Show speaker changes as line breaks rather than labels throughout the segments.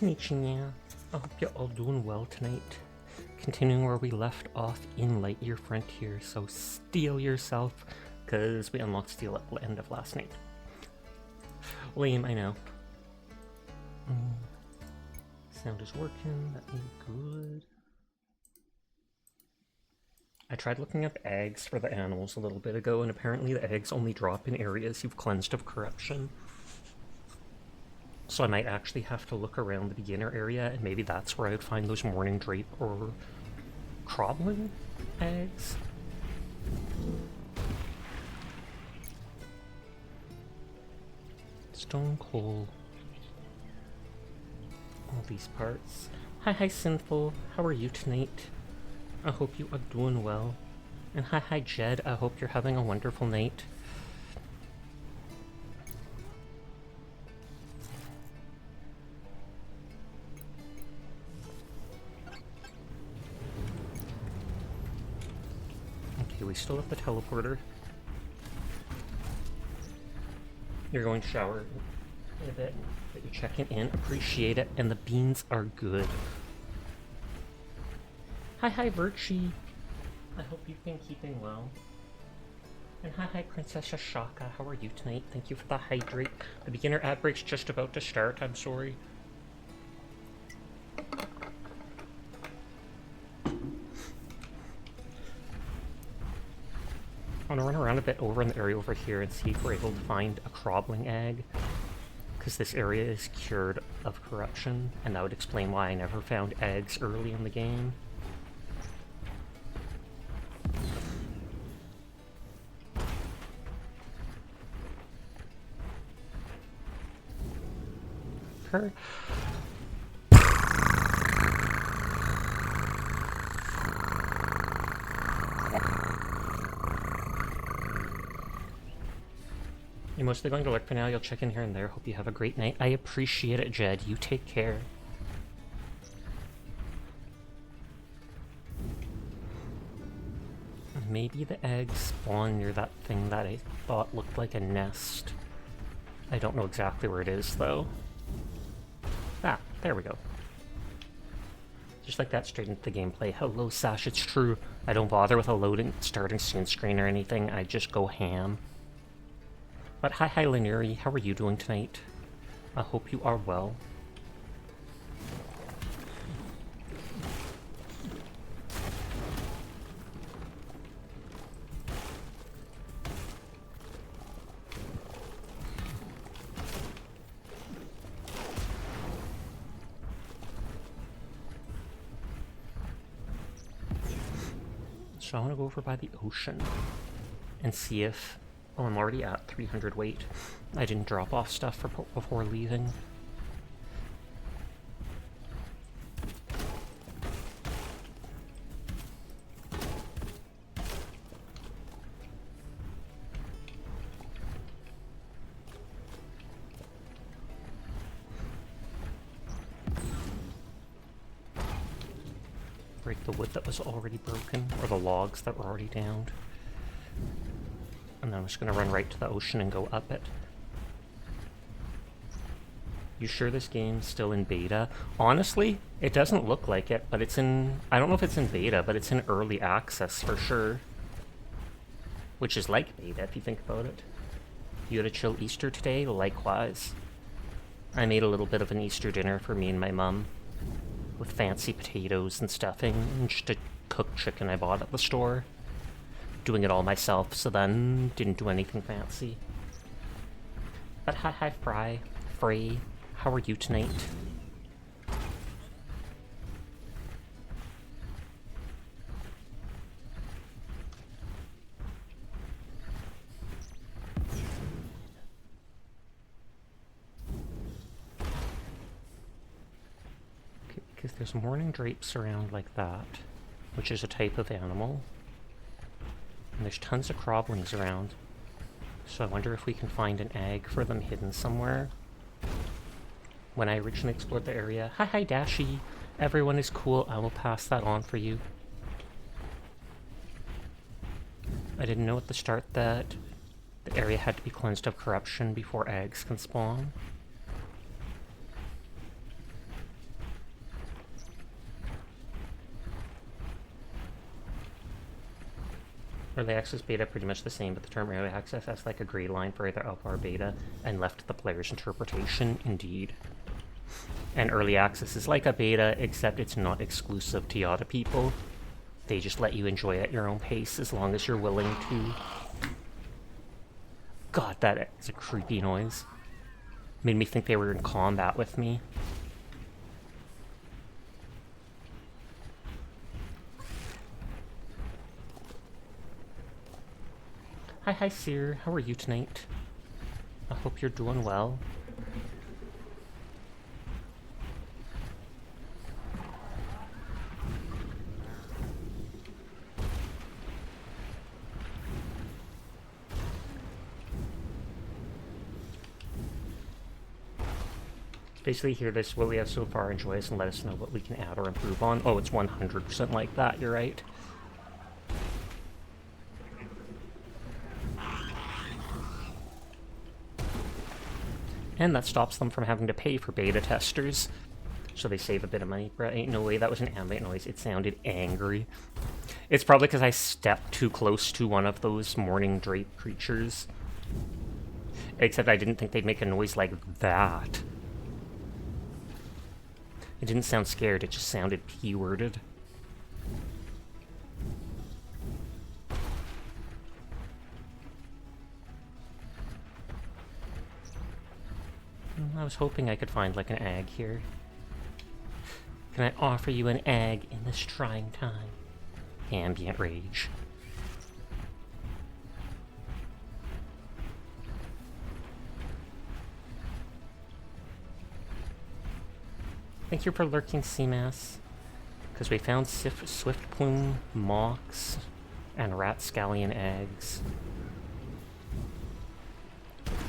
Konnichiwa. I hope you're all doing well tonight. Continuing where we left off in Lightyear Frontier, so steel yourself, because we unlocked steel at the end of last night. Lame, I know. Sound is working, that ain't good. I tried looking up eggs for the animals a little bit ago, and apparently the eggs only drop in areas you've cleansed of corruption. So I might actually have to look around the beginner area, and maybe that's where I would find those morning drape or crawling eggs. Stone coal. All these parts. Hi Sinful, how are you tonight? I hope you are doing well. And hi Jed, I hope you're having a wonderful night. Okay, we still have the teleporter. You're going to shower in a bit, but you're checking in, appreciate it, and the beans are good. Hi Virchie, I hope you've been keeping well. And hi Princess Shaka, how are you tonight? Thank you for the hydrate. The beginner ad break's just about to start, I'm sorry. I want to run around a bit over in the area over here and see if we're able to find a crawling egg. Because this area is cured of corruption, and that would explain why I never found eggs early in the game. Her. You're mostly going to lurk for now. You'll check in here and there. Hope you have a great night. I appreciate it, Jed. You take care. Maybe the eggs spawn near that thing that I thought looked like a nest. I don't know exactly where it is, though. Ah, there we go. Just like that, straight into the gameplay. Hello, Sash, it's true. I don't bother with a loading, starting scene screen or anything. I just go ham. But hi Lenuri, how are you doing tonight? I hope you are well. So I want to go over by the ocean and see if... Oh, I'm already at 300 weight. I didn't drop off stuff before leaving. Break the wood that was already broken, or the logs that were already downed. And then I'm just going to run right to the ocean and go up it. You sure this game's still in beta? Honestly, it doesn't look like it, but it's in... I don't know if it's in beta, but it's in early access for sure. Which is like beta, if you think about it. You had a chill Easter today? Likewise. I made a little bit of an Easter dinner for me and my mum. With fancy potatoes and stuffing, and just a cooked chicken I bought at the store. Doing it all myself, so then didn't do anything fancy. But hi Frey, how are you tonight? Okay, because there's morning drapes around like that, which is a type of animal. And there's tons of crawlings around. So I wonder if we can find an egg for them hidden somewhere. When I originally explored the area... Hi Dashi! Everyone is cool, I will pass that on for you. I didn't know at the start that the area had to be cleansed of corruption before eggs can spawn. Early access beta pretty much the same, but the term early access has like a gray line for either alpha or beta, and left to the player's interpretation, indeed. And early access is like a beta, except it's not exclusive to Yada people. They just let you enjoy it at your own pace as long as you're willing to. God, that is a creepy noise. Made me think they were in combat with me. Hi, Seer. How are you tonight? I hope you're doing well. Basically, hear this, what we have so far, enjoy us, and let us know what we can add or improve on. Oh, it's 100% like that, you're right. And that stops them from having to pay for beta testers. So they save a bit of money. But ain't no way that was an ambient noise. It sounded angry. It's probably because I stepped too close to one of those morning drape creatures. Except I didn't think they'd make a noise like that. It didn't sound scared, it just sounded P-worded. I was hoping I could find like an egg here. Can I offer you an egg in this trying time? Ambient rage. Thank you for lurking, Seamass. Because we found Swift Plume, Mox, and Rat Scallion eggs.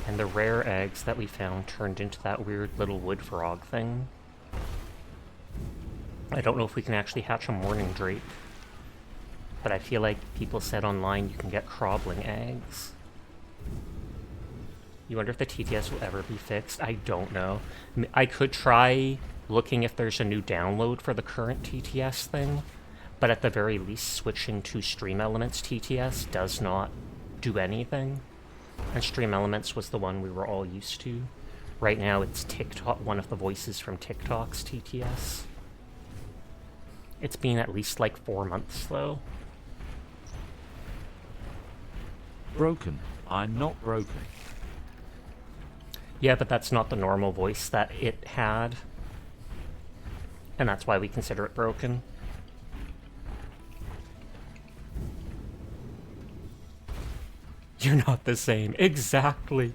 And the rare eggs that we found turned into that weird little wood frog thing. I don't know if we can actually hatch a morning drape. But I feel like people said online you can get crawling eggs. You wonder if the TTS will ever be fixed? I don't know. I could try looking if there's a new download for the current TTS thing, but at the very least switching to Stream Elements TTS does not do anything. And Stream Elements was the one we were all used to. Right now it's TikTok, one of the voices from TikTok's TTS. It's been at least like 4 months though.
Broken. I'm not broken.
Yeah, but that's not the normal voice that it had. And that's why we consider it broken. You're not the same. Exactly.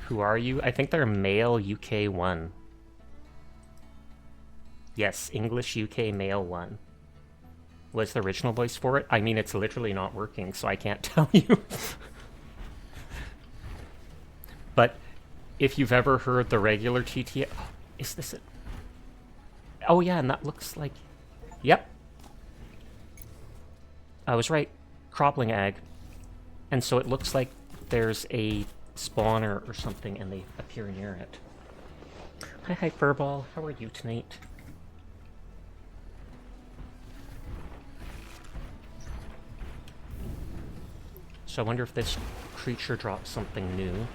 Who are you? I think they're male UK 1. Yes, English UK male 1. Was the original voice for it? I mean, it's literally not working, so I can't tell you. But if you've ever heard the regular TTS... Is this it? Oh yeah, and that looks like... Yep. I was right. Cropling egg. And so it looks like there's a spawner or something and they appear near it. Hi, Furball. How are you tonight? So I wonder if this creature drops something new.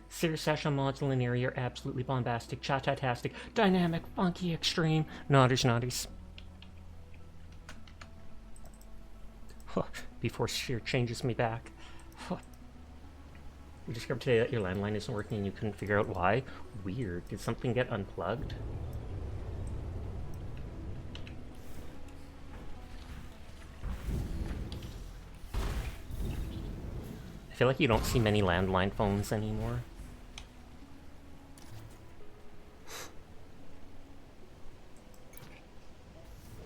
Serious session mods linear are absolutely bombastic, chat-tastic, dynamic, funky, extreme. Nodders. Before Sheer changes me back. We discovered today that your landline isn't working and you couldn't figure out why. Weird. Did something get unplugged? I feel like you don't see many landline phones anymore.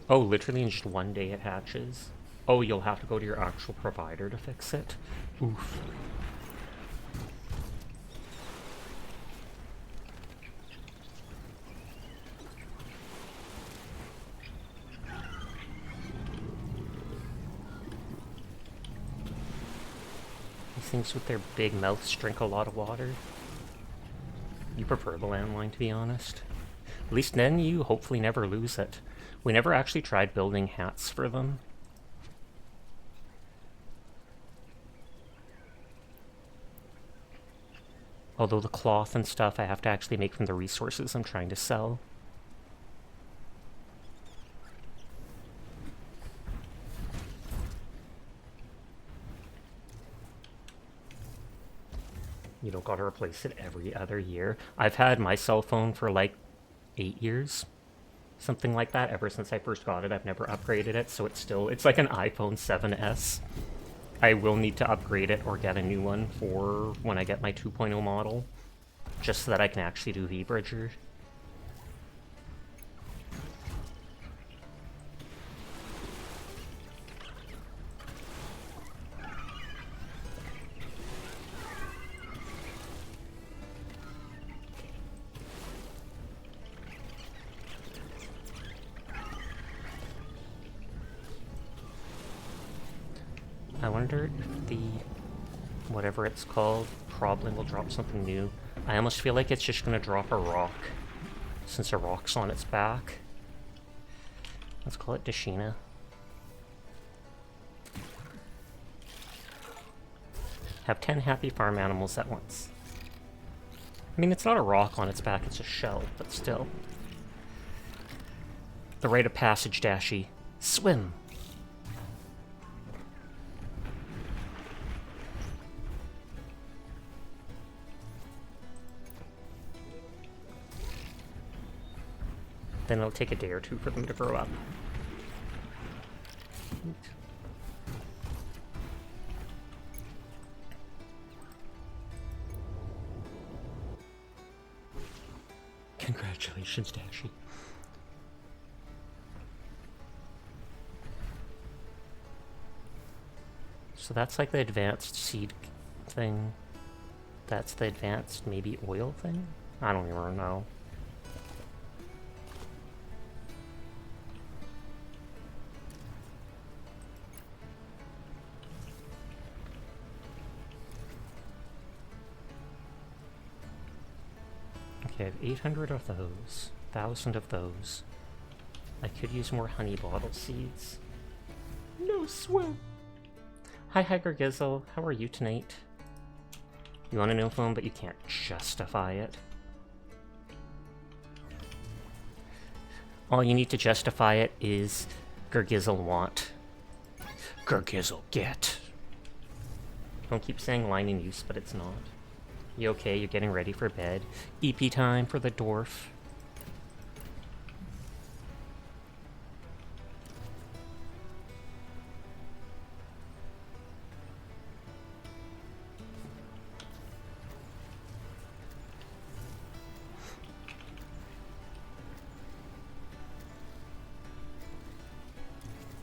Oh, literally in just 1 day it hatches? Oh, you'll have to go to your actual provider to fix it? Oof. things with their big mouths drink a lot of water. You prefer the landline, to be honest. At least then you hopefully never lose it. We never actually tried building hats for them. Although the cloth and stuff I have to actually make from the resources I'm trying to sell. You don't gotta replace it every other year. I've had my cell phone for like 8 years. Something like that. Ever since I first got it, I've never upgraded it, so it's like an iPhone 7S. I will need to upgrade it or get a new one for when I get my 2.0 model, just so that I can actually do V-Bridger. I wonder if the, whatever it's called, probably will drop something new. I almost feel like it's just gonna drop a rock, since a rock's on its back. Let's call it Dashina. Have 10 happy farm animals at once. I mean, it's not a rock on its back, it's a shell, but still. The rite of passage, Dashi. Swim! Then it'll take a day or two for them to grow up. Congratulations, Dashi. So that's like the advanced seed thing. That's the advanced maybe oil thing? I don't even know. Okay, I have 800 of those, 1,000 of those. I could use more honey bottle seeds. No swim! Hi, Gizzle. How are you tonight? You want a no phone, but you can't justify it. All you need to justify it is Gergizzle want. Gergizzle get. Don't keep saying line in use, but it's not. You okay? You're getting ready for bed. EP time for the dwarf.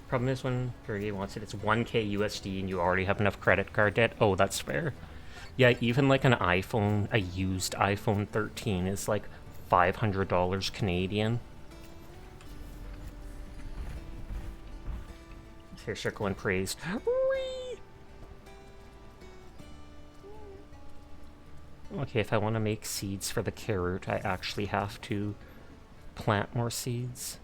Problem is when Fergie wants it, it's 1K USD and you already have enough credit card debt. Oh, that's fair. Yeah, even like an iPhone, a used iPhone 13 is like $500 Canadian. Here, circle and praised. Okay, if I want to make seeds for the carrot, I actually have to plant more seeds.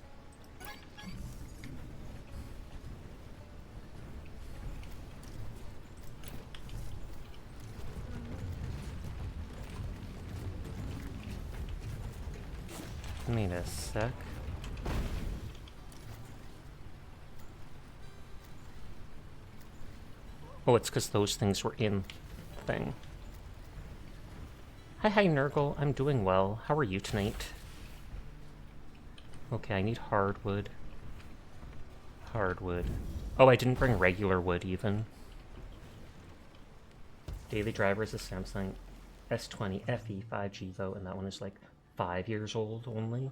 Wait a sec. Oh, it's because those things were in the thing. Hi, Nurgle. I'm doing well. How are you tonight? Okay, I need hardwood. Hardwood. Oh, I didn't bring regular wood even. Daily driver is a Samsung S20 FE 5G though, and that one is like 5 years old only.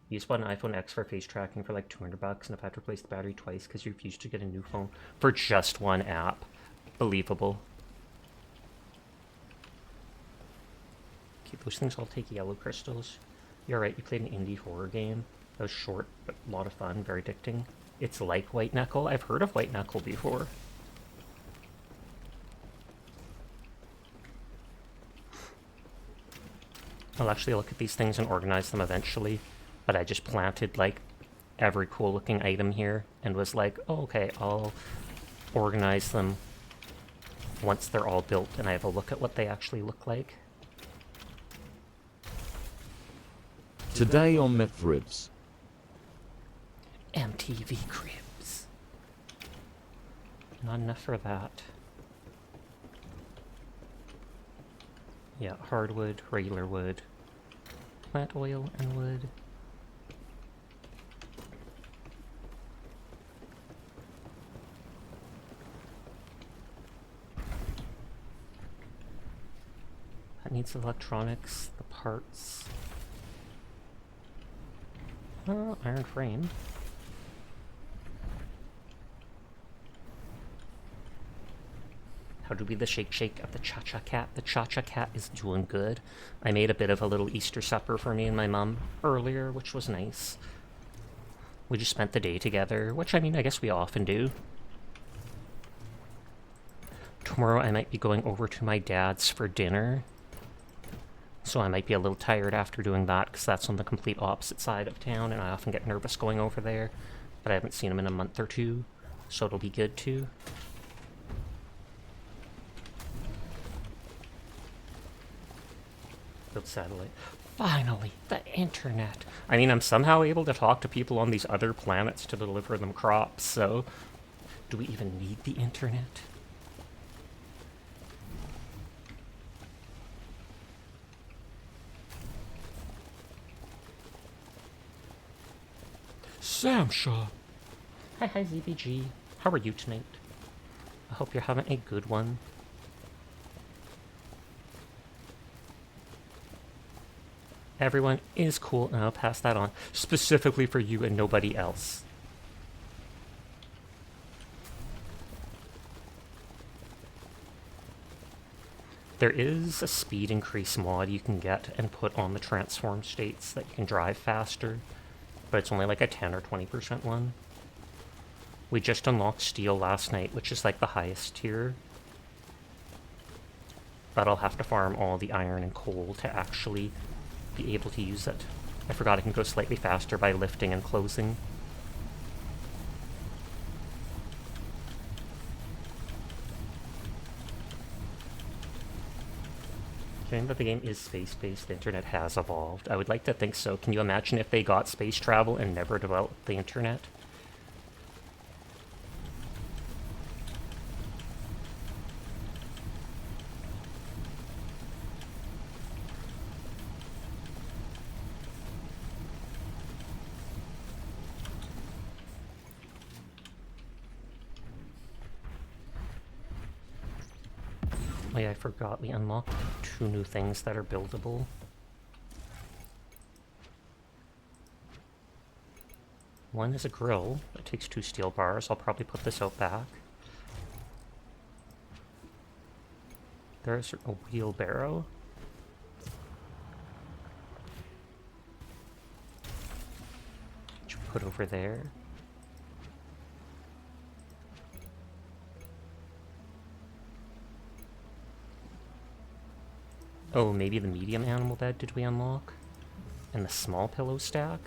You just bought an iPhone X for face tracking for like 200 bucks, and if I have to replace the battery twice because you refused to get a new phone for just one app. Believable. Okay, those things all take yellow crystals. You're right, you played an indie horror game. That was short, but a lot of fun, very addicting. It's like White Knuckle. I've heard of White Knuckle before. I'll actually look at these things and organize them eventually, but I just planted like every cool looking item here and was like, oh, okay, I'll organize them once they're all built and I have a look at what they actually look like.
Today on McRibs.
MTV Cribs. Not enough for that. Yeah, hardwood, regular wood, plant oil, and wood. That needs electronics, the parts. Iron frame. How do we the shake of the Cha-Cha Cat? The Cha-Cha Cat is doing good. I made a bit of a little Easter supper for me and my mom earlier, which was nice. We just spent the day together, which, I mean, I guess we often do. Tomorrow I might be going over to my dad's for dinner. So I might be a little tired after doing that, because that's on the complete opposite side of town, and I often get nervous going over there. But I haven't seen him in a month or two, so it'll be good too. Build satellite. Finally, the internet. I mean, I'm somehow able to talk to people on these other planets to deliver them crops, so do we even need the internet? Samsha. Hi, ZBG. How are you tonight? I hope you're having a good one. Everyone is cool, and I'll pass that on, specifically for you and nobody else. There is a speed increase mod you can get and put on the transform states that you can drive faster, but it's only like a 10 or 20% one. We just unlocked steel last night, which is like the highest tier. But I'll have to farm all the iron and coal to actually be able to use it. I forgot I can go slightly faster by lifting and closing. Given that the game is space-based, the internet has evolved. I would like to think so. Can you imagine if they got space travel and never developed the internet? Oh yeah, I forgot we unlocked 2 new things that are buildable. One is a grill that takes 2 steel bars. I'll probably put this out back. There's a wheelbarrow. Which we put over there. Oh, maybe the medium animal bed did we unlock? And the small pillow stack?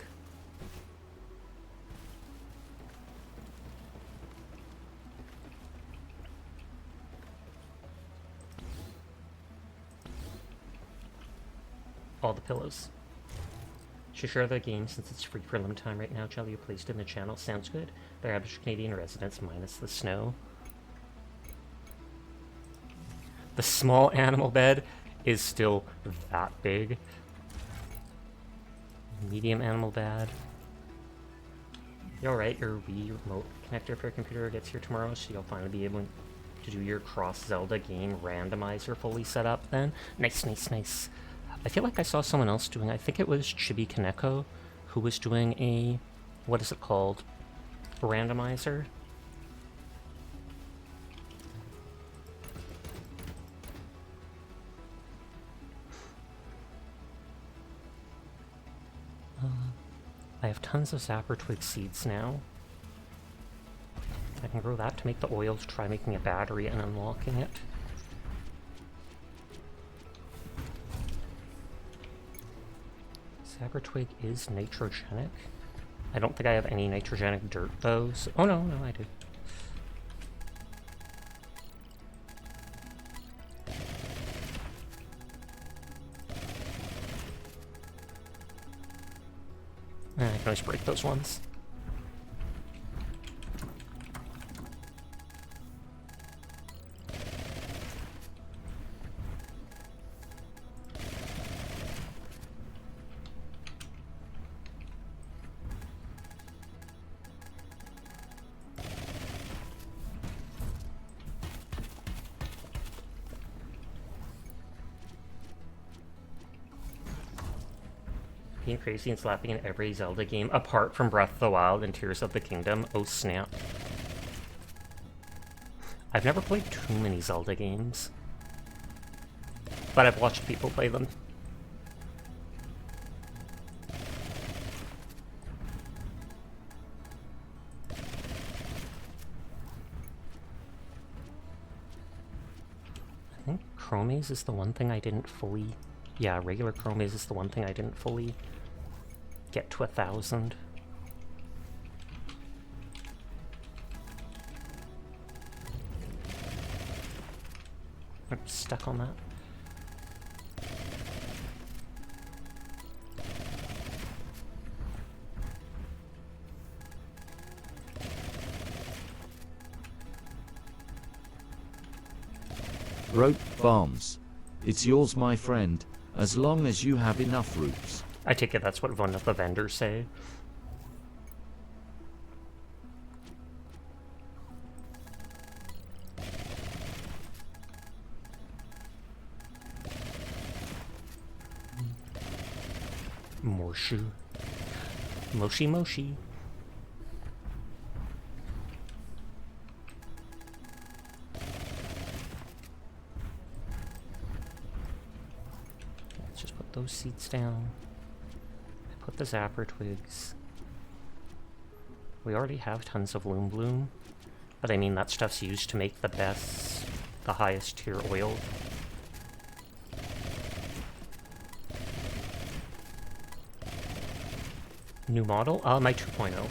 All the pillows. Should share the game since it's free for limit time right now. Jelly, you placed in the channel. Sounds good. They're average Canadian residents minus the snow. The small animal bed is still that big. Medium animal bed. You're alright, your Wii remote connector for your computer gets here tomorrow, so you'll finally be able to do your cross-Zelda game randomizer fully set up then. Nice, nice, nice. I feel like I saw someone else doing, I think it was Chibi Kaneko, who was doing a, what is it called? A randomizer? I have tons of Zapper Twig seeds now. I can grow that to make the oil to try making a battery and unlocking it. Sabertwig is nitrogenic. I don't think I have any nitrogenic dirt though. So, oh no, I do. I can always break those ones. Being crazy and slapping in every Zelda game, apart from Breath of the Wild and Tears of the Kingdom. Oh snap. I've never played too many Zelda games, but I've watched people play them. I think Chromaze is the one thing I didn't fully... Yeah, regular Chromaze is the one thing I didn't fully get to 1,000. I'm stuck on that.
Rope Farms. It's yours, my friend, as long as you have enough roots.
I take it that's what one of the vendors say. Morshu. Moshi Moshi. Let's just put those seeds down. Put the Zapper Twigs. We already have tons of Loom Bloom, but I mean that stuff's used to make the highest tier oil. New model? My 2.0.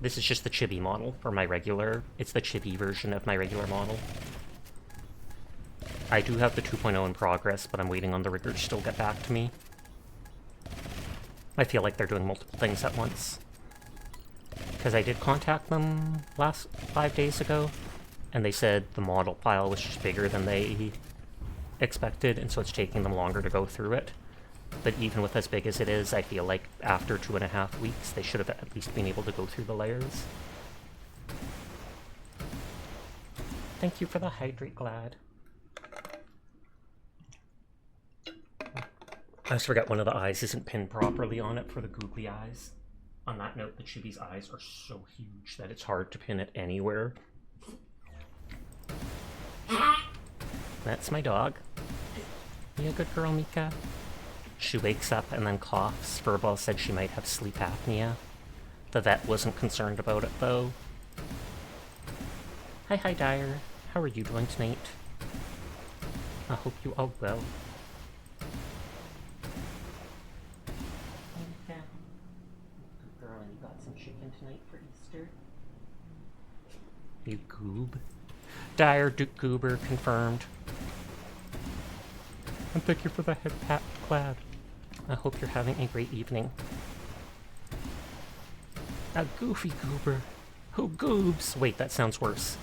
This is just the chibi model for my regular. It's the chibi version of my regular model. I do have the 2.0 in progress, but I'm waiting on the riggers to still get back to me. I feel like they're doing multiple things at once. Because I did contact them 5 days ago, and they said the model file was just bigger than they expected, and so it's taking them longer to go through it. But even with as big as it is, I feel like after 2.5 weeks, they should have at least been able to go through the layers. Thank you for the hydrate, Glad. I just forgot one of the eyes isn't pinned properly on it for the googly eyes. On that note, the chibi's eyes are so huge that it's hard to pin it anywhere. That's my dog. You a good girl, Mika? She wakes up and then coughs. Furball said she might have sleep apnea. The vet wasn't concerned about it, though. Hi, Dyer. How are you doing tonight? I hope you are well. Good girl, and you got some chicken tonight for Easter? You goob. Dyer Duke Goober confirmed. And thank you for the head pat, Glad. I hope you're having a great evening. A goofy goober. Who goobs? Wait, that sounds worse.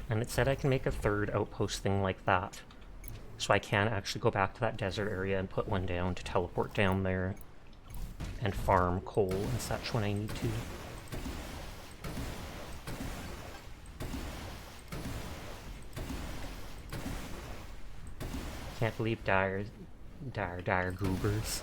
And it said I can make a third outpost thing like that. So I can actually go back to that desert area and put one down to teleport down there and farm coal and such when I need to. Can't believe dire goobers.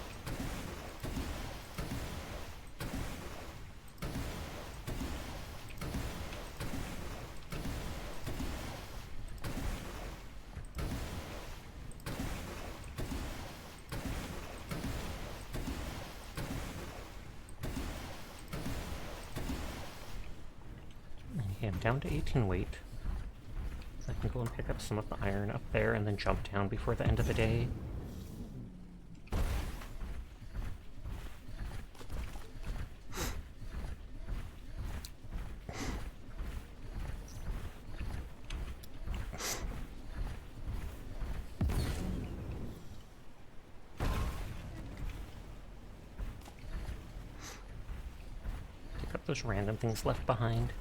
I'm down to 18 weight. I can go and pick up some of the iron up there and then jump down before the end of the day. Pick up those random things left behind.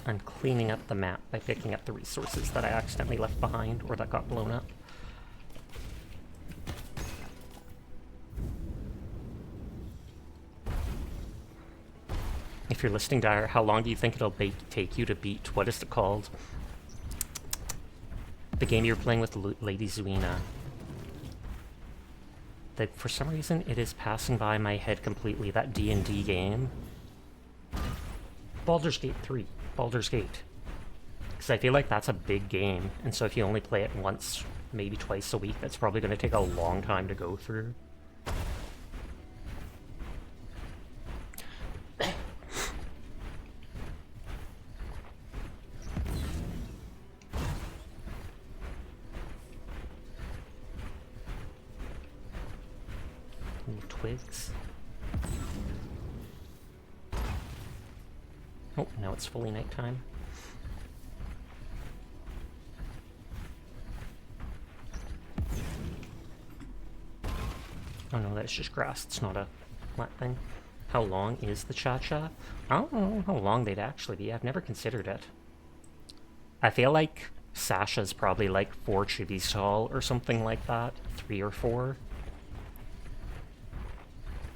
I'm cleaning up the map by picking up the resources that I accidentally left behind or that got blown up. If you're listening, Dyer, how long do you think it'll take you to beat, what is it called? The game you're playing with Lady Zuina. That for some reason it is passing by my head completely, that D&D game. Baldur's Gate 3. Baldur's Gate. Because I feel like that's a big game, and so if you only play it once, maybe twice a week, that's probably going to take a long time to go through. Little twigs. Oh, now it's fully nighttime. Oh no, that's just grass. It's not a flat thing. How long is the cha-cha? I don't know how long they'd actually be. I've never considered it. I feel like Sasha's probably like 4 chibis tall or something like that. 3 or 4.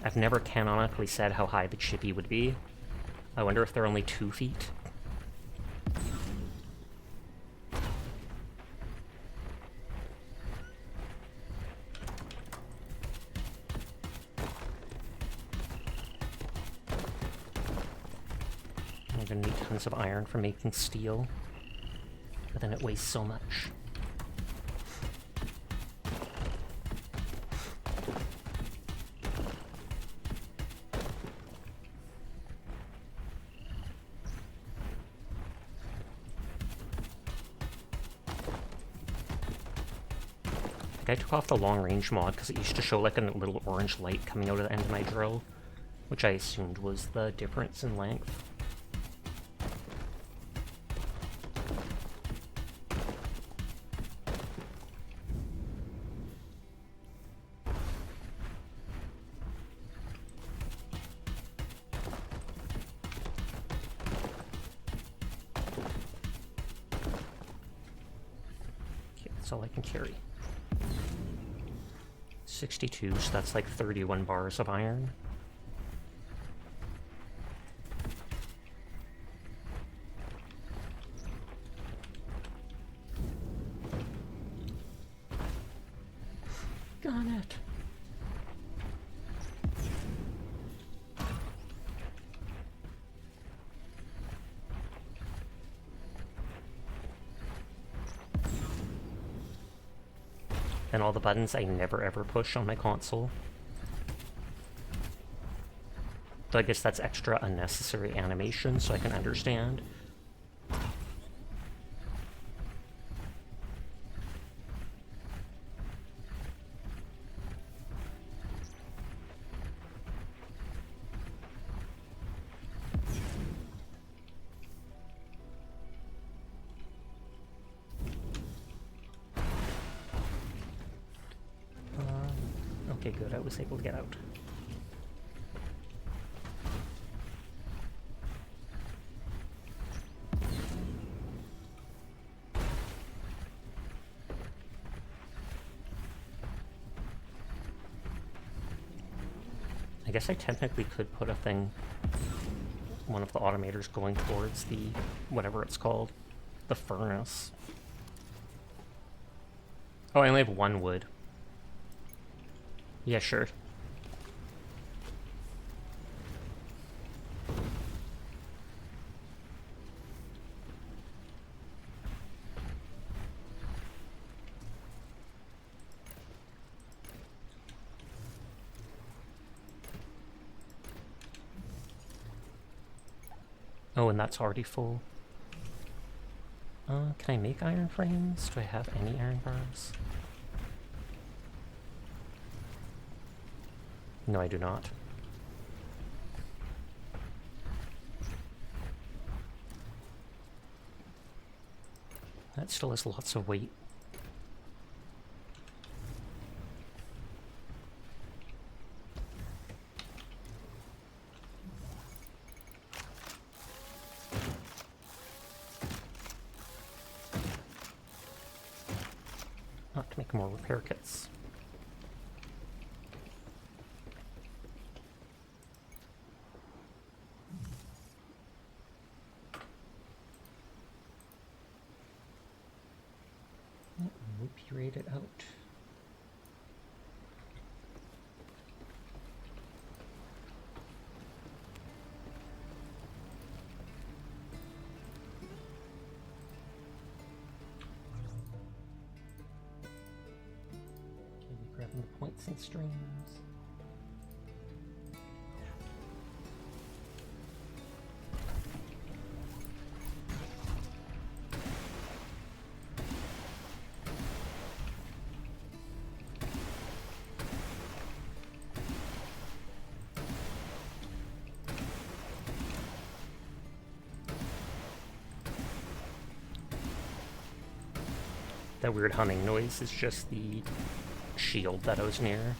I've never canonically said how high the chibi would be. I wonder if they're only 2 feet. I'm gonna need tons of iron for making steel, but then it weighs so much. I took off the long range mod because it used to show like a little orange light coming out of the end of my drill, which I assumed was the difference in length. Okay, that's all I can carry. 62, so that's like 31 bars of iron. Got it. And all the buttons I never ever push on my console. So I guess that's extra unnecessary animation, so I can understand. Okay, good, I was able to get out. I guess I technically could put a thing, one of the automators going towards the, whatever it's called, the furnace. Oh, I only have 1 wood. Yeah, sure. Oh, and that's already full. Can I make iron frames? Do I have any iron bars? No, I do not. That still has lots of weight. I'll have to make more repair kits. Manipulate it out. Grabbing the points and streams. That weird humming noise is just the shield that I was near.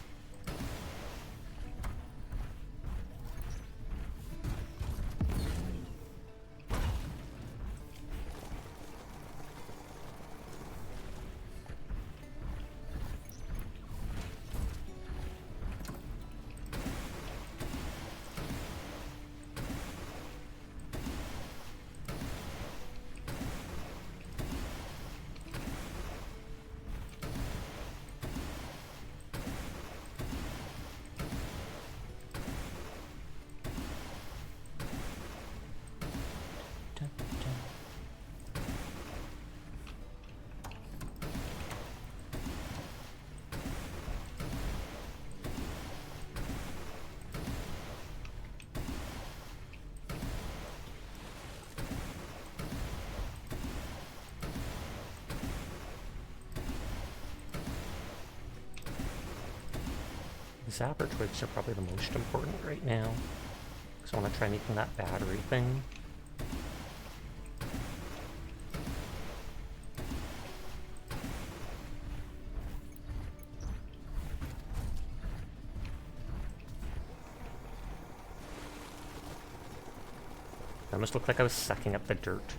Zapper twigs are probably the most important right now, because I want to try making that battery thing. That must look like I was sucking up the dirt.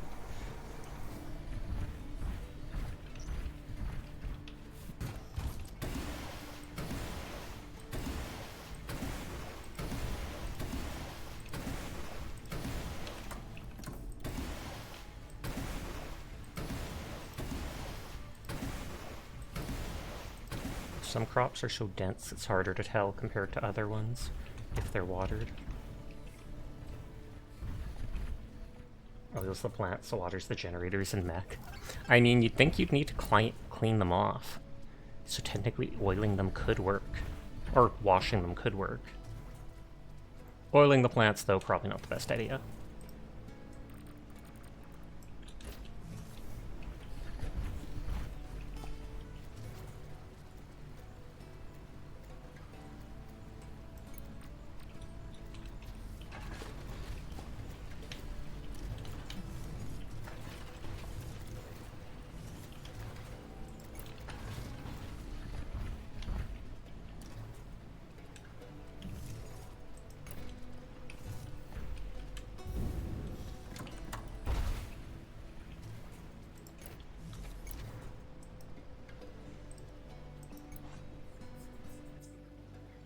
Some crops are so dense it's harder to tell compared to other ones, if they're watered. Oh, those are the plants, the water's the generators and mech. I mean, you'd think you'd need to clean them off. So technically oiling them could work. Or washing them could work. Oiling the plants, though, probably not the best idea.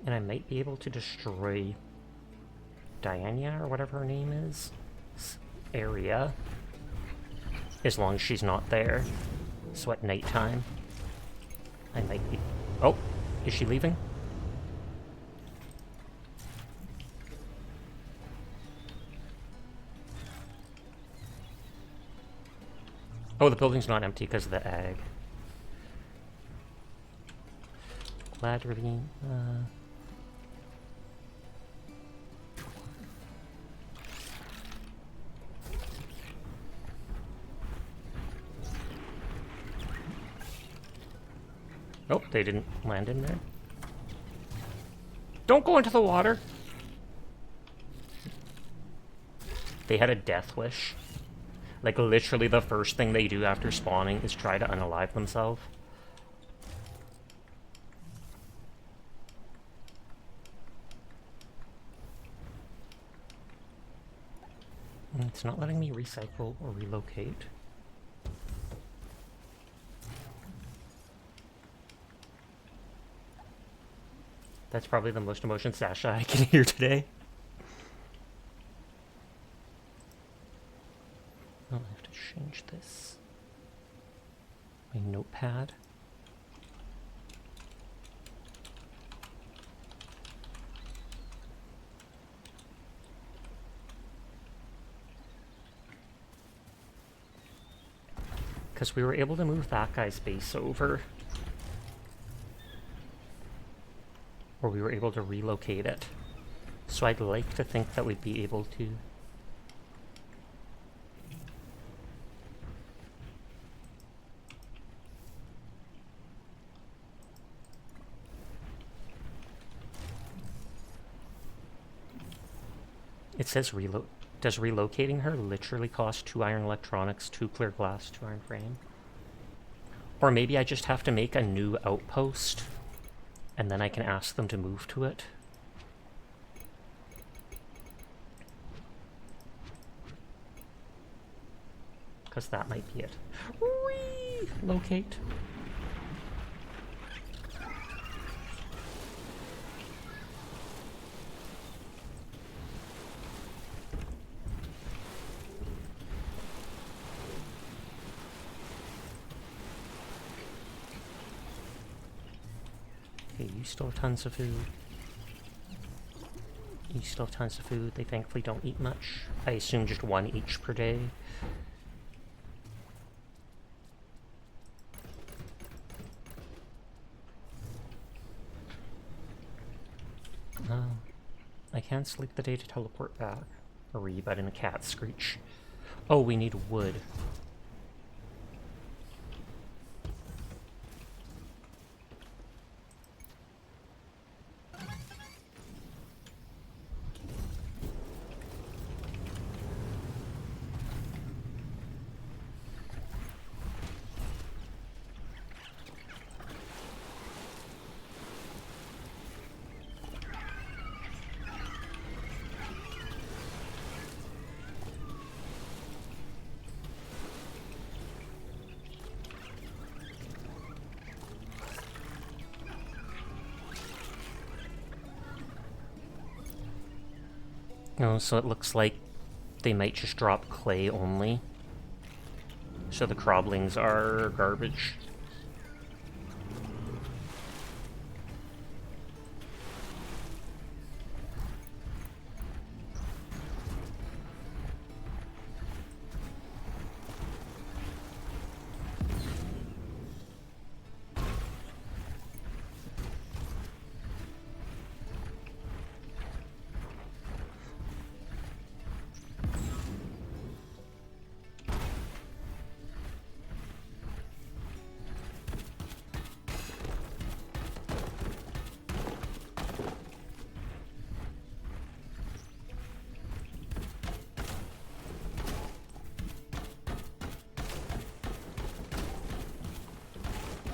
And I might be able to destroy Diana, or whatever her name is, area, as long as she's not there. So at nighttime, I might be... Oh, is she leaving? Oh, the building's not empty because of the egg. Glad ravine. Oh, they didn't land in there. Don't go into the water! They had a death wish. Like, literally the first thing they do after spawning is try to unalive themselves. It's not letting me recycle or relocate. That's probably the most emotion Sasha I can hear today. Oh, I have to change this. My notepad. Because we were able to move that guy's base over. Or we were able to relocate it. So I'd like to think that we'd be able to. It says does relocating her literally cost 2 iron electronics, 2 clear glass, 2 iron frame? Or maybe I just have to make a new outpost and then I can ask them to move to it. Because that might be it. Whee! Locate. Okay, you still have tons of food. You still have tons of food. They thankfully don't eat much. I assume just 1 each per day. I can't sleep the day to teleport back. A rebut and a cat screech. Oh, we need wood. Oh, so it looks like they might just drop clay only. So the croblings are garbage.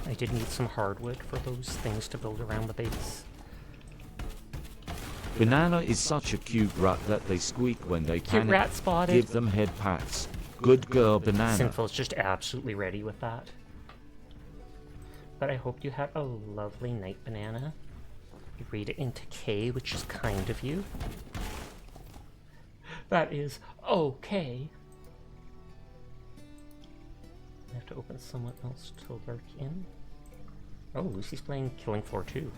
I did need some hardwood for those things to build around the base.
Banana is such a cute rat that they squeak when they
Cute
panic.
rat spotted.
Give them head pats. Good girl, Banana.
Sinful's just absolutely ready with that. But I hope you have a lovely night, Banana. You read it into K, which is kind of you. That is okay. I have to open someone else to lurk in. Oh, Lucy's playing Killing Floor 2.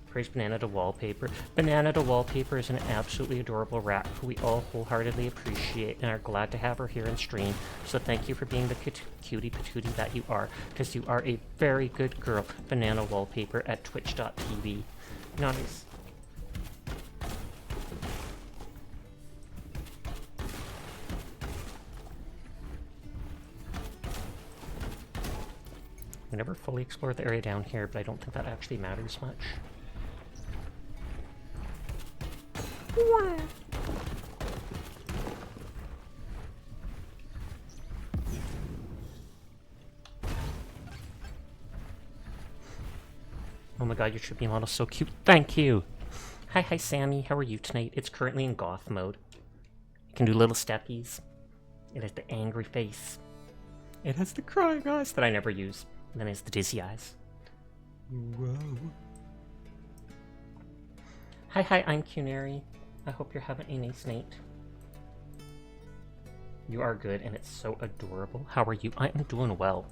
Praise Banana to Wallpaper. Banana to Wallpaper is an absolutely adorable rat who we all wholeheartedly appreciate and are glad to have her here in stream. So thank you for being the cutie patootie that you are, because you are a very good girl. Banana Wallpaper at twitch.tv. Nice. We never fully explored the area down here, but I don't think that actually matters much. Oh my god, your trippy model's so cute. Thank you! Hi, Sammy. How are you tonight? It's currently in goth mode. It can do little steppies. It has the angry face. It has the crying eyes that I never use. And then it has the dizzy eyes. Whoa. Hi, I'm Cunary. I hope you're having a nice night. You are good, and it's so adorable. How are you? I am doing well.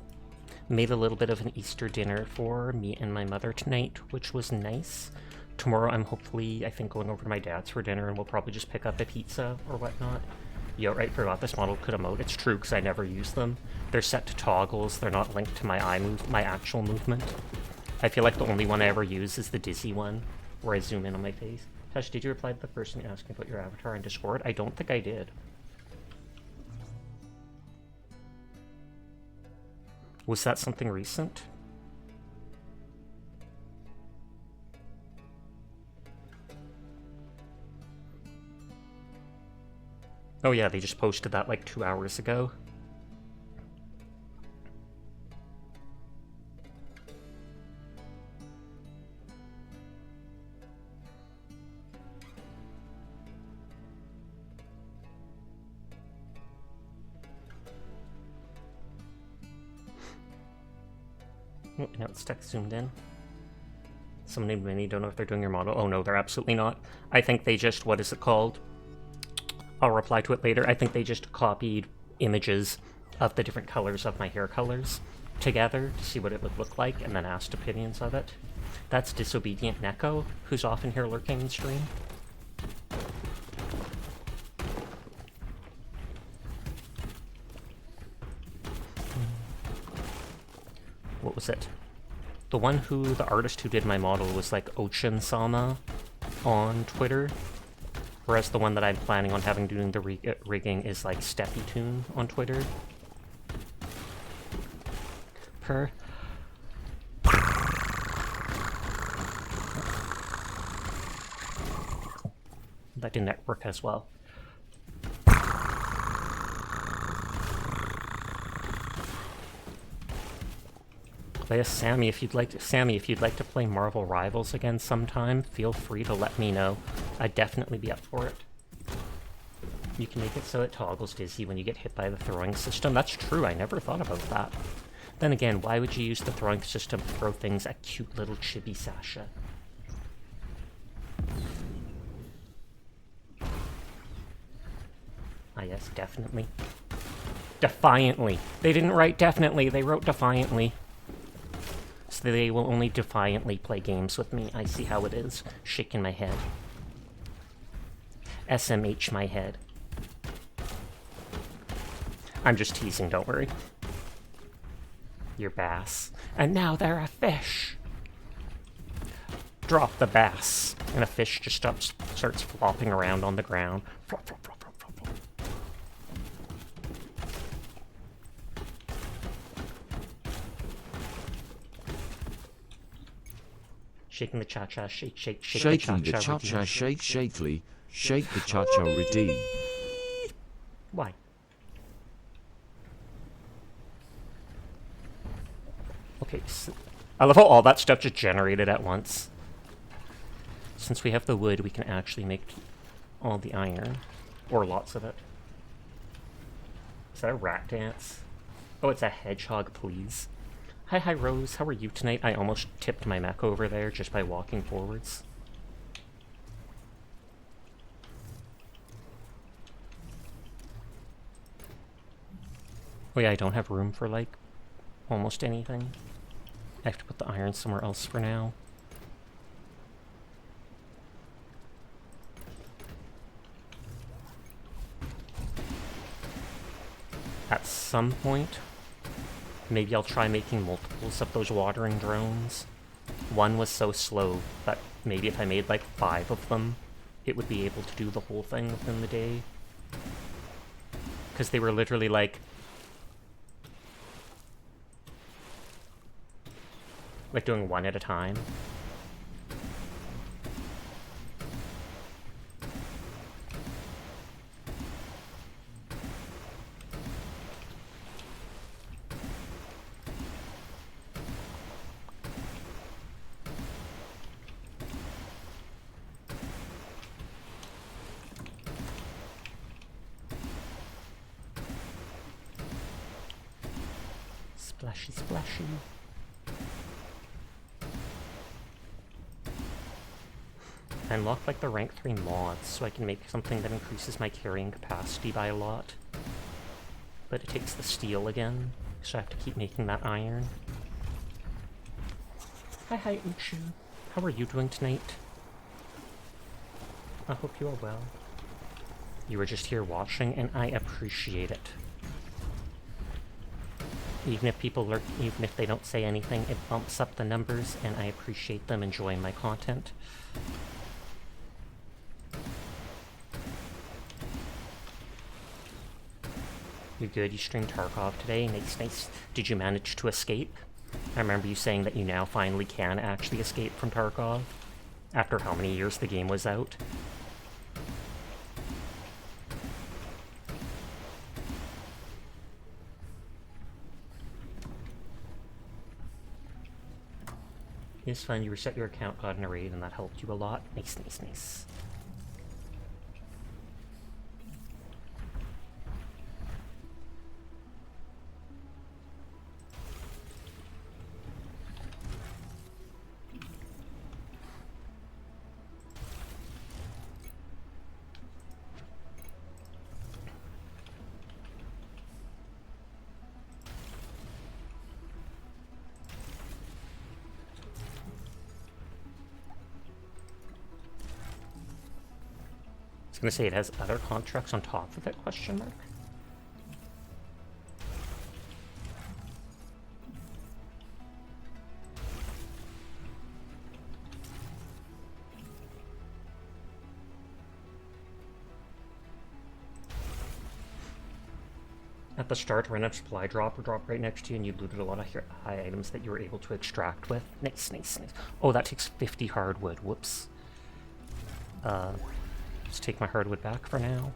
Made a little bit of an Easter dinner for me and my mother tonight, which was nice. Tomorrow I'm hopefully, I think, going over to my dad's for dinner, and we'll probably just pick up a pizza or whatnot. Yo, right, forgot this model could emote. It's true, because I never use them. They're set to toggles, they're not linked to my my actual movement. I feel like the only one I ever use is the dizzy one, where I zoom in on my face. Tash, did you reply to the person asking about your avatar on Discord? I don't think I did. Was that something recent? Oh yeah, they just posted that like 2 hours ago. Oh, now it's stuck zoomed in. Someone named Minnie, don't know if they're doing your model. Oh no, they're absolutely not. I think they just, what is it called? I'll reply to it later. I think they just copied images of the different colors of my hair colors together to see what it would look like, and then asked opinions of it. That's Disobedient Neko, who's often here lurking in stream. What was it? The one who, the artist who did my model was like Ochin-sama on Twitter. Whereas the one that I'm planning on having doing the rigging is like Steppy Toon on Twitter. That didn't work as well. Yes, Sammy, if you'd like to play Marvel Rivals again sometime, feel free to let me know. I'd definitely be up for it. You can make it so it toggles dizzy when you get hit by the throwing system. That's true, I never thought about that. Then again, why would you use the throwing system to throw things at cute little chibi Sasha? Ah yes, definitely. Defiantly. They didn't write definitely, they wrote defiantly. So they will only defiantly play games with me. I see how it is. Shaking my head. SMH my head. I'm just teasing, don't worry. Your bass. And now they're a fish! Drop the bass. And a fish just starts flopping around on the ground. Flop, flop, flop, flop, flop, flop. Shaking the cha-cha, shake, shake, shake
Shaking
the
the
cha-cha,
cha-cha, shake, shakely, shake the cha-cha, redeem.
Why? Okay, so I love how all that stuff just generated at once. Since we have the wood, we can actually make all the iron. Or lots of it. Is that a rat dance? Oh, it's a hedgehog, please. Hi, Rose. How are you tonight? I almost tipped my mech over there just by walking forwards. Oh yeah, I don't have room for, like, almost anything. I have to put the iron somewhere else for now. At some point, maybe I'll try making multiples of those watering drones. One was so slow that maybe if I made like 5 of them, it would be able to do the whole thing within the day. Because they were literally like... Like doing one at a time. Splashy, splashy. I unlocked like the rank 3 mods, so I can make something that increases my carrying capacity by a lot. But it takes the steel again, so I have to keep making that iron. Hi, Uchu. How are you doing tonight? I hope you are well. You were just here watching, and I appreciate it. Even if people lurk, even if they don't say anything, it bumps up the numbers, and I appreciate them enjoying my content. You good? You streamed Tarkov today? Nice, nice. Did you manage to escape? I remember you saying that you now finally can actually escape from Tarkov. After how many years the game was out? It's fun, you reset your account, got an raid, and that helped you a lot. Nice, nice, nice. I was gonna say it has other contracts on top of it, question mark? At the start, random supply drop or drop right next to you, and you looted a lot of high items that you were able to extract with. Nice, nice, nice. Oh, that takes 50 hardwood. Whoops. Let's take my hardwood back for now.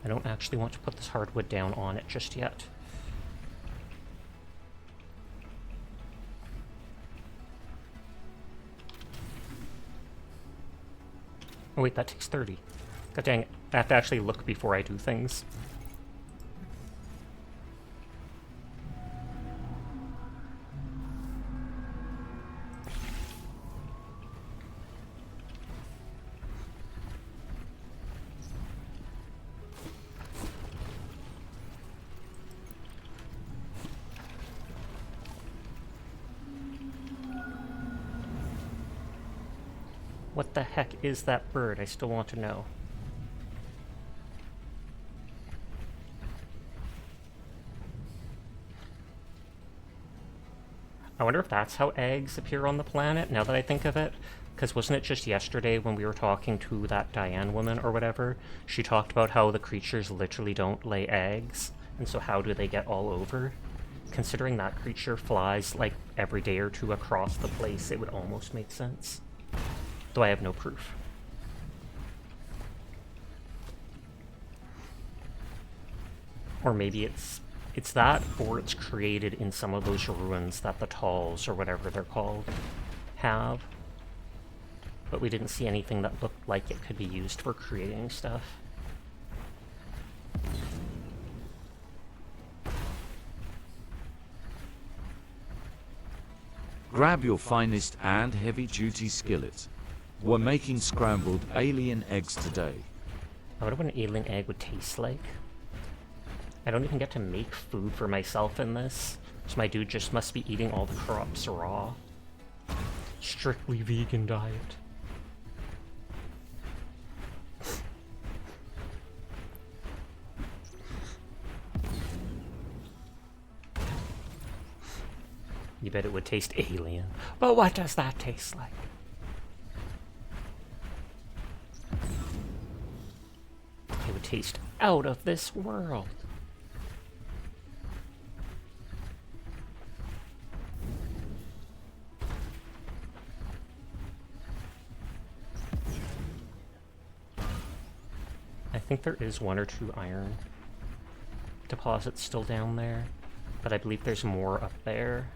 I don't actually want to put this hardwood down on it just yet. Oh wait, that takes 30. God dang it. I have to actually look before I do things. What the heck is that bird? I still want to know. I wonder if that's how eggs appear on the planet, now that I think of it. Because wasn't it just yesterday when we were talking to that Diane woman or whatever? She talked about how the creatures literally don't lay eggs, and so how do they get all over? Considering that creature flies like every day or two across the place, it would almost make sense. Though I have no proof. Or maybe it's that, or it's created in some of those ruins that the Talls, or whatever they're called, have. But we didn't see anything that looked like it could be used for creating stuff.
Grab your finest and heavy-duty skillet. We're making scrambled alien eggs today.
I wonder what an alien egg would taste like. I don't even get to make food for myself in this, so my dude just must be eating all the crops raw. Strictly vegan diet. You bet it would taste alien. But what does that taste like? It would taste out of this world. think there is 1 or 2 iron deposits still down there, but I believe there's more up there.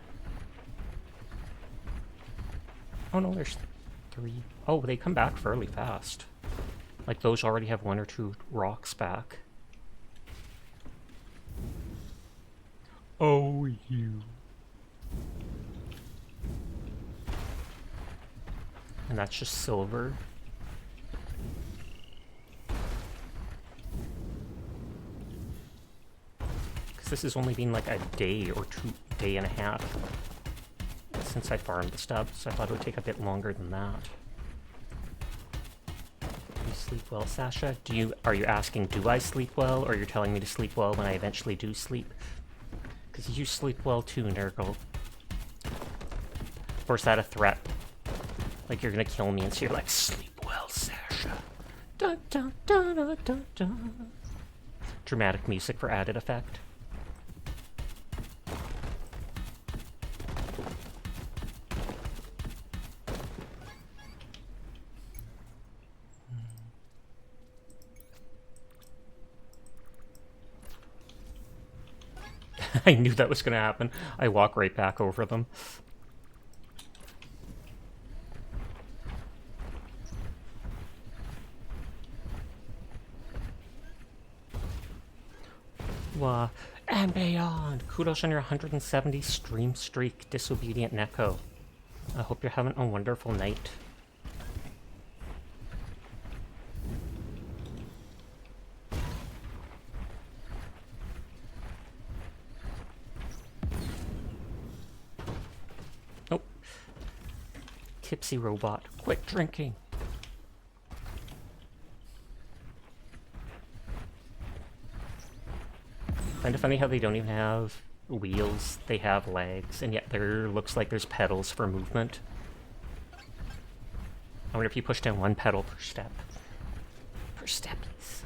Oh no, there's 3. Oh, they come back fairly fast. Like, those already have 1 or 2 rocks back. Oh, you. And that's just silver. Because this has only been like a day or 2 day and a half since I farmed the stuff, so I thought it would take a bit longer than that. You sleep well, Sasha? Are you asking, do I sleep well, or you're telling me to sleep well when I eventually do sleep? Because you sleep well too, Nurgle. Or is that a threat? Like you're gonna kill me and so you're like, sleep well, Sasha. Dun dun dun dun dun dun. Dramatic music for added effect. I knew that was going to happen. I walk right back over them. And beyond. Kudos on your 170 stream streak, Disobedient Neko. I hope you're having a wonderful night. Oh. Tipsy robot, quit drinking. Kind of funny how they don't even have wheels, they have legs, and yet there looks like there's pedals for movement. I wonder if you push down 1 pedal per step. Per steppies.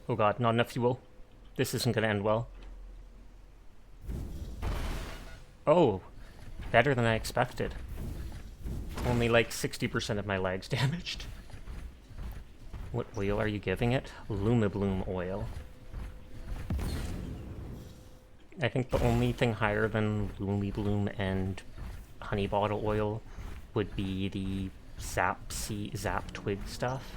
Oh god, not enough fuel. This isn't gonna end well. Oh, better than I expected. Only like 60% of my legs damaged. What oil are you giving it? Lumibloom oil. I think the only thing higher than Lumibloom and honey bottle oil would be the zap twig stuff.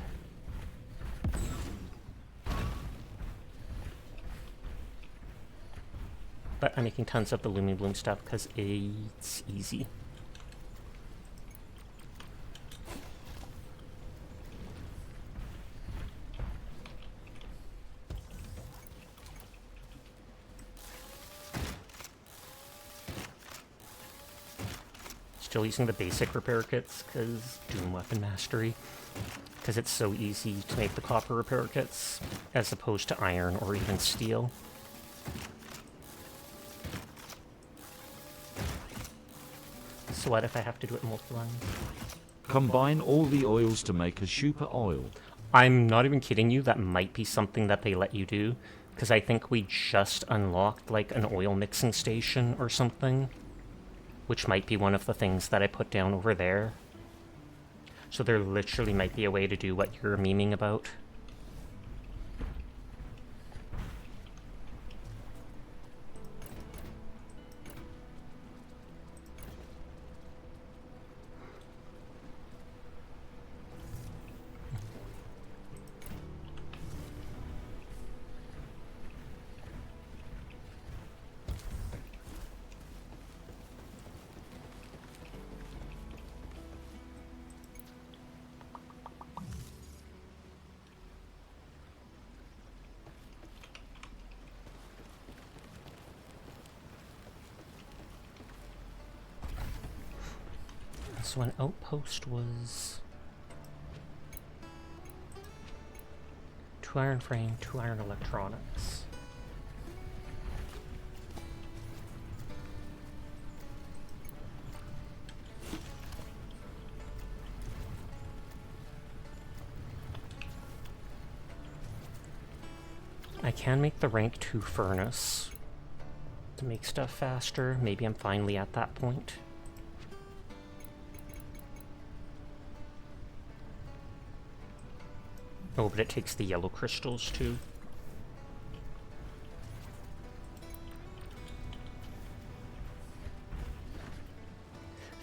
But I'm making tons of the Lumibloom stuff because it's easy. Still using the basic repair kits because Doom Weapon Mastery. Because it's so easy to make the copper repair kits as opposed to iron or even steel. So what if I have to do it multiple lines?
Combine all the oils to make a super oil.
I'm not even kidding you, that might be something that they let you do. Because I think we just unlocked like an oil mixing station or something. Which might be one of the things that I put down over there. So there literally might be a way to do what you're memeing about. So an outpost was 2 iron frame, 2 iron electronics. I can make the rank 2 furnace to make stuff faster. Maybe I'm finally at that point. Oh, but it takes the yellow crystals too.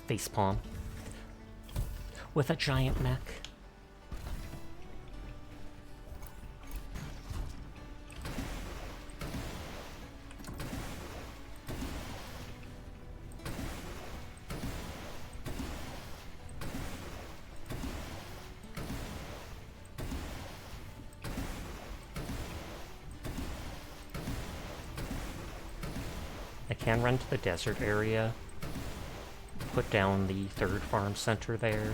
Facepalm. With a giant mech. I can run to the desert area, put down the third farm center there,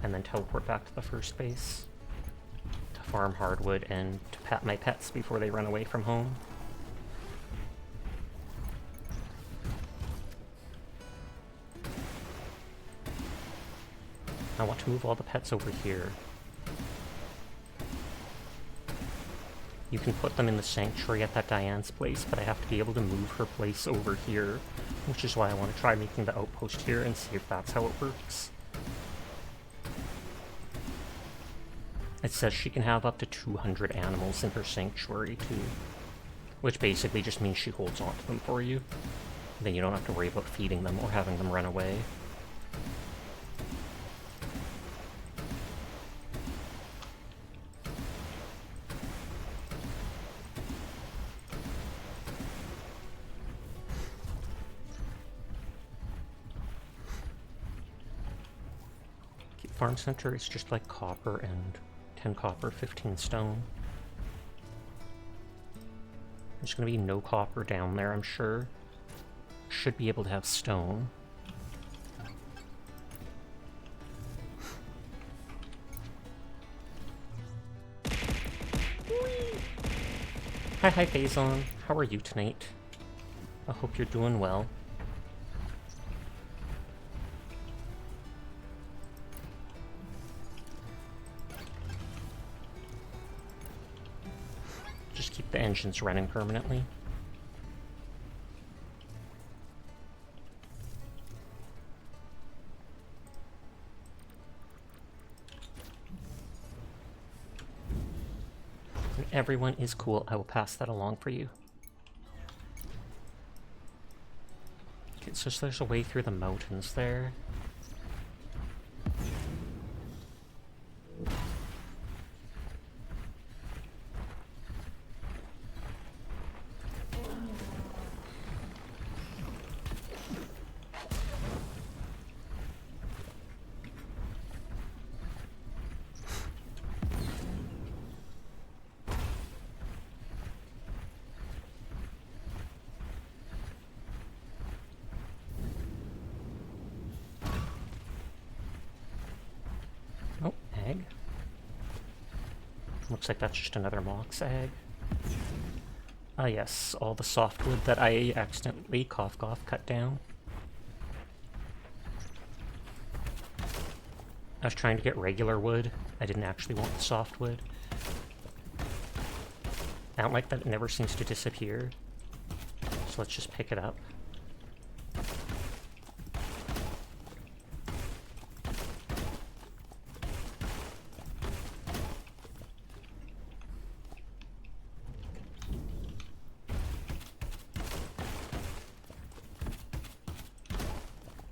and then teleport back to the first base to farm hardwood and to pat my pets before they run away from home. I want to move all the pets over here. You can put them in the sanctuary at that Diane's place, but I have to be able to move her place over here, which is why I want to try making the outpost here and see if that's how it works. It says she can have up to 200 animals in her sanctuary too, which basically just means she holds on to them for you. Then you don't have to worry about feeding them or having them run away. Farm center is just like copper and 10 copper, 15 stone. There's going to be no copper down there, I'm sure. Should be able to have stone. Hi Phazon, how are you tonight? I hope you're doing well. Just keep the engines running permanently. When everyone is cool, I will pass that along for you. Okay, so there's a way through the mountains there. Oh, egg. Looks like that's just another mox egg. Ah yes, all the softwood that I accidentally cut down. I was trying to get regular wood. I didn't actually want the softwood. I don't like that it never seems to disappear. So let's just pick it up.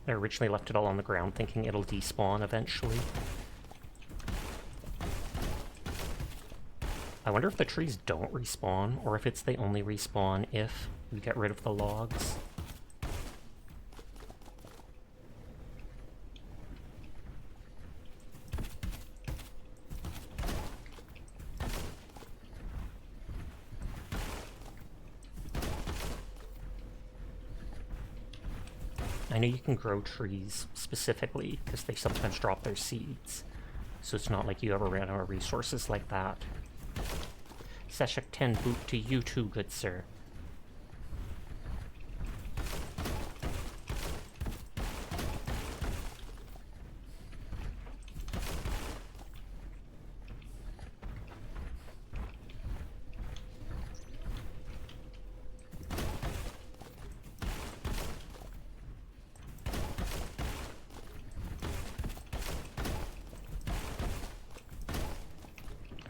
I originally left it all on the ground thinking it'll despawn eventually. I wonder if the trees don't respawn, or if it's they only respawn if you get rid of the logs. I know you can grow trees specifically because they sometimes drop their seeds, so it's not like you ever ran out of resources like that. Seshek 10 boot to you too, good sir.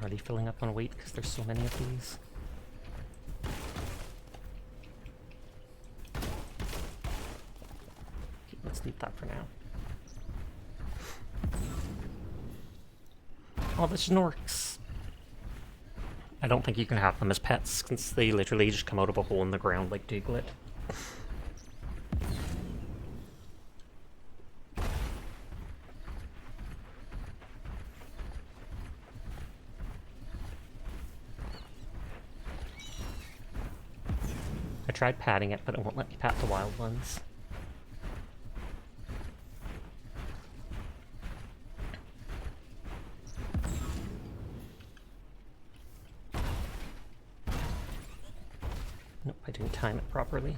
already filling up on weight because there's so many of these. Okay, let's leave that for now. Oh, the Snorks. I don't think you can have them as pets, since they literally just come out of a hole in the ground like Diglett. I tried patting it, but it won't let me pat the wild ones. Nope, I didn't time it properly.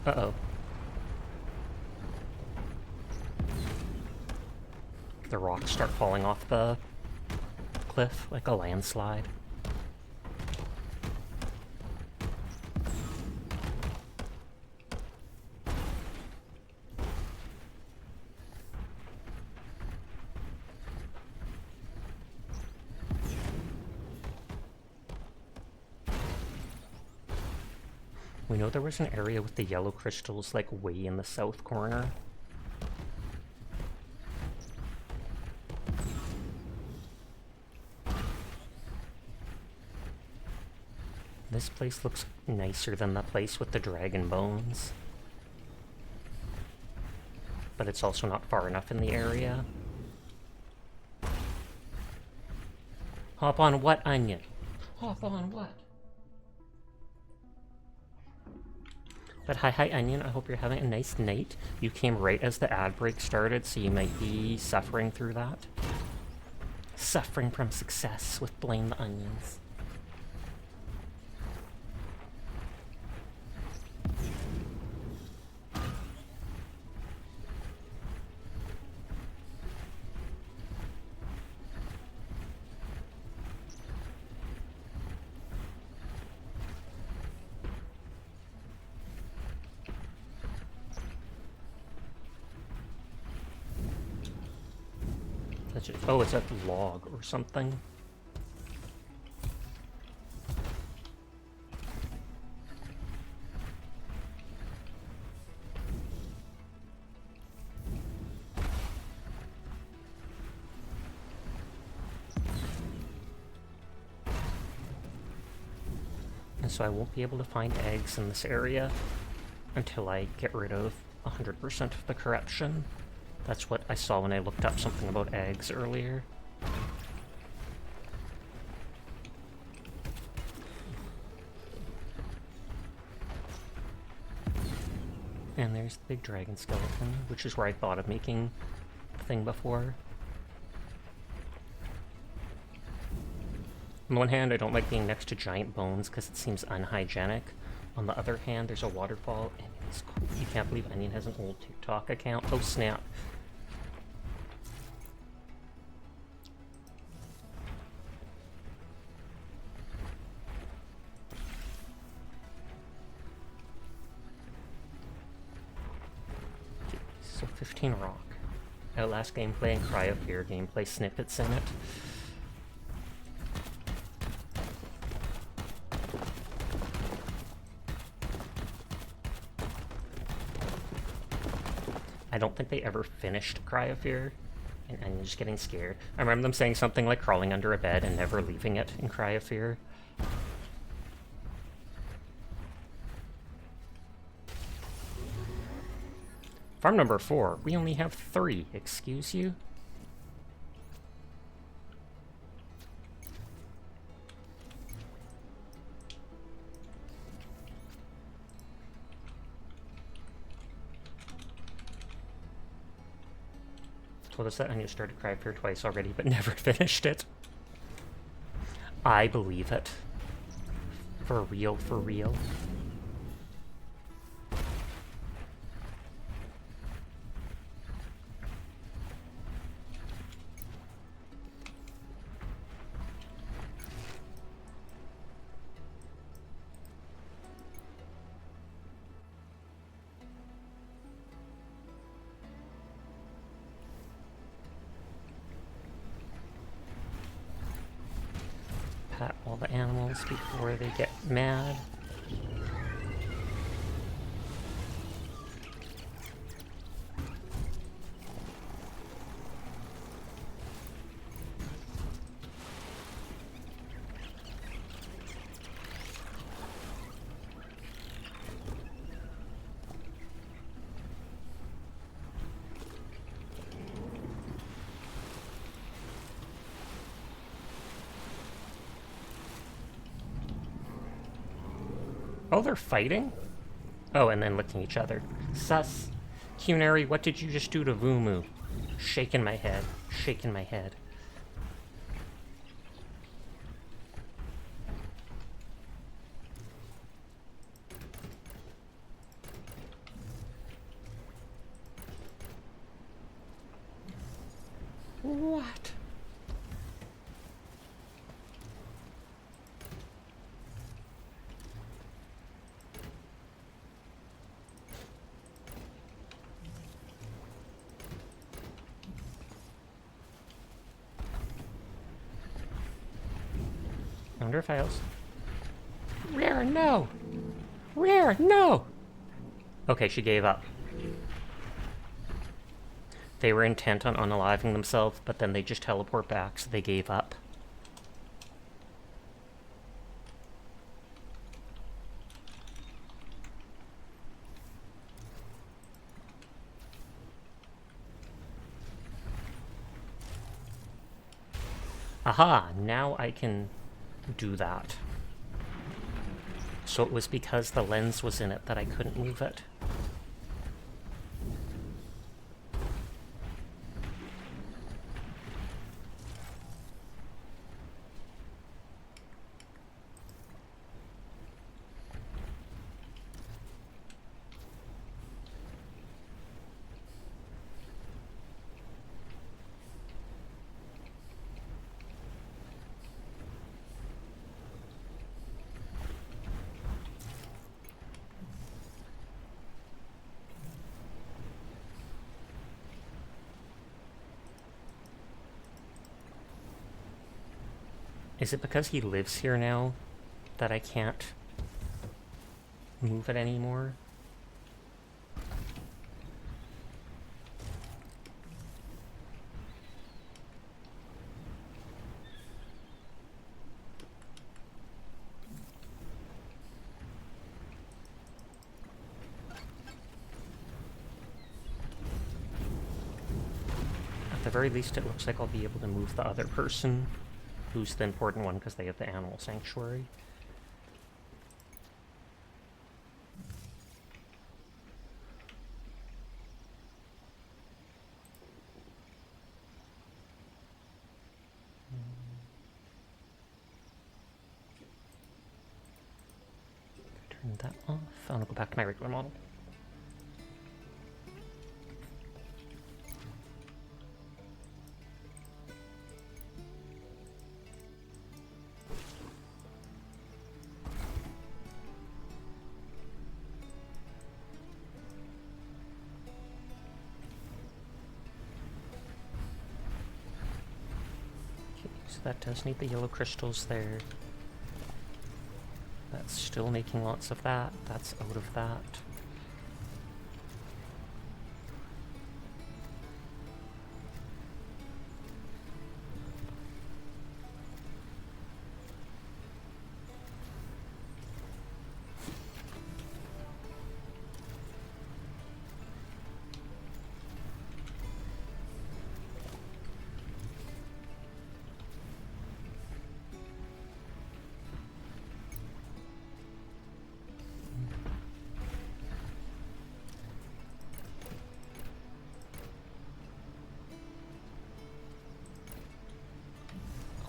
Uh-oh. The rocks start falling off the cliff like a landslide. We know there was an area with the yellow crystals like way in the south corner. This place looks nicer than the place with the dragon bones. But it's also not far enough in the area. Hop on what, Onion? Hop on what? But hi Onion, I hope you're having a nice night. You came right as the ad break started, so you might be suffering through that. Suffering from success with Blame the Onions. Oh, it's a log or something. And so I won't be able to find eggs in this area until I get rid of 100% of the corruption. That's what I saw when I looked up something about eggs earlier. And there's the big dragon skeleton, which is where I thought of making the thing before. On the one hand, I don't like being next to giant bones because it seems unhygienic. On the other hand, there's a waterfall, and it's cool. You can't believe Onion has an old TikTok account. Oh snap. So 15 rock. Outlast gameplay and Cry of Fear gameplay snippets in it. I don't think they ever finished Cry of Fear, and I'm just getting scared. I remember them saying something like crawling under a bed and never leaving it in Cry of Fear. Farm number 4. We only have 3. Excuse you? Told us that Onion started Cry of Fear twice already, but never finished it. I believe it. For real, for real. all the animals before they get mad. Oh, they're fighting? Oh, and then licking each other. Sus. Cunary, what did you just do to Vumu? Shaking my head. Shaking my head. What? I wonder if I also... Rare, no! Rare, no! Okay, she gave up. They were intent on unaliving themselves, but then they just teleport back, so they gave up. Aha, now I can do that. So it was because the lens was in it that I couldn't move it. Is it because he lives here now that I can't move it anymore? At the very least, it looks like I'll be able to move the other person, who's the important one because they have the animal sanctuary. Turn that off. I'm gonna go back to my regular model. So that does need the yellow crystals there. That's still making lots of that. That's out of that.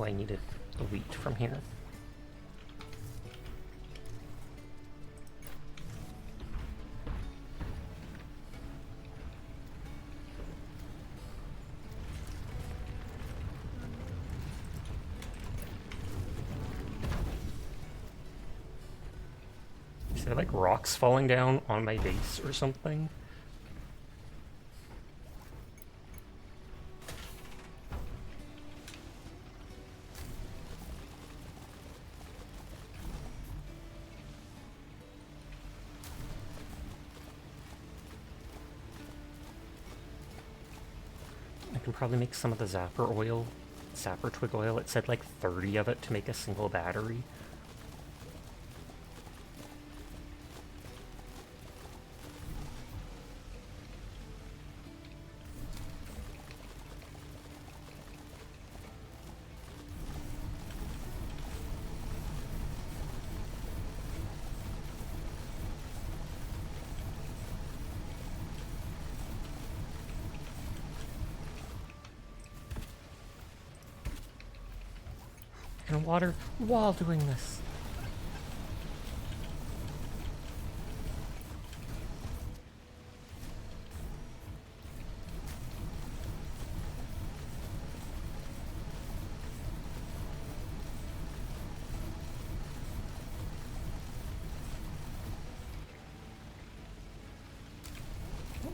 Oh, I needed the wheat from here. Is there like rocks falling down on my base or something? can probably make some of the zapper twig oil. It said like 30 of it to make a single battery. And water while doing this.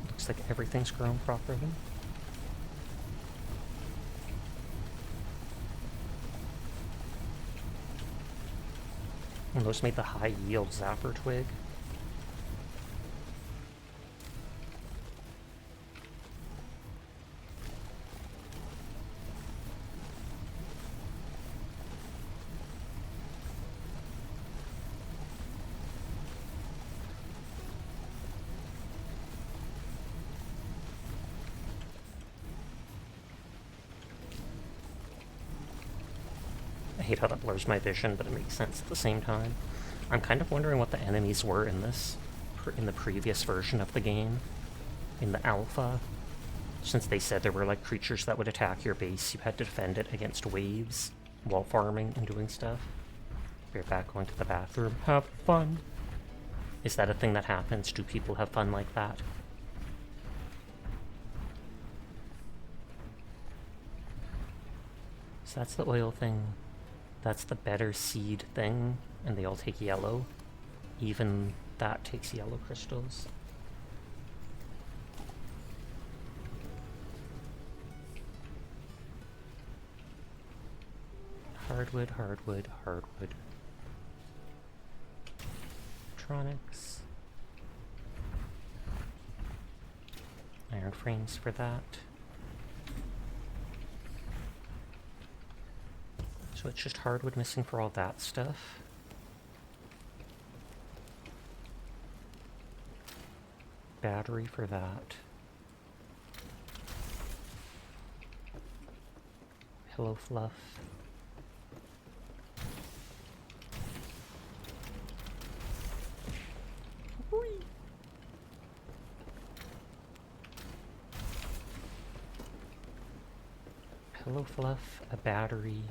Looks like everything's grown properly. And those made the high yield zapper twig. I hate how that blurs my vision, but it makes sense at the same time. I'm kind of wondering what the enemies were in this, in the previous version of the game, in the alpha. Since they said there were like creatures that would attack your base, you had to defend it against waves while farming and doing stuff. We're back going to the bathroom. Have fun! Is that a thing that happens? Do people have fun like that? So that's the oil thing. That's the better seed thing, and they all take yellow. Even that takes yellow crystals. Hardwood, hardwood, hardwood. Electronics. Iron frames for that. So it's just hardwood missing for all that stuff. Battery for that. Pillow fluff. Whee! Pillow fluff, a battery.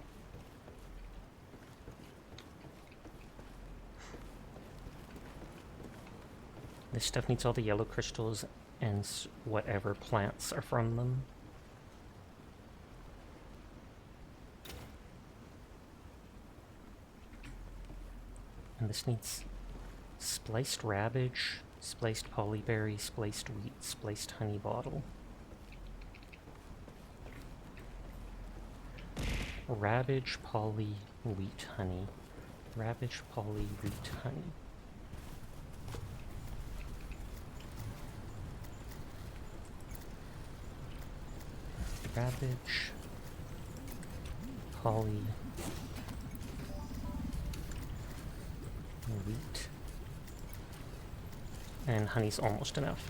This stuff needs all the yellow crystals and whatever plants are from them. And this needs spliced rabbage, spliced polyberry, spliced wheat, spliced honey bottle. Rabbage, poly, wheat, honey. Rabbage, poly, wheat, honey. Rabbage, poly, wheat, and honey's almost enough.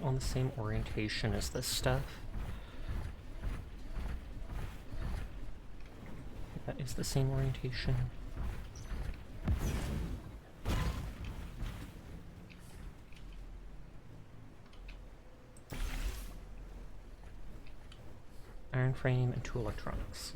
On the same orientation as this stuff. That is the same orientation. Iron iron frame, and 2 electronics.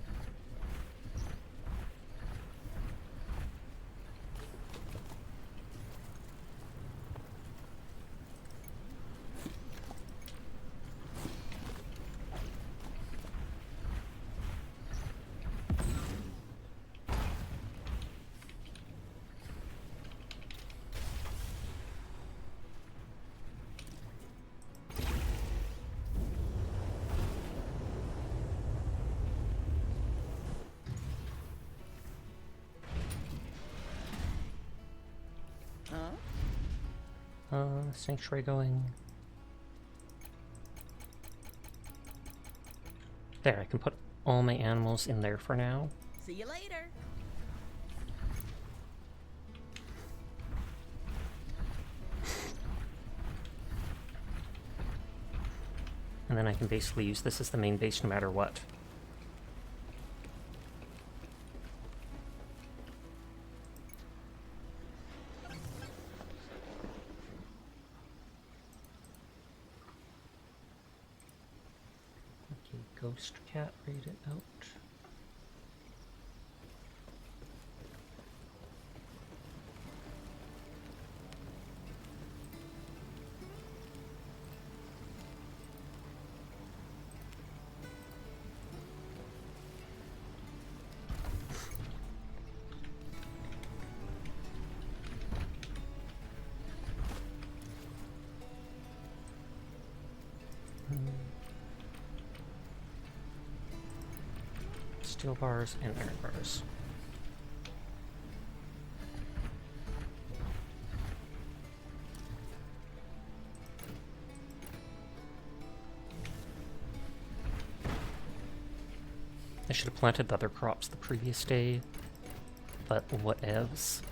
Sanctuary going. There, I can put all my animals in there for now.
See you later.
And then I can basically use this as the main base no matter what. Okay, Ghost Cat, raid it out. Steel bars and iron bars. I should have planted the other crops the previous day, but whatevs.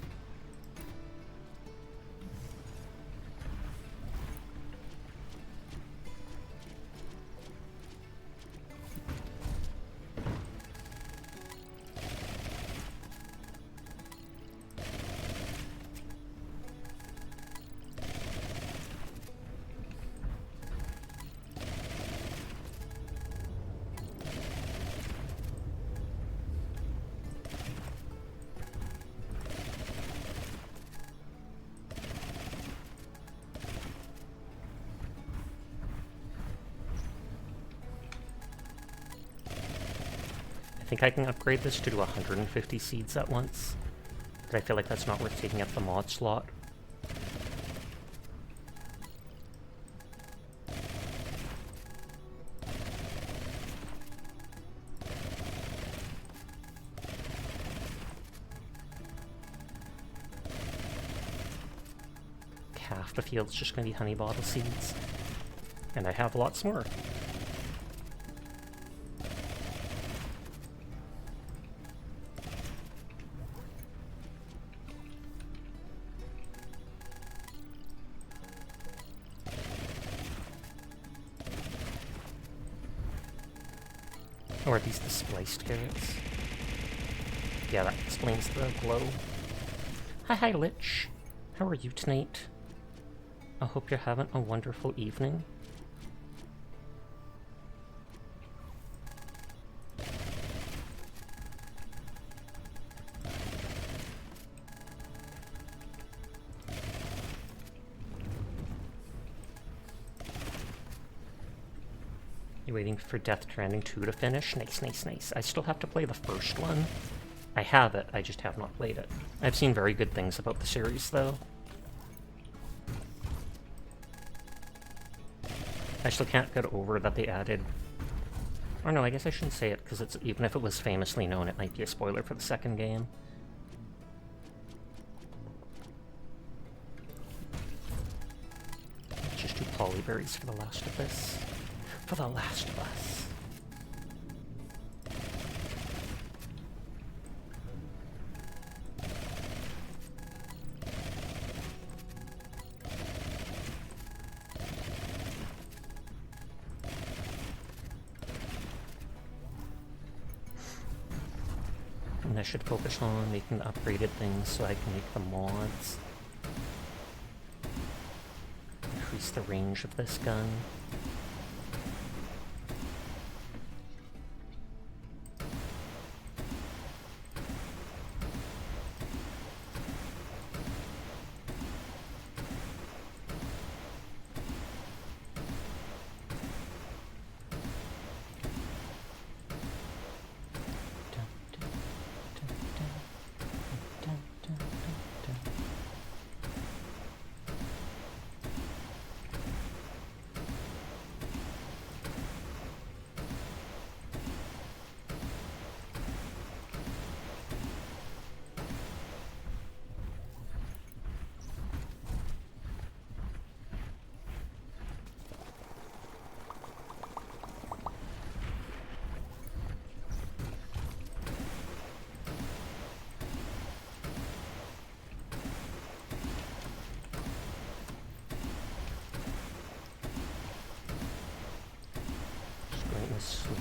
I think I can upgrade this to do 150 seeds at once, but I feel like that's not worth taking up the mod slot. Half the field's just going to be honey bottle seeds, and I have lots more. Or are these the spliced carrots? Yeah, that explains the glow. Hi, Lich. How are you tonight? I hope you're having a wonderful evening. You waiting for Death Stranding 2 to finish? Nice, nice, nice. I still have to play the first one. I have it, I just have not played it. I've seen very good things about the series, though. I still can't get over that they added... Or no, I guess I shouldn't say it, because it's even if it was famously known, it might be a spoiler for the second game. Let's just do polyberries for the last of this. For the Last of Us. And I should focus on making the upgraded things so I can make the mods. Increase the range of this gun.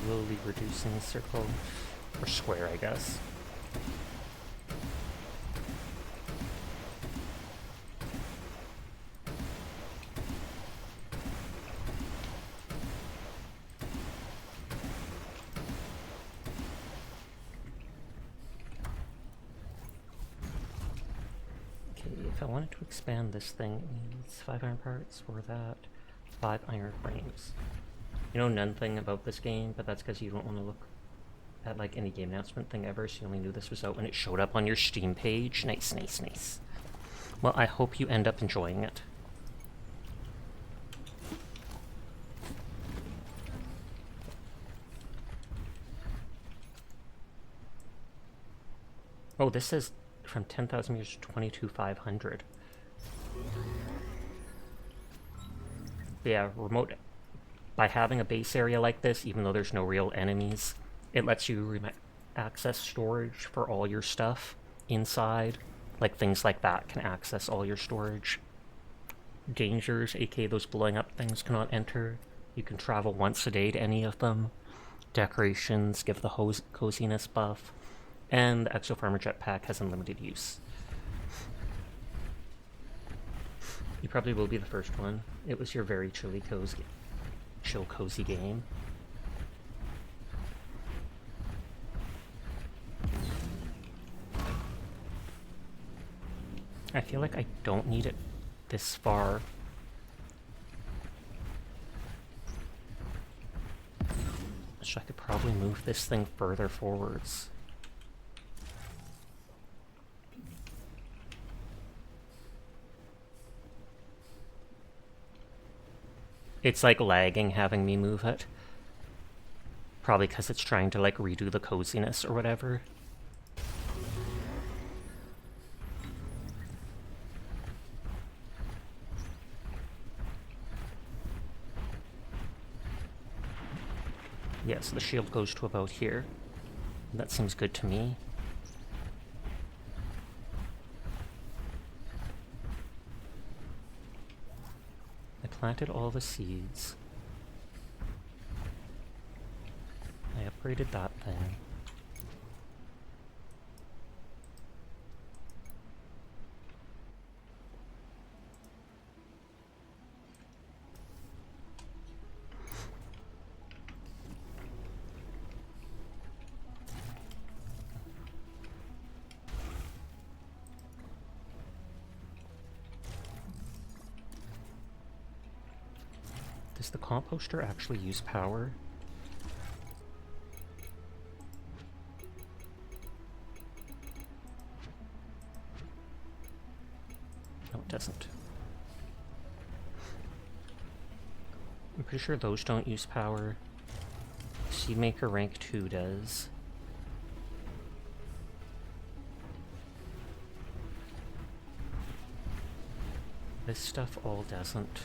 slowly reducing circle, or square, I guess. If I wanted to expand this thing, it needs 5 iron parts, or that, 5 iron frames. You know nothing about this game, but that's because you don't want to look at like any game announcement thing ever, so you only knew this was out when it showed up on your Steam page. Nice, nice, nice. Well, I hope you end up enjoying it. Oh, this is from 10,000 meters to 22,500. Yeah, remote. By having a base area like this, even though there's no real enemies, it lets you access storage for all your stuff inside. Like things like that can access all your storage. Dangers, aka those blowing up things, cannot enter. You can travel once a day to any of them. Decorations give the coziness buff. And the Exo Farmer Jetpack has unlimited use. You probably will be the first one. It was your very chill cozy game. I feel like I don't need it this far. So I could probably move this thing further forwards. It's like lagging having me move it. Probably because it's trying to like redo the coziness or whatever. Yes, the shield goes to about here. That seems good to me. I planted all the seeds. I upgraded that thing. Does the composter actually use power? No, it doesn't. I'm pretty sure those don't use power. Seedmaker rank 2 does. This stuff all doesn't.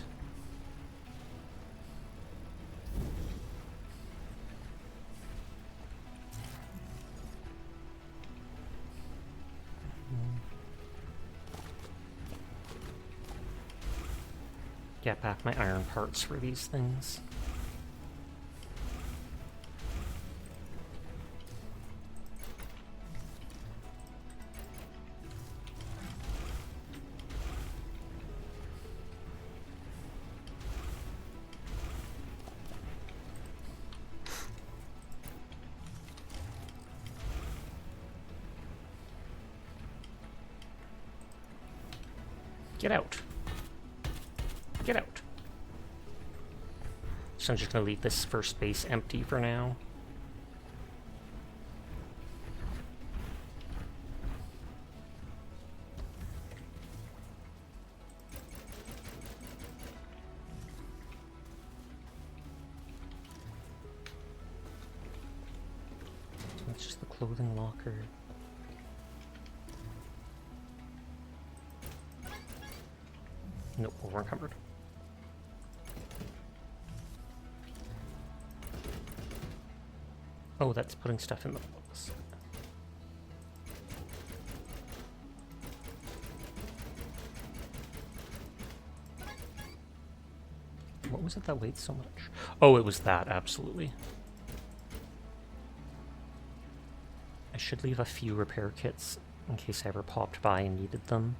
Get back my iron parts for these things. Get out. Get out. So I'm just gonna leave this first base empty for now. So that's just the clothing locker. Nope, we're encumbered. Oh, that's putting stuff in the box. What was it that weighed so much? Oh, it was that, absolutely. should leave a few repair kits in case I ever popped by and needed them.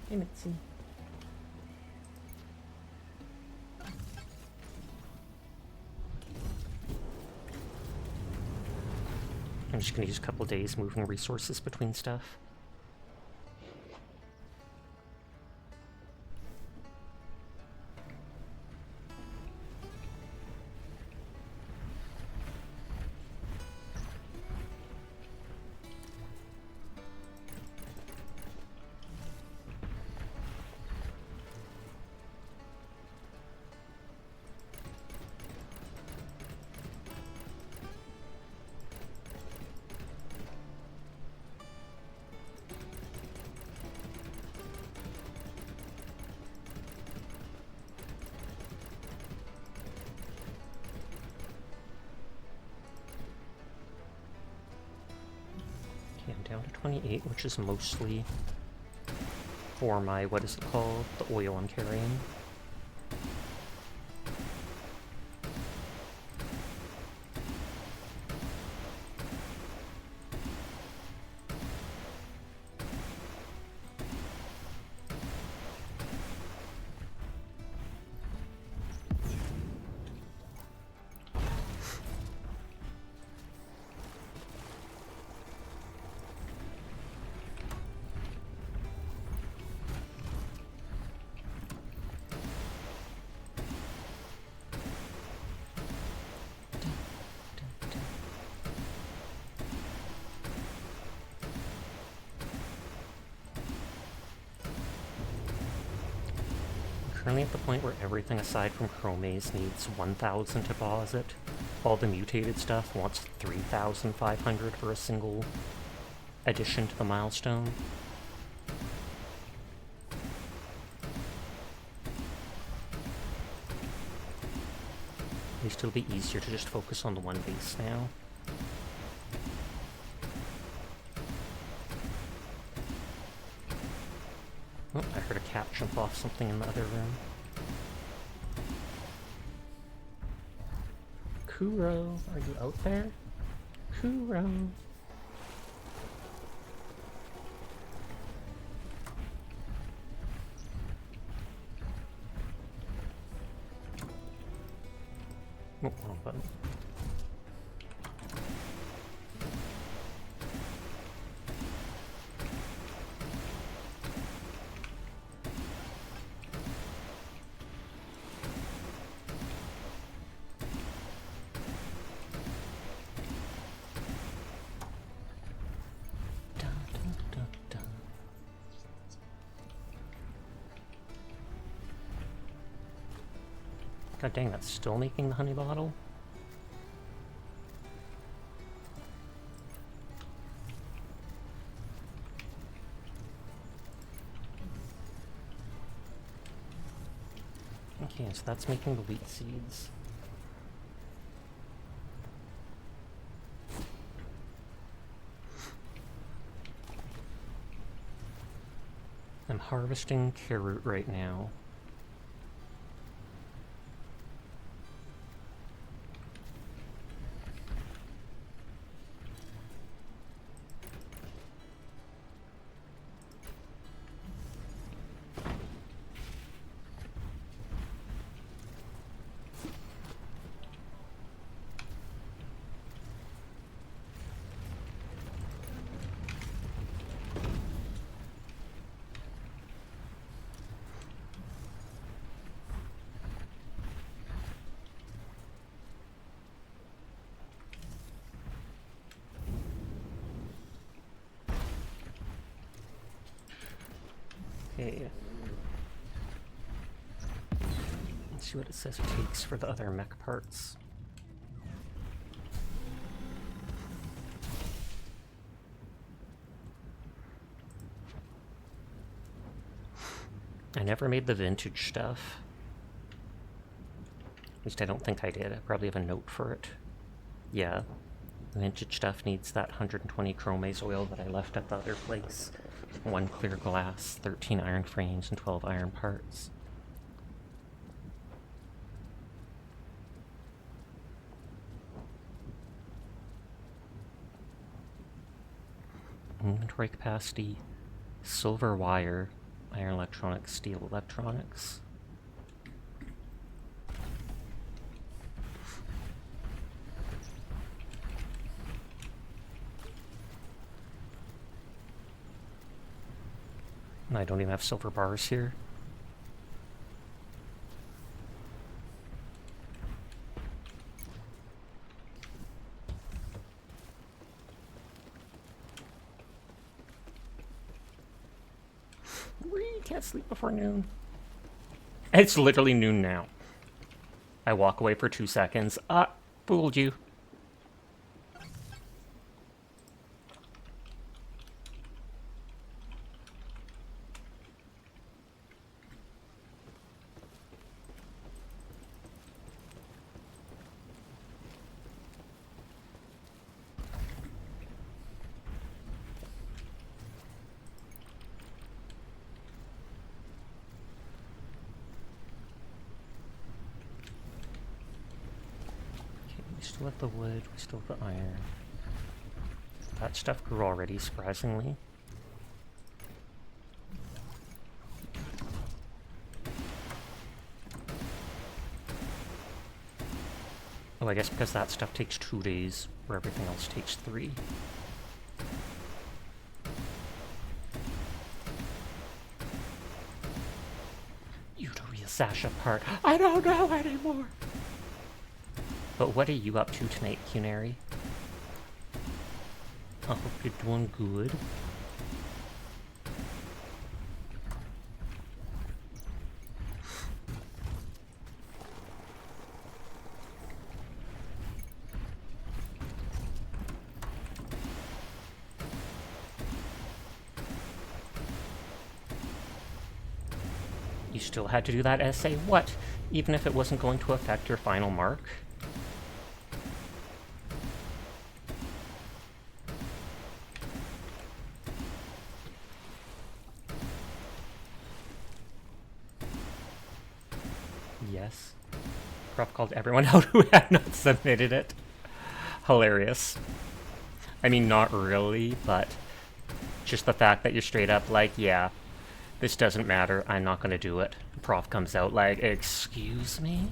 Hey, Mitzi. I'm just gonna use a couple days moving resources between stuff. Okay, I'm down to 28, which is mostly for my, what is it called? The oil I'm carrying. Currently at the point where everything aside from Chromaze needs 1,000 to deposit. All the mutated stuff wants 3,500 for a single addition to the milestone. At least it'll be easier to just focus on the one base now. Oh, I heard a cat jump off something in the other room. Kuro, are you out there? Kuro. Oh, wrong button. God dang, that's still making the honey bottle? Okay, so that's making the wheat seeds. I'm harvesting carrot right now. Okay. Let's see what it says it takes for the other mech parts. I never made the vintage stuff. At least I don't think I did. I probably have a note for it. Yeah. Vintage stuff needs that 120 chromase oil that I left at the other place. 1 clear glass, 13 iron frames, and 12 iron parts. Inventory capacity, silver wire, iron electronics, steel electronics. And I don't even have silver bars here. Can't sleep before noon. It's literally noon now. I walk away for 2 seconds. Fooled you. We still have the wood, we still have the iron. That stuff grew already, surprisingly. Oh, I guess because that stuff takes 2 days, where everything else takes 3. You to real Sasha part. I don't know anymore! But what are you up to tonight, Cunary? I hope you're doing good. You still had to do that essay? What? Even if it wasn't going to affect your final mark? Yes. Prof called everyone out who had not submitted it. Hilarious. I mean, not really, but just the fact that you're straight up like, yeah, this doesn't matter, I'm not gonna do it. Prof comes out like, excuse me?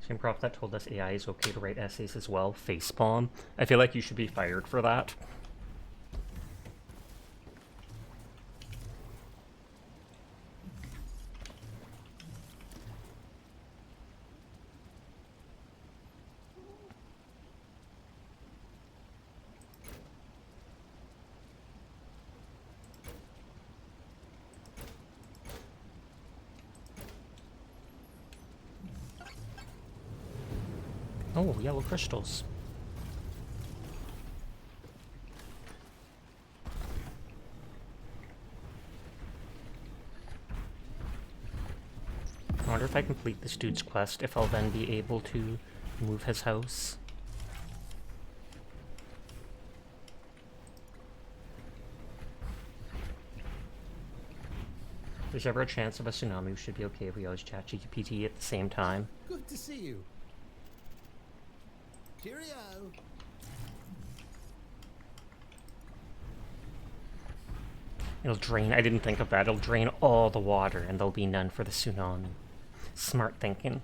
Same prof that told us AI is okay to write essays as well. Facepalm. I feel like you should be fired for that. Oh, yellow crystals. I wonder if I complete this dude's quest, if I'll then be able to move his house. If there's ever a chance of a tsunami, we should be okay if we always chat GPT at the same time.
Good to see you. Cheerio.
It'll drain, I didn't think of that, it'll drain all the water and there'll be none for the tsunami. Smart thinking.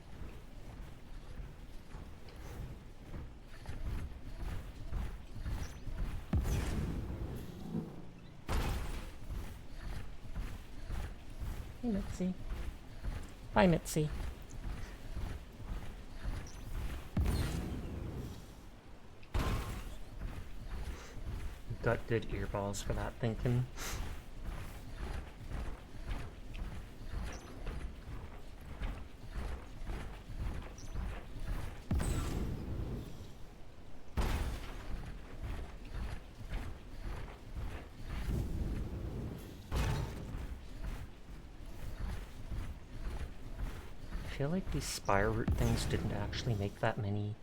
Hey, Mitzi. Bye, Mitzi. Got good earballs for that thinking. feel like these spire root things didn't actually make that many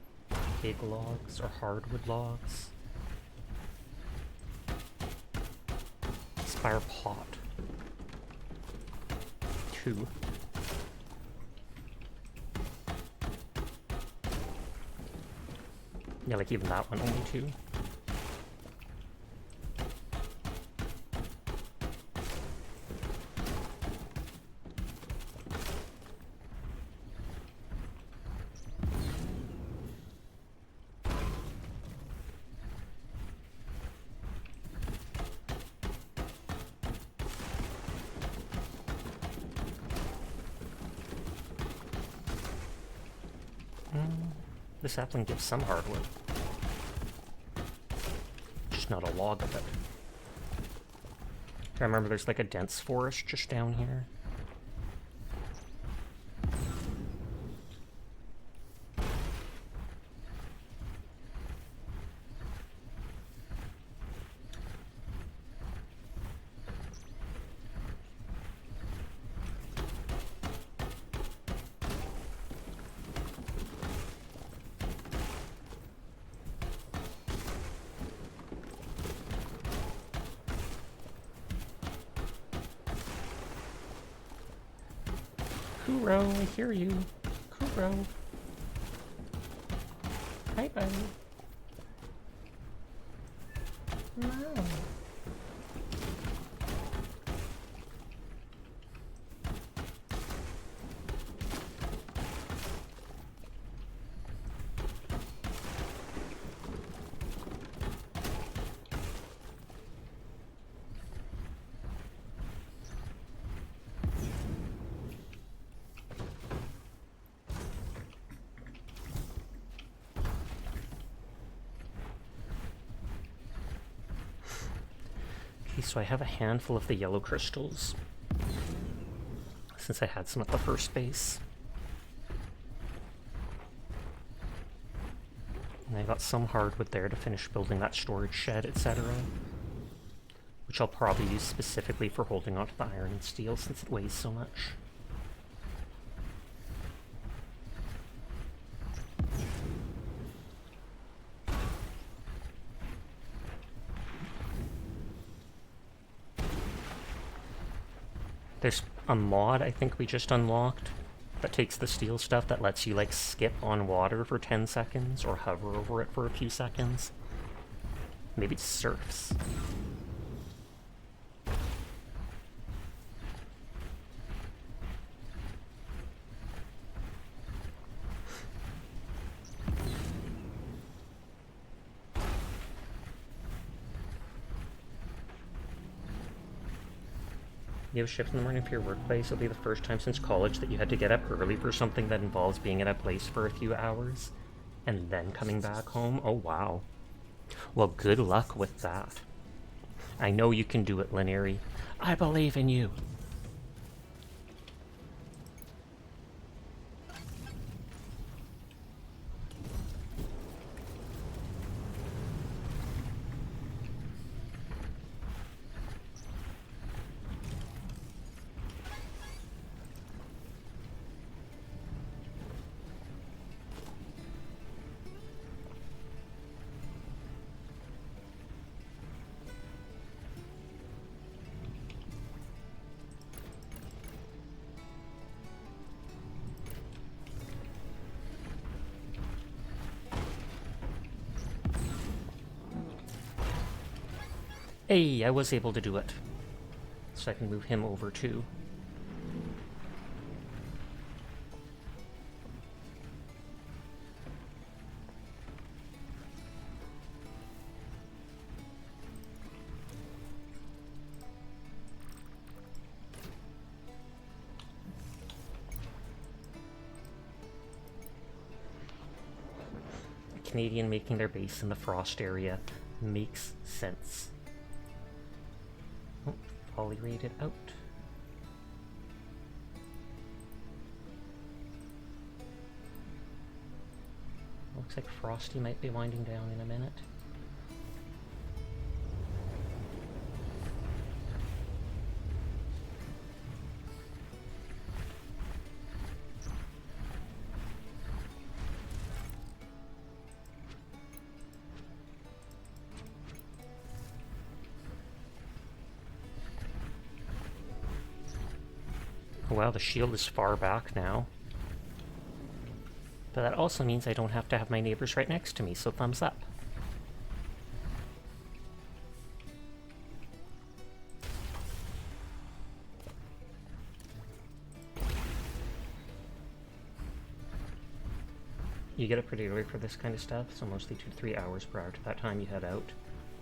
big logs or hardwood logs. Spire pot. 2. Yeah, like even that one, only 2. The sapling gives some hardwood. Just not a log of it. I remember there's like a dense forest just down here. Kuro, I hear you. Kuro. Hi, buddy. No. So I have a handful of the yellow crystals, since I had some at the first base. And I got some hardwood there to finish building that storage shed, etc. Which I'll probably use specifically for holding onto the iron and steel since it weighs so much. There's a mod I think we just unlocked that takes the steel stuff that lets you like skip on water for 10 seconds or hover over it for a few seconds. Maybe it's surfs. You have a shift in the morning for your workplace. It'll be the first time since college that you had to get up early for something that involves being at a place for a few hours and then coming back home. Oh, wow. Well, good luck with that. I know you can do it, Lineary. I believe in you. Hey, I was able to do it. So I can move him over too. A Canadian making their base in the frost area makes sense. Polyrated out. Looks like Frosty might be winding down in a minute. Wow, the shield is far back now. But that also means I don't have to have my neighbors right next to me, so thumbs up. You get up pretty early for this kind of stuff, so mostly 2 to 3 hours prior to that time you head out.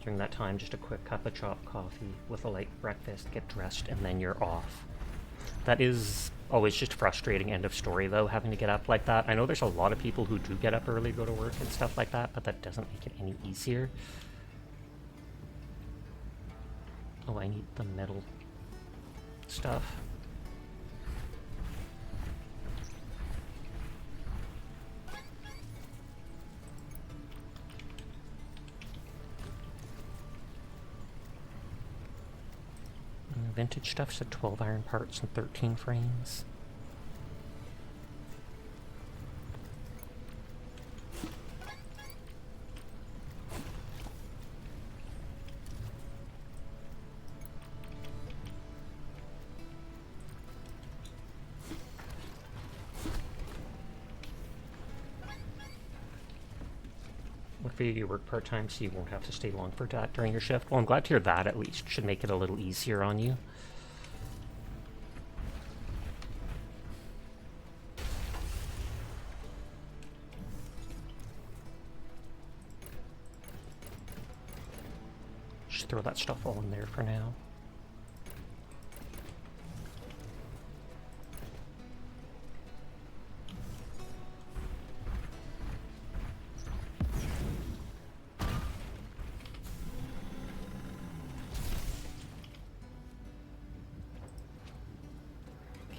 During that time, just a quick cup of chopped coffee with a light breakfast, get dressed, and then you're off. That is always just frustrating end of story, though, having to get up like that. I know there's a lot of people who do get up early, go to work and stuff like that, but that doesn't make it any easier. Oh, I need the metal stuff. Vintage stuff said 12 iron parts and 13 frames. Luckily you work part-time, so you won't have to stay long for that during your shift. Well, I'm glad to hear that, at least. Should make it a little easier on you. Just throw that stuff all in there for now.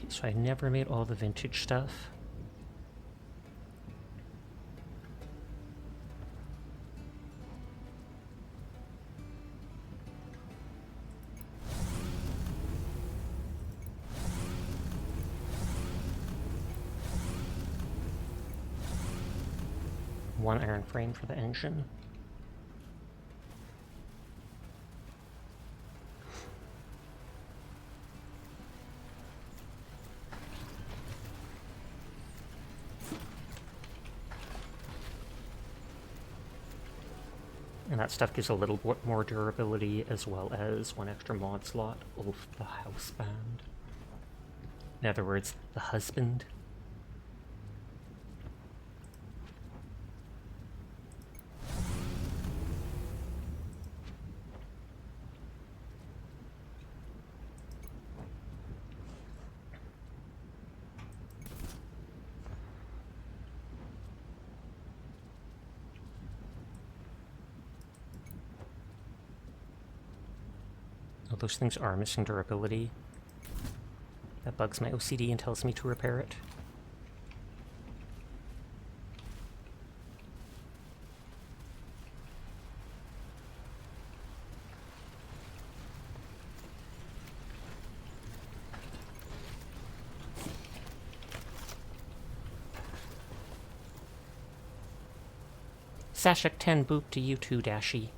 So I never made all the vintage stuff. One iron frame for the engine. And that stuff gives a little bit more durability, as well as 1 extra mod slot. Oof, the house band. In other words, the husband. Oh, those things are missing durability. That bugs my OCD and tells me to repair it. Sashak 10 boop to you too, Dashi.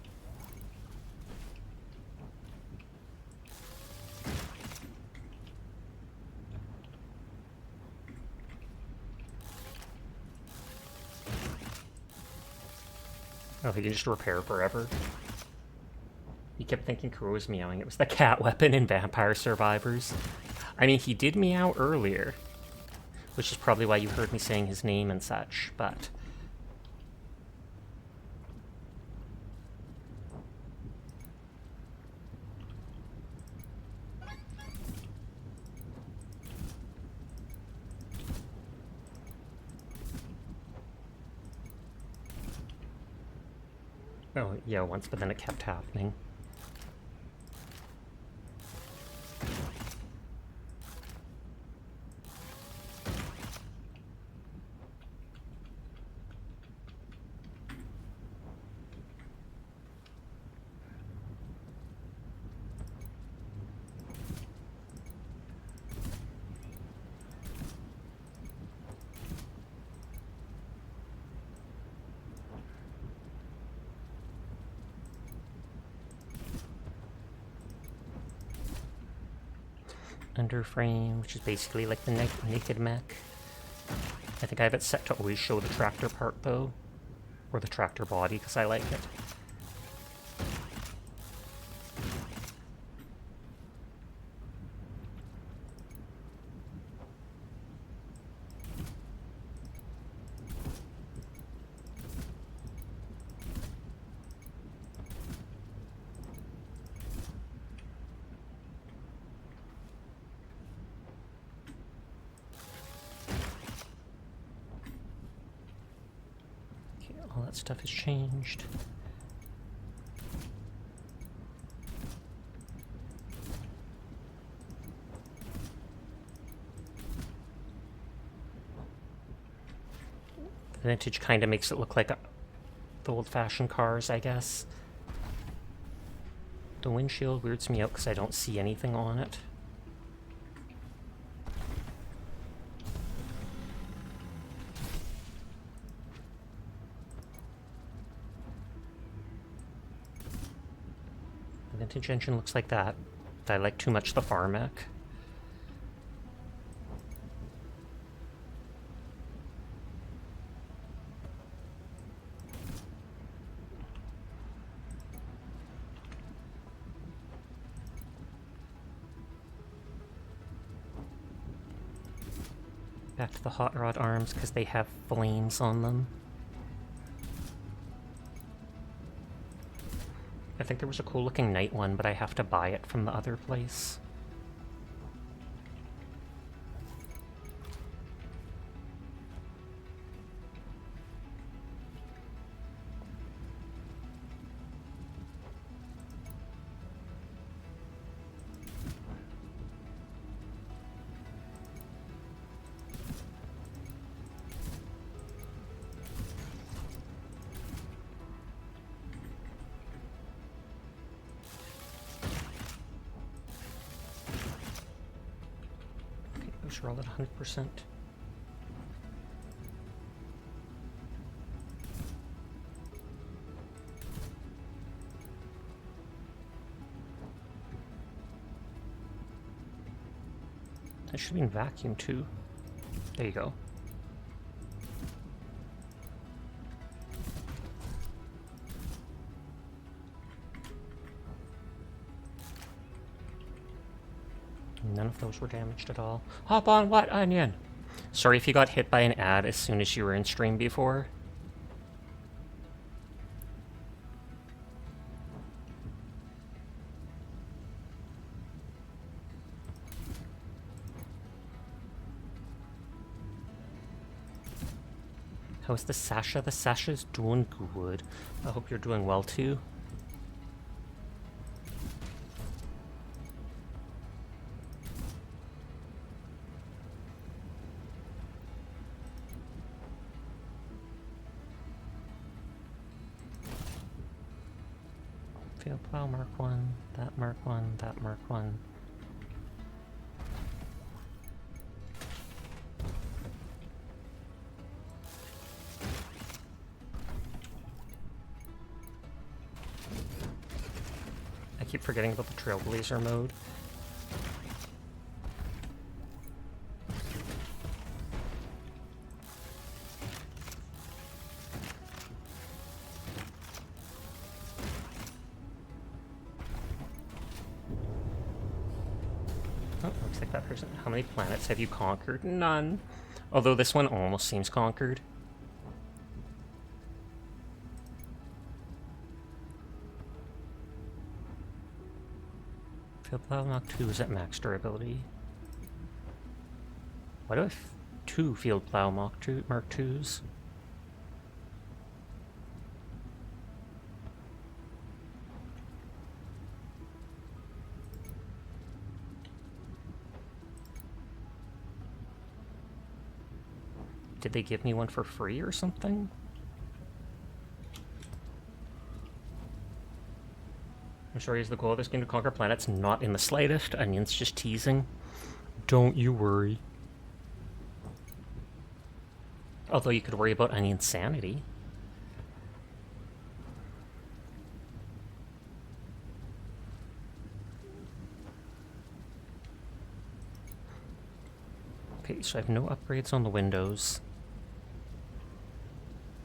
Oh, he can just repair forever. He kept thinking Kuro was meowing. It was the cat weapon in Vampire Survivors. I mean, he did meow earlier, which is probably why you heard me saying his name and such, but... Oh, yeah, once, but then it kept happening. Underframe, which is basically like the naked mech. I think I have it set to always show the tractor part though, or the tractor body, because I like it. All that stuff has changed. The vintage kind of makes it look like the old-fashioned cars, I guess. The windshield weirds me out because I don't see anything on it. The vintage engine looks like that. I like too much the Farmec. Back to the hot rod arms because they have flames on them. I think there was a cool looking night one, but I have to buy it from the other place. Those are all at 100%. That should be in vacuum too. There you go. None of those were damaged at all. Hop on what onion? Sorry if you got hit by an ad as soon as you were in stream before. How's the Sasha? The Sasha's doing good. I hope you're doing well too. Field plow Mark 1, that Mark 1, that Mark 1. I keep forgetting about the Trailblazer mode. Oh, looks like that person. How many planets have you conquered? None. Although this one almost seems conquered. Field Plow Mach 2 is at max durability. Why do I have 2 Field Plow Mark 2s? Did they give me one for free or something? I'm sorry, is the goal of this game to conquer planets? Not in the slightest. Onion's just teasing. Don't you worry. Although you could worry about Onion's sanity. Okay, so I have no upgrades on the windows.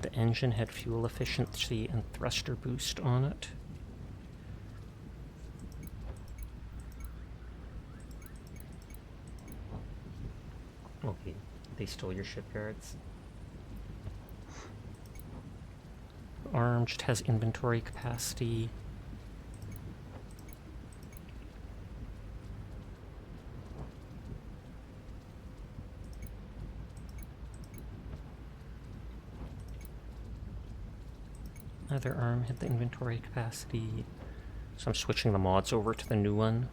The engine had fuel efficiency and thruster boost on it. Okay, they stole your shipyards. Arm just has inventory capacity. Other arm had the inventory capacity. So I'm switching the mods over to the new one.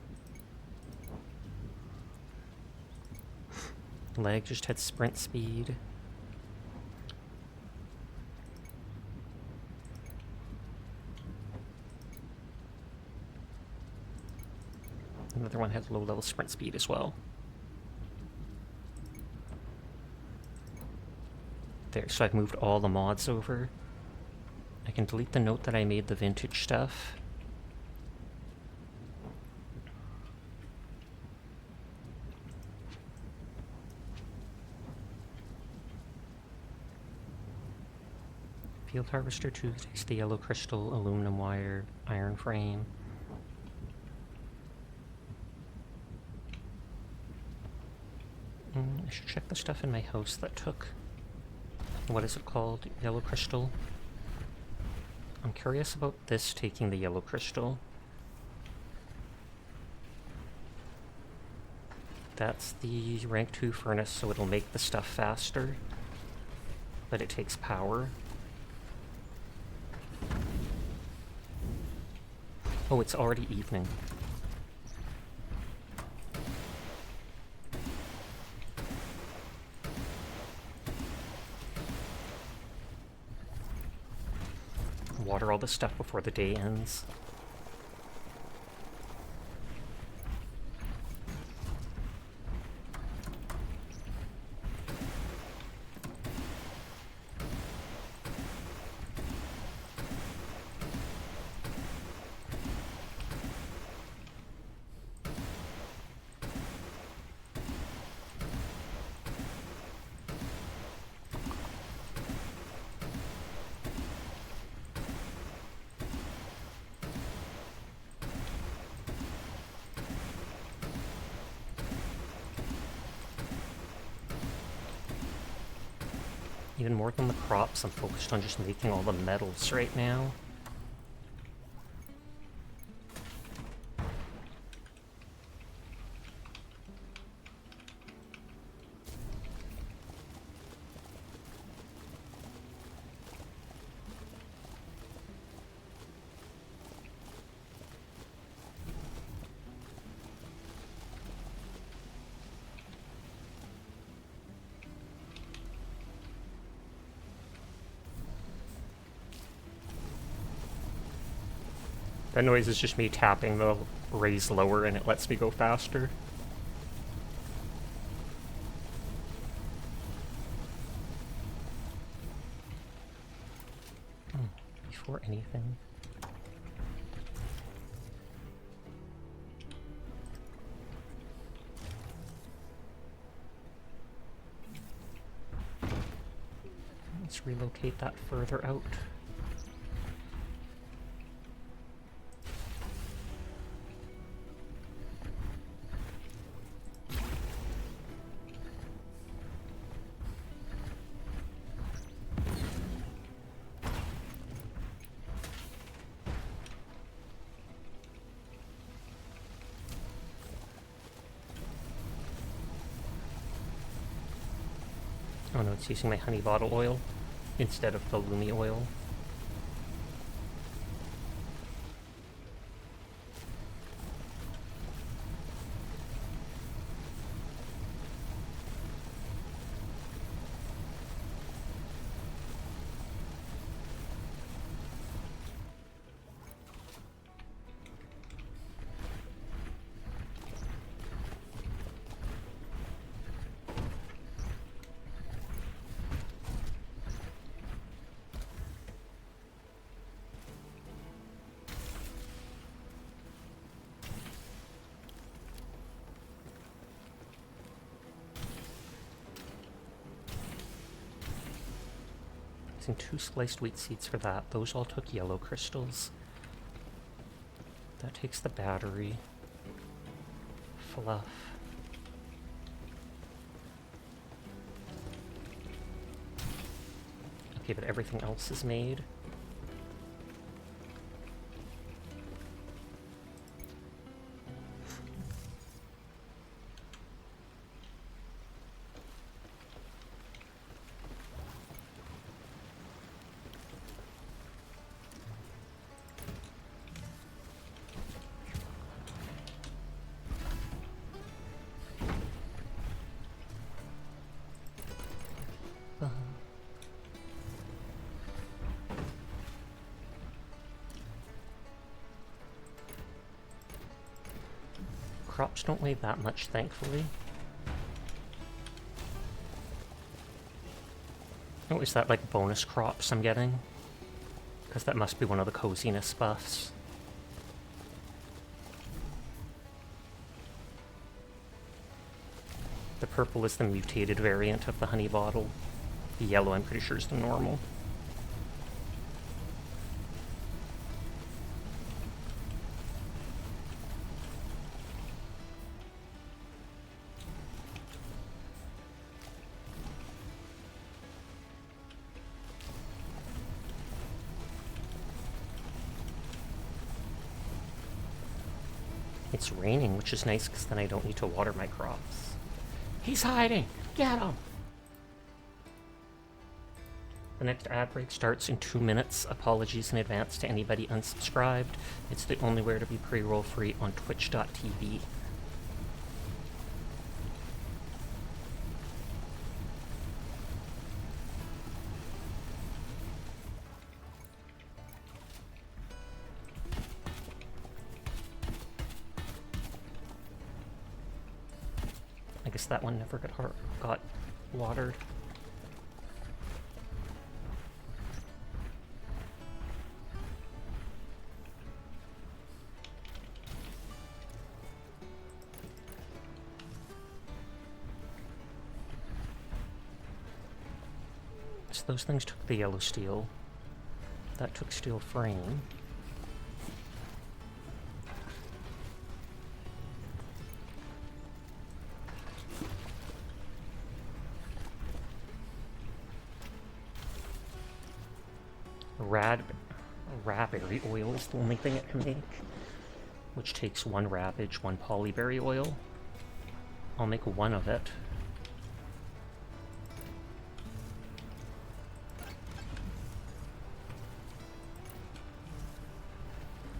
Leg just had sprint speed. Another one had low-level sprint speed as well. There, so I've moved all the mods over. I can delete the note that I made the vintage stuff. Field Harvester 2 takes the yellow crystal, aluminum wire, iron frame. I should check the stuff in my house that took... What is it called? Yellow crystal? I'm curious about this taking the yellow crystal. That's the rank 2 furnace, so it'll make the stuff faster. But it takes power. Oh, it's already evening. Water all this stuff before the day ends. Even more than the crops, I'm focused on just making all the metals right now. That noise is just me tapping the raise lower and it lets me go faster. Before anything. Let's relocate that further out. Oh no, it's using my honey bottle oil instead of the Lumi oil. using 2 sliced wheat seeds for that. Those all took yellow crystals. That takes the battery. Fluff. Okay, but everything else is made. Crops don't weigh that much, thankfully. Oh, is that like bonus crops I'm getting? Because that must be one of the coziness buffs. The purple is the mutated variant of the honey bottle. The yellow, I'm pretty sure, is the normal. It's raining, which is nice because then I don't need to water my crops. He's hiding! Get him! The next ad break starts in 2 minutes. Apologies in advance to anybody unsubscribed. It's the only way to be pre-roll free on twitch.tv. I guess that one never got watered. So those things took the yellow steel. That took steel frame. Raberry oil is the only thing it can make, which takes 1 rabbage, 1 polyberry oil. I'll make 1 of it.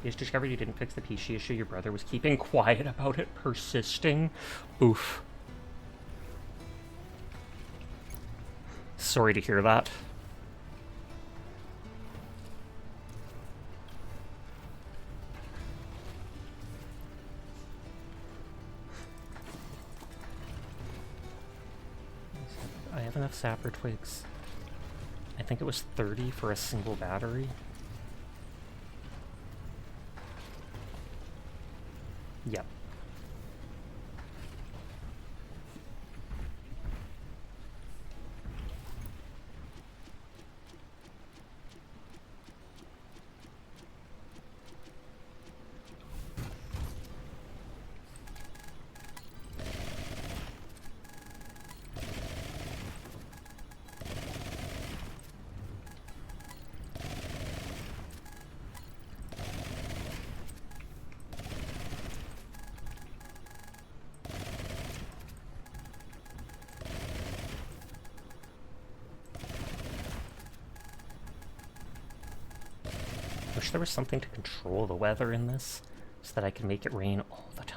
You just discovered you didn't fix the PC issue. Your brother was keeping quiet about it, persisting. Oof. Sorry to hear that. I have enough sapper twigs. I think it was 30 for a single battery. Yep. Wish there was something to control the weather in this, so that I can make it rain all the time.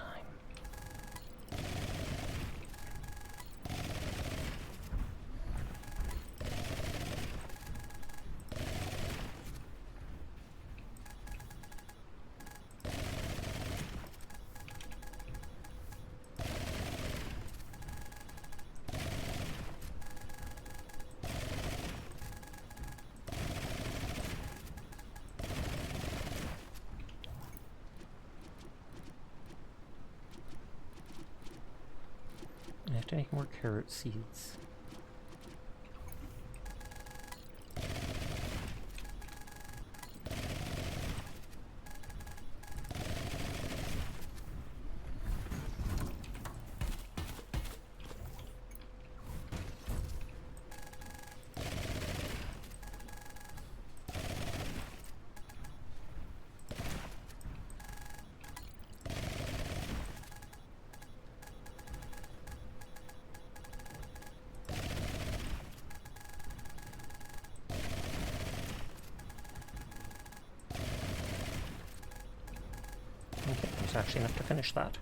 I have to make more carrot seeds. There's actually enough to finish that.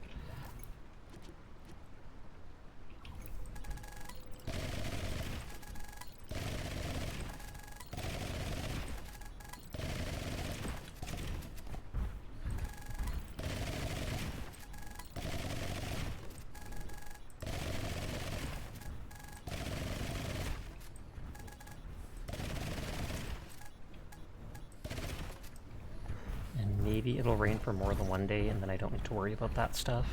Maybe it'll rain for more than one day, and then I don't need to worry about that stuff.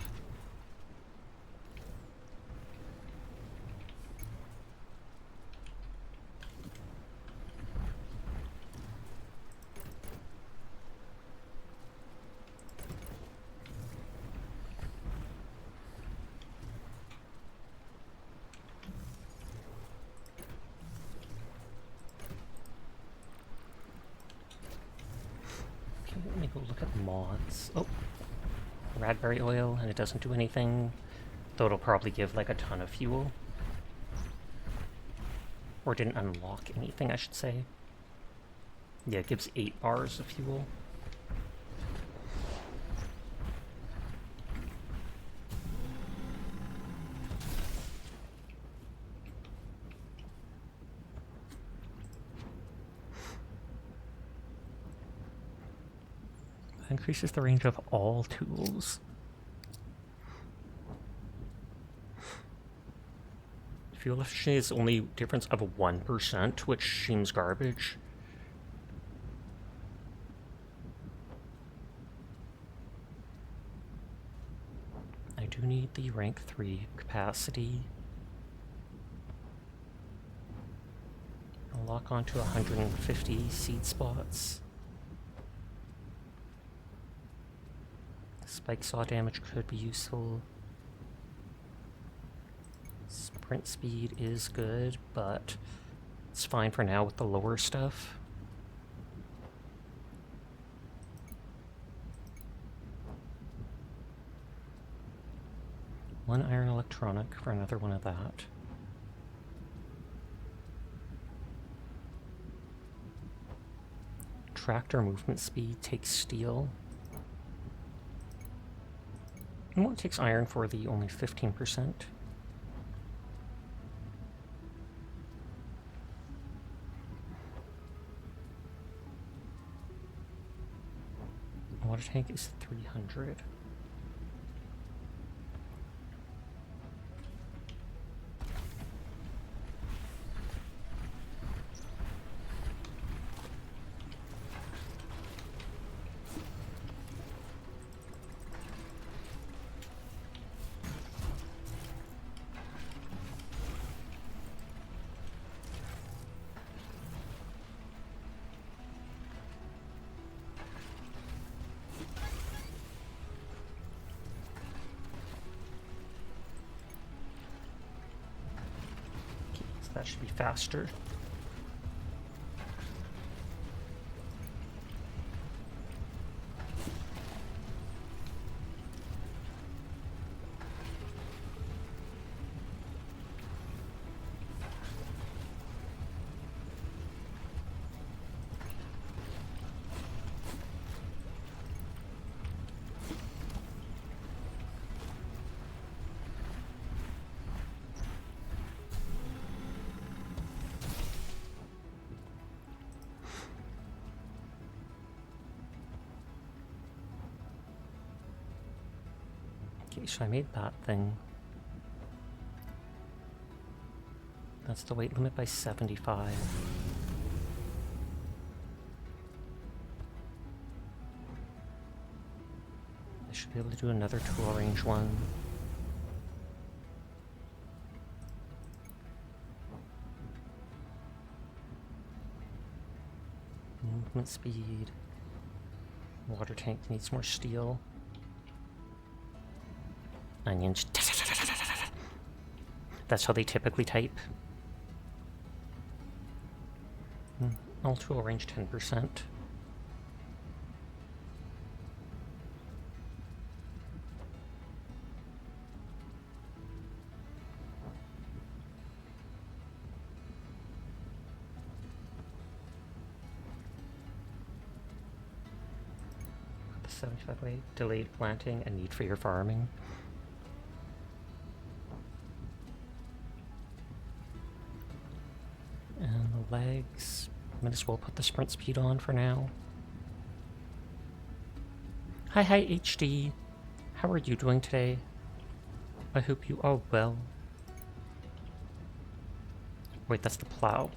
Let me go look at mods. Oh, radberry oil, and it doesn't do anything, though it'll probably give like a ton of fuel. Or didn't unlock anything, I should say. Yeah, it gives 8 bars of fuel. Increases the range of all tools. Fuel efficiency is only difference of 1%, which seems garbage. I do need the rank 3 capacity. I'll lock onto 150 seed spots. Spike saw damage could be useful. Sprint speed is good, but it's fine for now with the lower stuff. One iron electronic for another one of that. Tractor movement speed takes steel. And what takes iron for the only 15%? Water tank is 300. That should be faster. So I made that thing. That's the weight limit by 75. I should be able to do another tool range one. Movement speed. Water tank needs more steel. Onions. That's how they typically type. All tool range 10%. the 75 way. Delayed planting, a need for your farming. And the legs, might as well put the sprint speed on for now. Hi HD, how are you doing today? I hope you are well. Wait, that's the plow.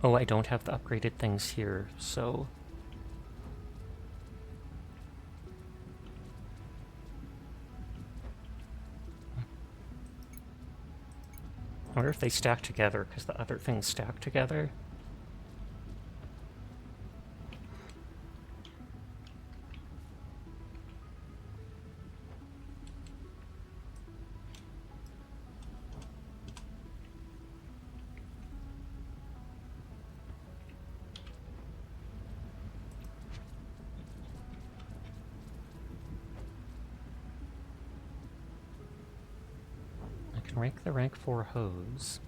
Oh, I don't have the upgraded things here, so... I wonder if they stack together, because the other things stack together. Rank the rank 4 hose.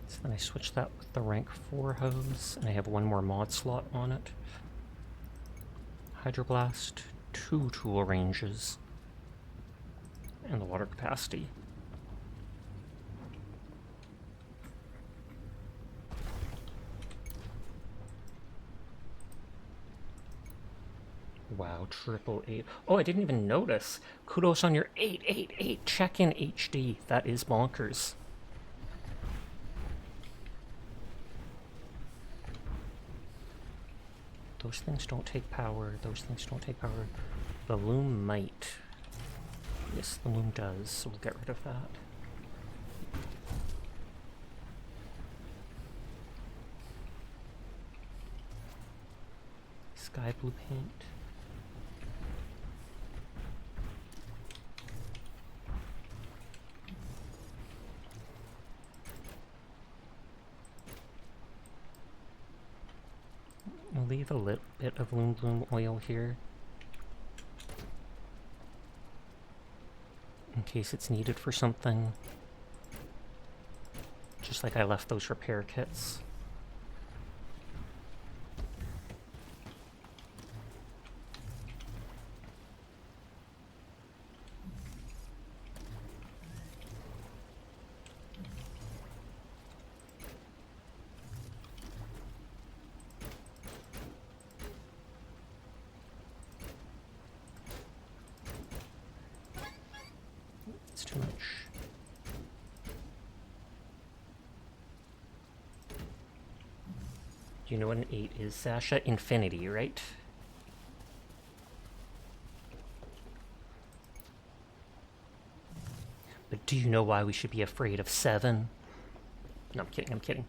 So then I switch that with the rank 4 hose, and I have one more mod slot on it. Hydroblast, 2 tool ranges. And the water capacity. Wow, 888. Oh, I didn't even notice. Kudos on your 888 check-in HD. That is bonkers. Those things don't take power. Those things don't take power. The loom might. Yes, the loom does, so we'll get rid of that. Sky blue paint. I'll leave a little bit of loom bloom oil here, in case it's needed for something. Just like I left those repair kits. It's too much. Do you know what an 8 is, Sasha? Infinity, right? But do you know why we should be afraid of 7? No, I'm kidding, I'm kidding.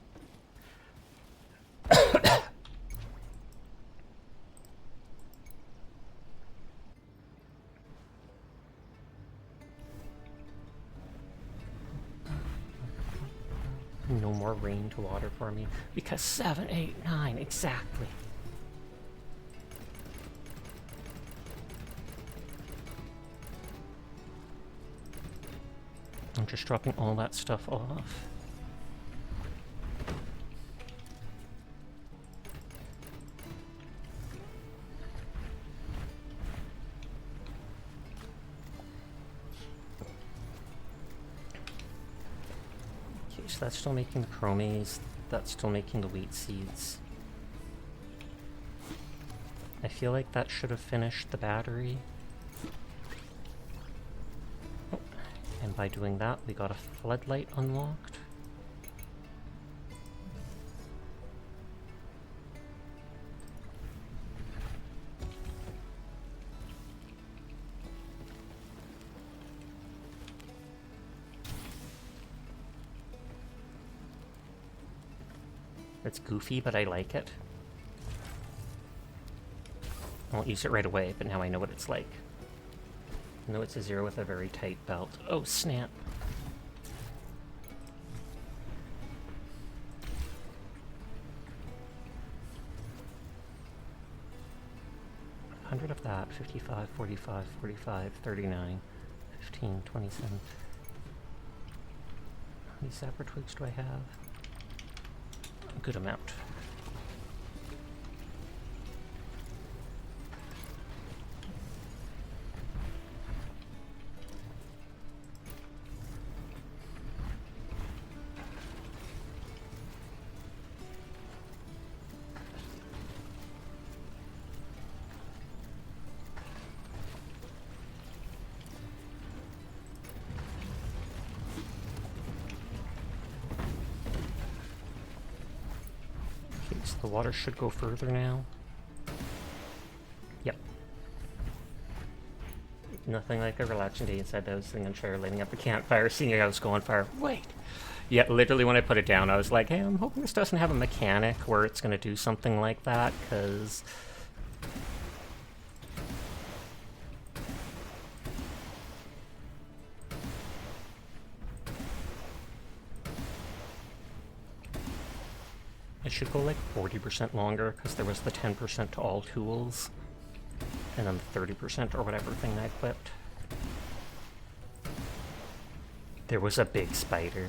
No more rain to water for me. Because 7, 8, 9, exactly. I'm just dropping all that stuff off. Okay, so that's still making the chromies. That's still making the wheat seeds. I feel like that should have finished the battery. Oh, and by doing that, we got a floodlight unlocked. It's goofy, but I like it. I won't use it right away, but now I know what it's like. No, it's a 0 with a very tight belt. Oh, snap. Of that, 55, 45, 45, 39, 15, 27. How many sapper twigs do I have? A good amount. The water should go further now. Yep. Nothing like a relaxing day inside the house, sitting on a chair, lighting up a campfire, seeing your house go on fire. Wait! Yeah, literally when I put it down, I was like, hey, I'm hoping this doesn't have a mechanic where it's going to do something like that, because... It should go like 40% longer, because there was the 10% to all tools, and then the 30% or whatever thing I equipped. There was a big spider.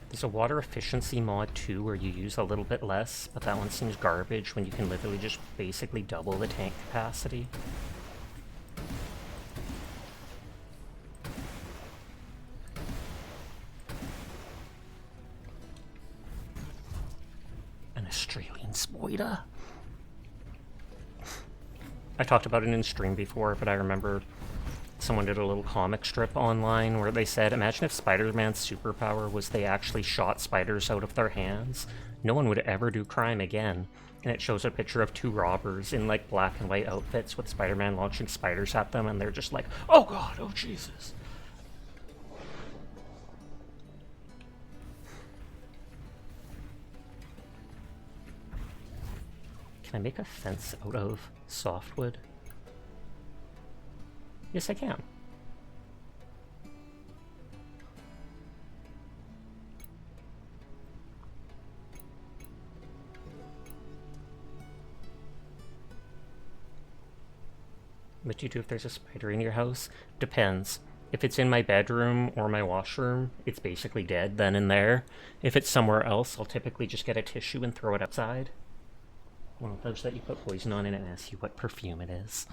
There's a water efficiency mod too where you use a little bit less, but that one seems garbage when you can literally just basically double the tank capacity. An Australian spider. I talked about it in stream before, but I remember someone did a little comic strip online where they said, imagine if Spider-Man's superpower was they actually shot spiders out of their hands. No one would ever do crime again. And it shows a picture of two robbers in like black and white outfits with Spider-Man launching spiders at them, and they're just like, oh god, oh Jesus. Can I make a fence out of softwood? Yes, I can. What do you do if there's a spider in your house? Depends. If it's in my bedroom or my washroom, it's basically dead then and there. If it's somewhere else, I'll typically just get a tissue and throw it outside. One of those that you put poison on and it asks you what perfume it is.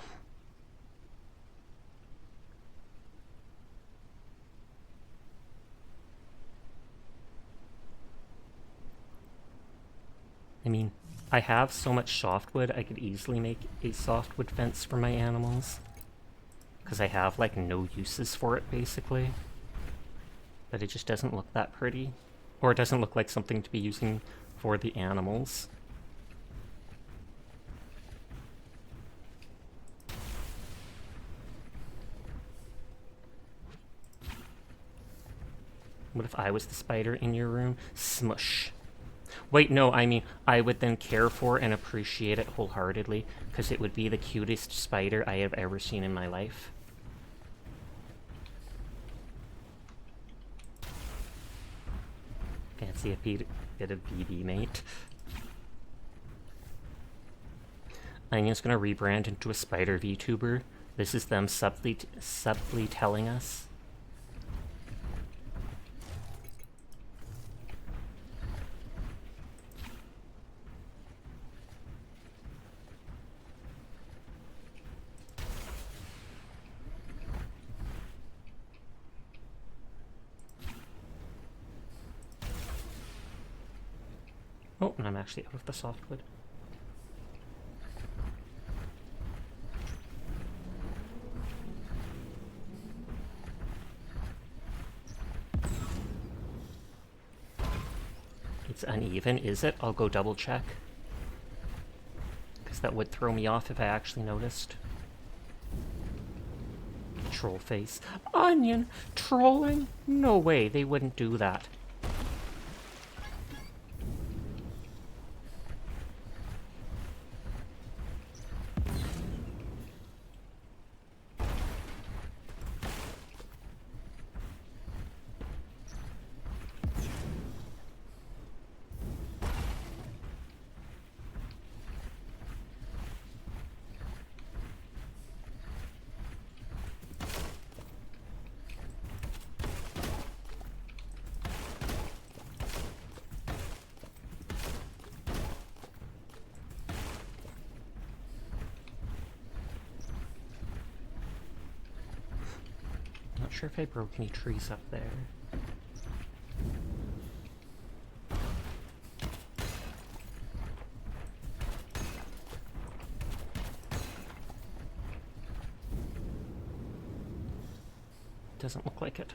I mean, I have so much softwood, I could easily make a softwood fence for my animals. Because I have, like, no uses for it, basically. But it just doesn't look that pretty. Or it doesn't look like something to be using for the animals. What if I was the spider in your room? Smush. Wait, no, I mean, I would then care for and appreciate it wholeheartedly, because it would be the cutest spider I have ever seen in my life. Fancy a bit of BD, mate. I'm just gonna rebrand into a spider VTuber. This is them subtly telling us. Oh, and I'm actually out of the softwood. It's uneven, is it? I'll go double check. Because that would throw me off if I actually noticed. troll face. Onion! Trolling? No way, they wouldn't do that. Not sure if I broke any trees up there. Doesn't look like it.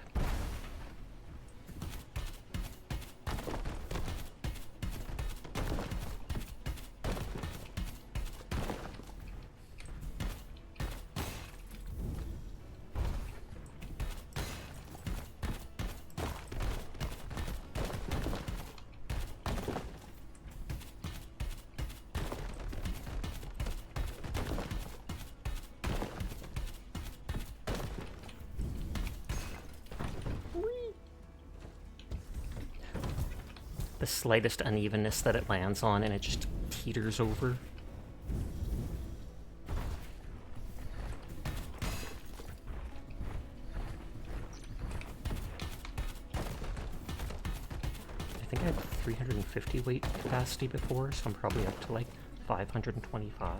The slightest unevenness that it lands on and it just teeters over. I think I had 350 weight capacity before, so I'm probably up to like 525.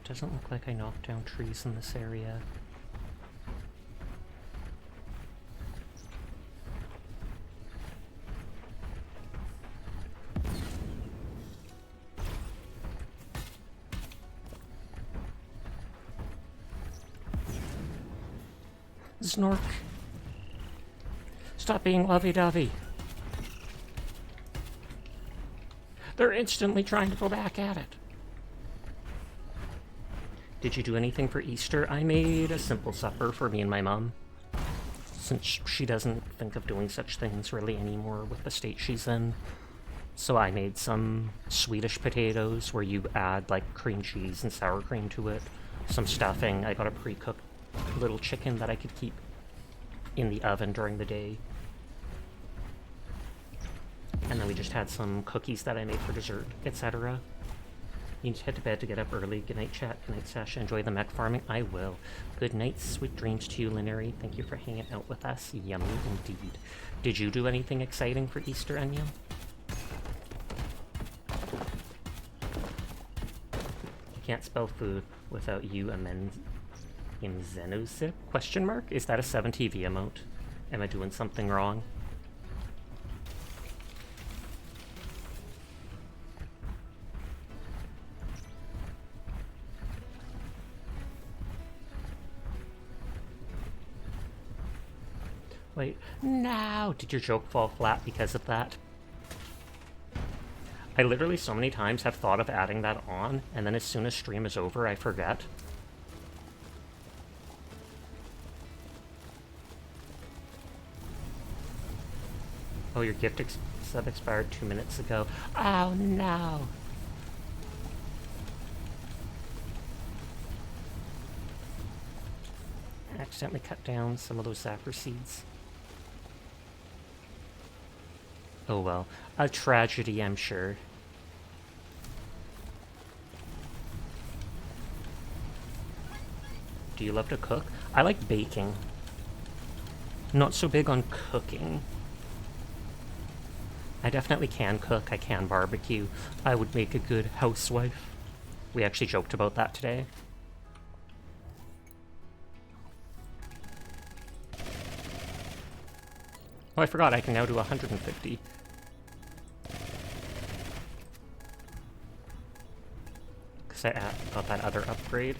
Doesn't look like I knocked down trees in this area. Snork! Stop being lovey-dovey! They're instantly trying to go back at it. Did you do anything for Easter? I made a simple supper for me and my mom, since she doesn't think of doing such things really anymore with the state she's in. So I made some Swedish potatoes where you add like cream cheese and sour cream to it, some stuffing. I got a pre-cooked little chicken that I could keep in the oven during the day. And then we just had some cookies that I made for dessert, etc. You need to head to bed to get up early. Good night, chat. Good night, Sasha. Enjoy the mech farming. I will. Good night. Sweet dreams to you, Linary. Thank you for hanging out with us. Yummy indeed. Did you do anything exciting for Easter, Anya? You can't spell food without you amend in Xenozip? Question mark? Is that a 7TV emote? Am I doing something wrong? Wait, no! Did your joke fall flat because of that? I literally so many times have thought of adding that on, and then as soon as stream is over, I forget. Oh, your gift sub expired 2 minutes ago. Oh, no! I accidentally cut down some of those sapper seeds. Oh well, a tragedy, I'm sure. Do you love to cook? I like baking. Not so big on cooking. I definitely can cook, I can barbecue. I would make a good housewife. We actually joked about that today. Oh, I forgot, I can now do 150. Because I got that other upgrade.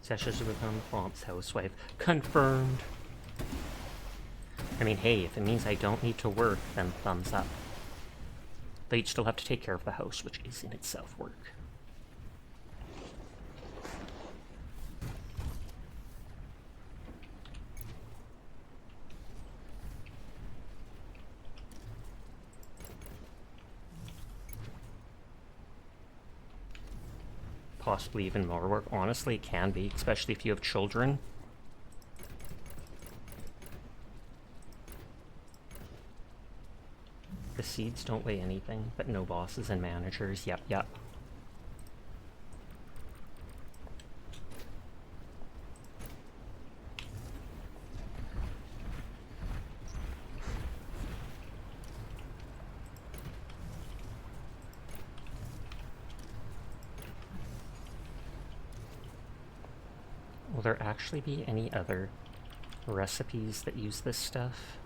Sessions to become Fomp's housewife. Confirmed. I mean, hey, if it means I don't need to work, then thumbs up. But you'd still have to take care of the house, which is in itself work. Possibly even more work. Honestly, it can be, especially if you have children. The seeds don't weigh anything, but no bosses and managers. Yep, yep. Will there actually be any other recipes that use this stuff?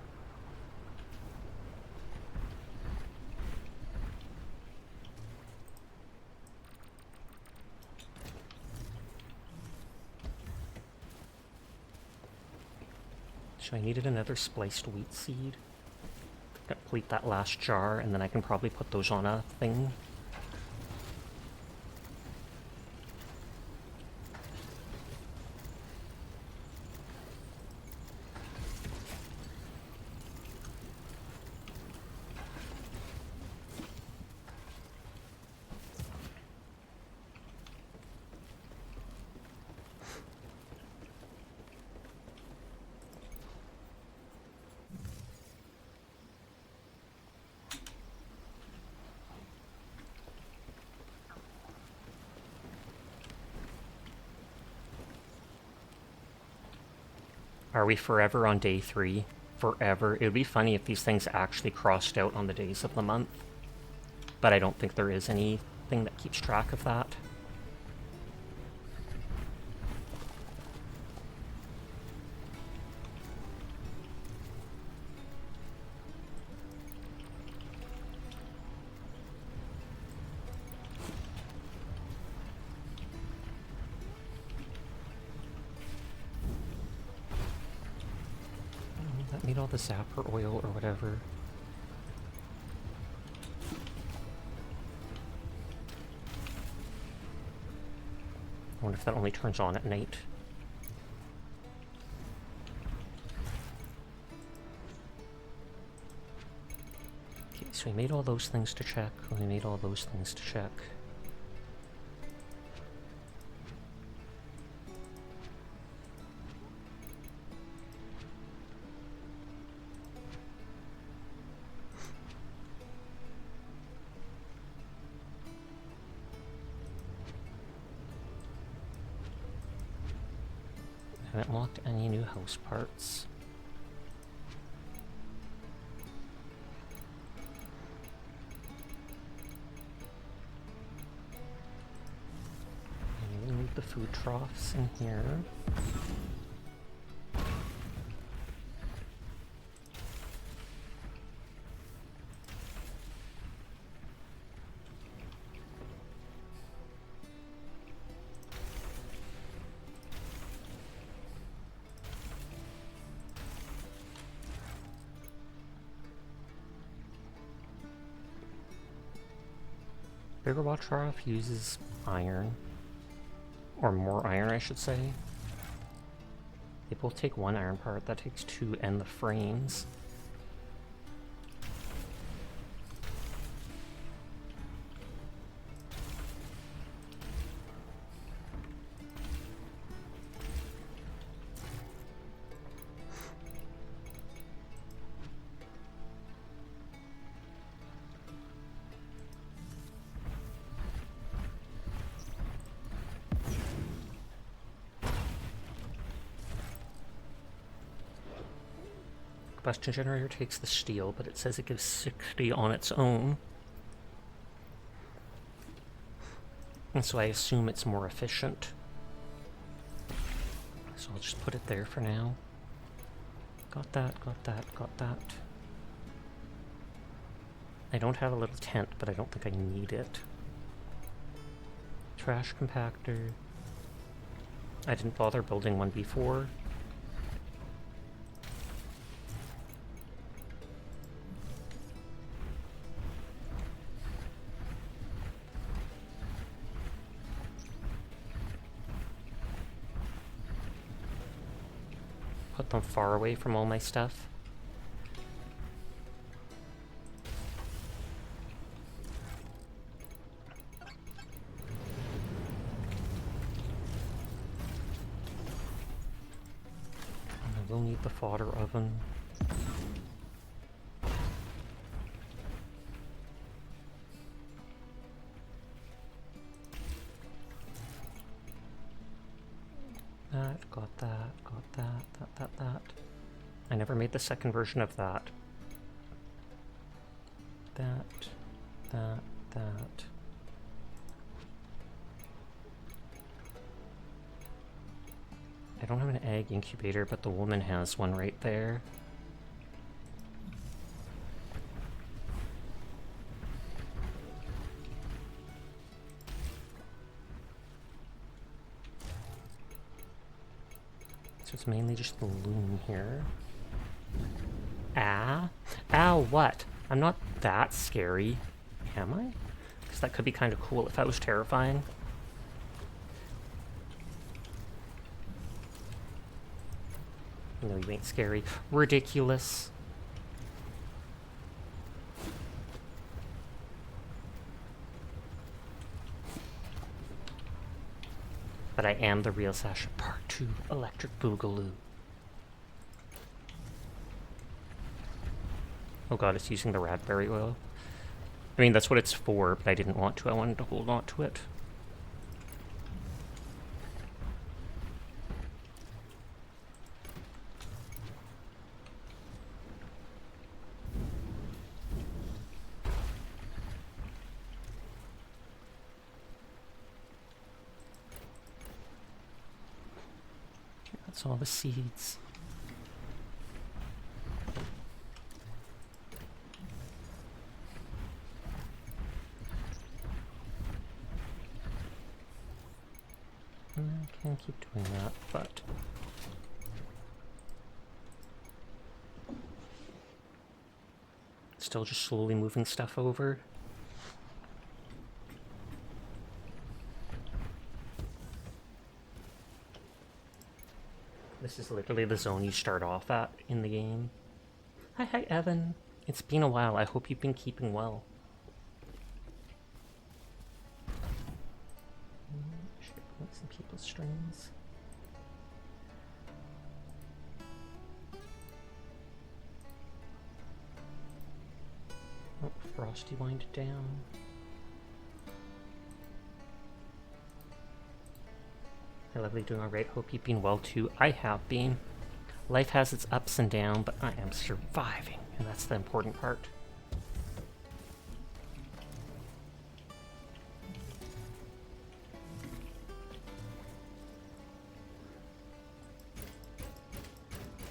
So I needed another spliced wheat seed. Complete that last jar, and then I can probably put those on a thing. Are we forever on day 3? Forever. It would be funny if these things actually crossed out on the days of the month. But I don't think there is anything that keeps track of that. That made all the zapper oil or whatever. I wonder if that only turns on at night. Okay, so we made all those things to check. We made all those things to check. Haven't unlocked any new house parts. And we need the food troughs in here. Bigger watch trough uses iron. Or more iron, I should say. They both take 1 iron part, that takes 2 and the frames. Combustion generator takes the steel, but it says it gives 60 on its own. And so I assume it's more efficient. So I'll just put it there for now. Got that, got that, got that. I don't have a little tent, but I don't think I need it. Trash compactor. I didn't bother building one before. Put them far away from all my stuff. We'll need the fodder oven. Got that. I never made the second version of that. That. I don't have an egg incubator, but the woman has one right there. So it's mainly just the loom here. Ah? Ow, what? I'm not that scary, am I? Because that could be kind of cool if I was terrifying. No, you ain't scary. Ridiculous. But I am the real Sasha Part 2 Electric Boogaloo. Oh god, it's using the raspberry oil. I mean, that's what it's for, but I didn't want to. I wanted to hold on to it. That's all the seeds. I can keep doing that, but... Still just slowly moving stuff over. This is literally the zone you start off at in the game. Hi, Evan. It's been a while. I hope you've been keeping well. Should I put some people's strings? Oh, Frosty winded down. Hi, lovely, doing alright. Hope you've been well too. I have been. Life has its ups and downs, but I am surviving, and that's the important part.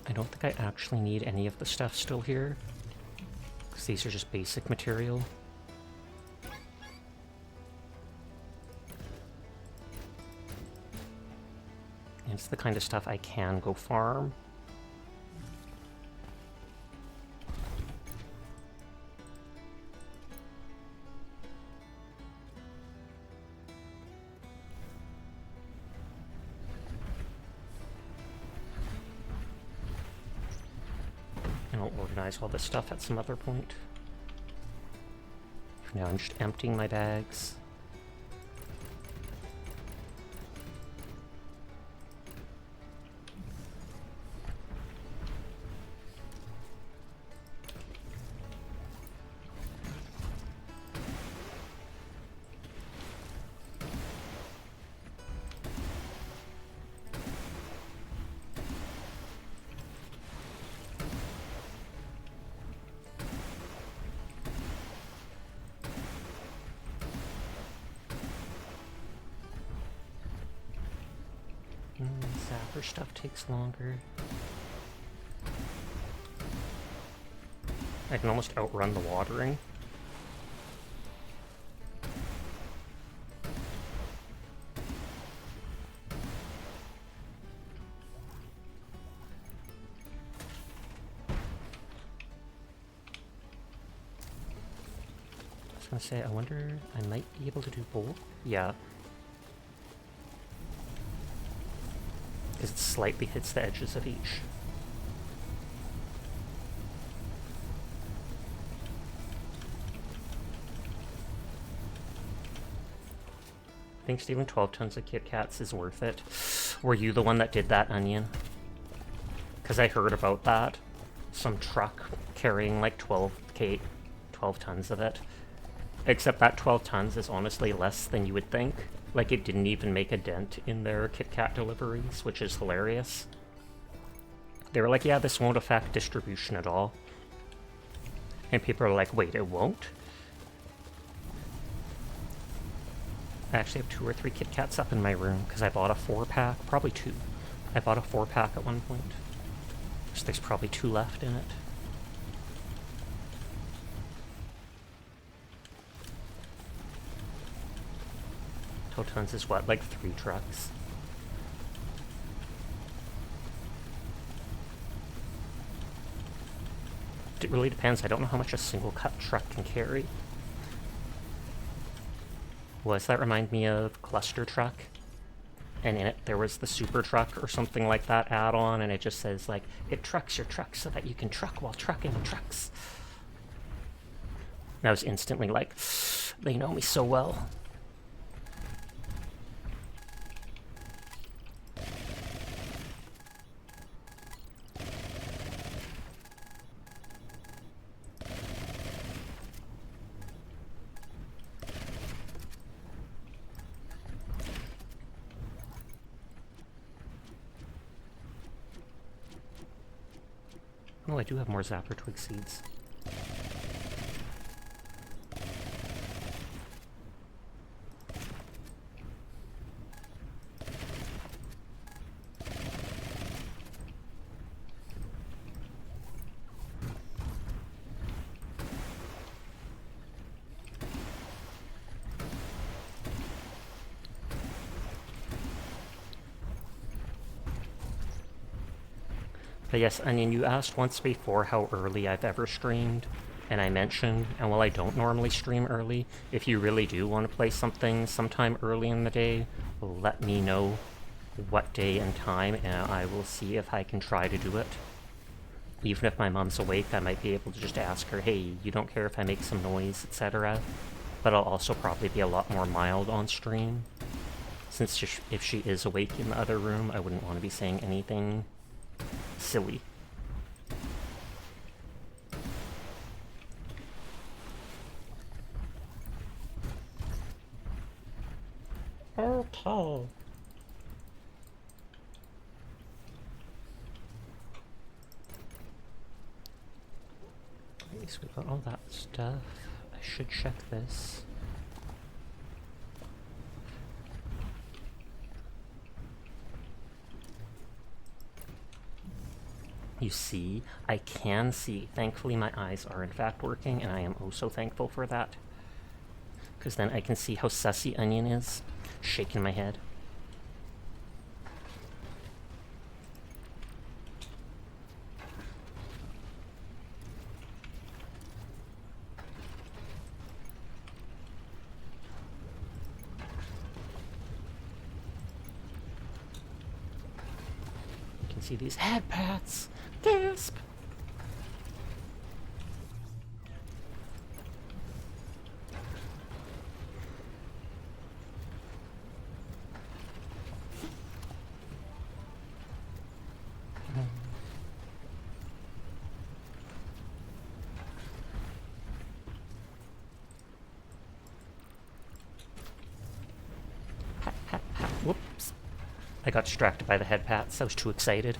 I don't think I actually need any of the stuff still here, because these are just basic material. It's the kind of stuff I can go farm. And I'll organize all this stuff at some other point. For now, I'm just emptying my bags. Zapper stuff takes longer. I can almost outrun the watering. I was gonna say, I wonder, I might be able to do both? Yeah. Because it slightly hits the edges of each. I think stealing 12 tons of Kit Kats is worth it. Were you the one that did that, Onion? Because I heard about that. Some truck carrying like 12 tons of it. Except that 12 tons is honestly less than you would think. Like, it didn't even make a dent in their Kit Kat deliveries, which is hilarious. They were like, yeah, this won't affect distribution at all. And people are like, wait, it won't? I actually have 2 or 3 Kit Kats up in my room, because I bought a 4-pack, probably 2. I bought a 4-pack at one point. So there's probably 2 left in it. Tons is what, like 3 trucks? It really depends. I don't know how much a single cut truck can carry. Does that remind me of Cluster Truck? And in it there was the Super Truck or something like that add-on, and it just says like, it trucks your truck so that you can truck while trucking trucks. And I was instantly like, they know me so well. Oh, I do have more Zapper Twig seeds. But yes, Onion, you asked once before how early I've ever streamed, and I mentioned, and while I don't normally stream early, if you really do want to play something sometime early in the day, let me know what day and time, and I will see if I can try to do it. Even if my mom's awake, I might be able to just ask her, hey, you don't care if I make some noise, etc. But I'll also probably be a lot more mild on stream, since if she is awake in the other room, I wouldn't want to be saying anything silly. Okay. At least we got all that stuff. I should check this. You see, I can see. Thankfully, my eyes are in fact working, and I am oh so thankful for that. Because then I can see how sussy Onion is, shaking my head. You can see these head pats. Gasp! Whoops. I got distracted by the head pats. I was too excited.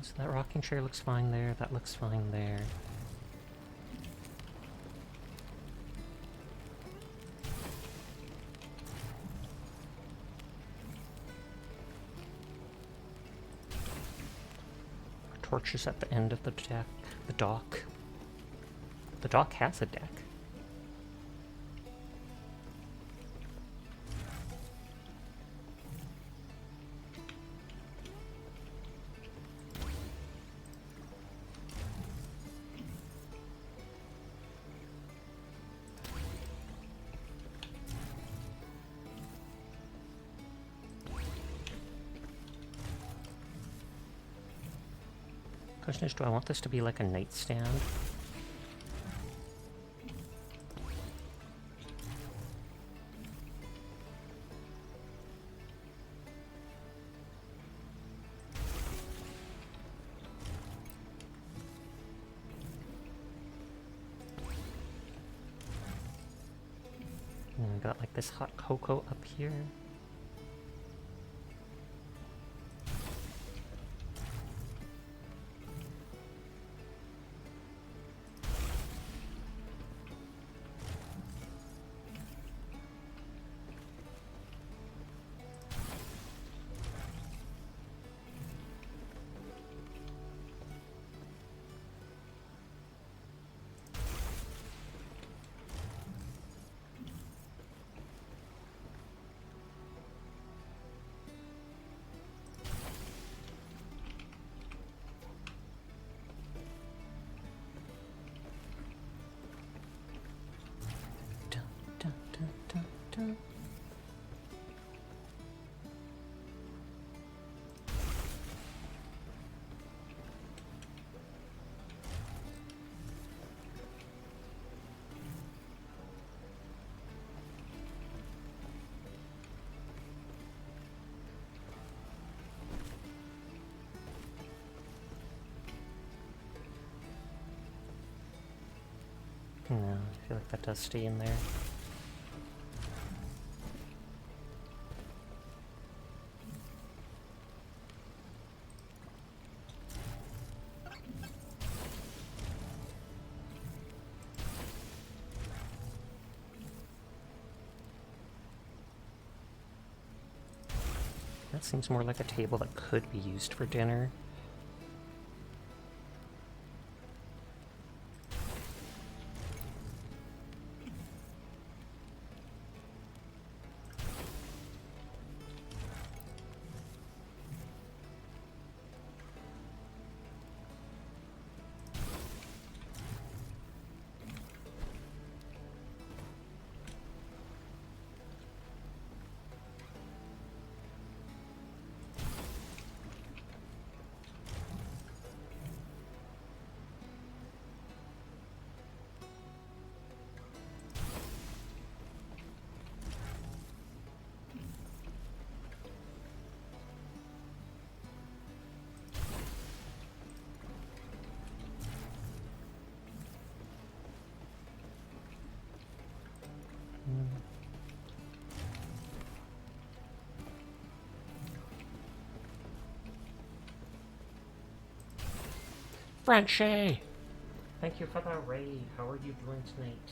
So that rocking chair looks fine there, that looks fine there. Torches at the end of the deck. The dock. The dock has a deck. Question is, do I want this to be like a nightstand? And I got like this hot cocoa up here. No, I feel like that does stay in there. That seems more like a table that could be used for dinner. Frenchie! Thank you for the raid. How are you doing tonight?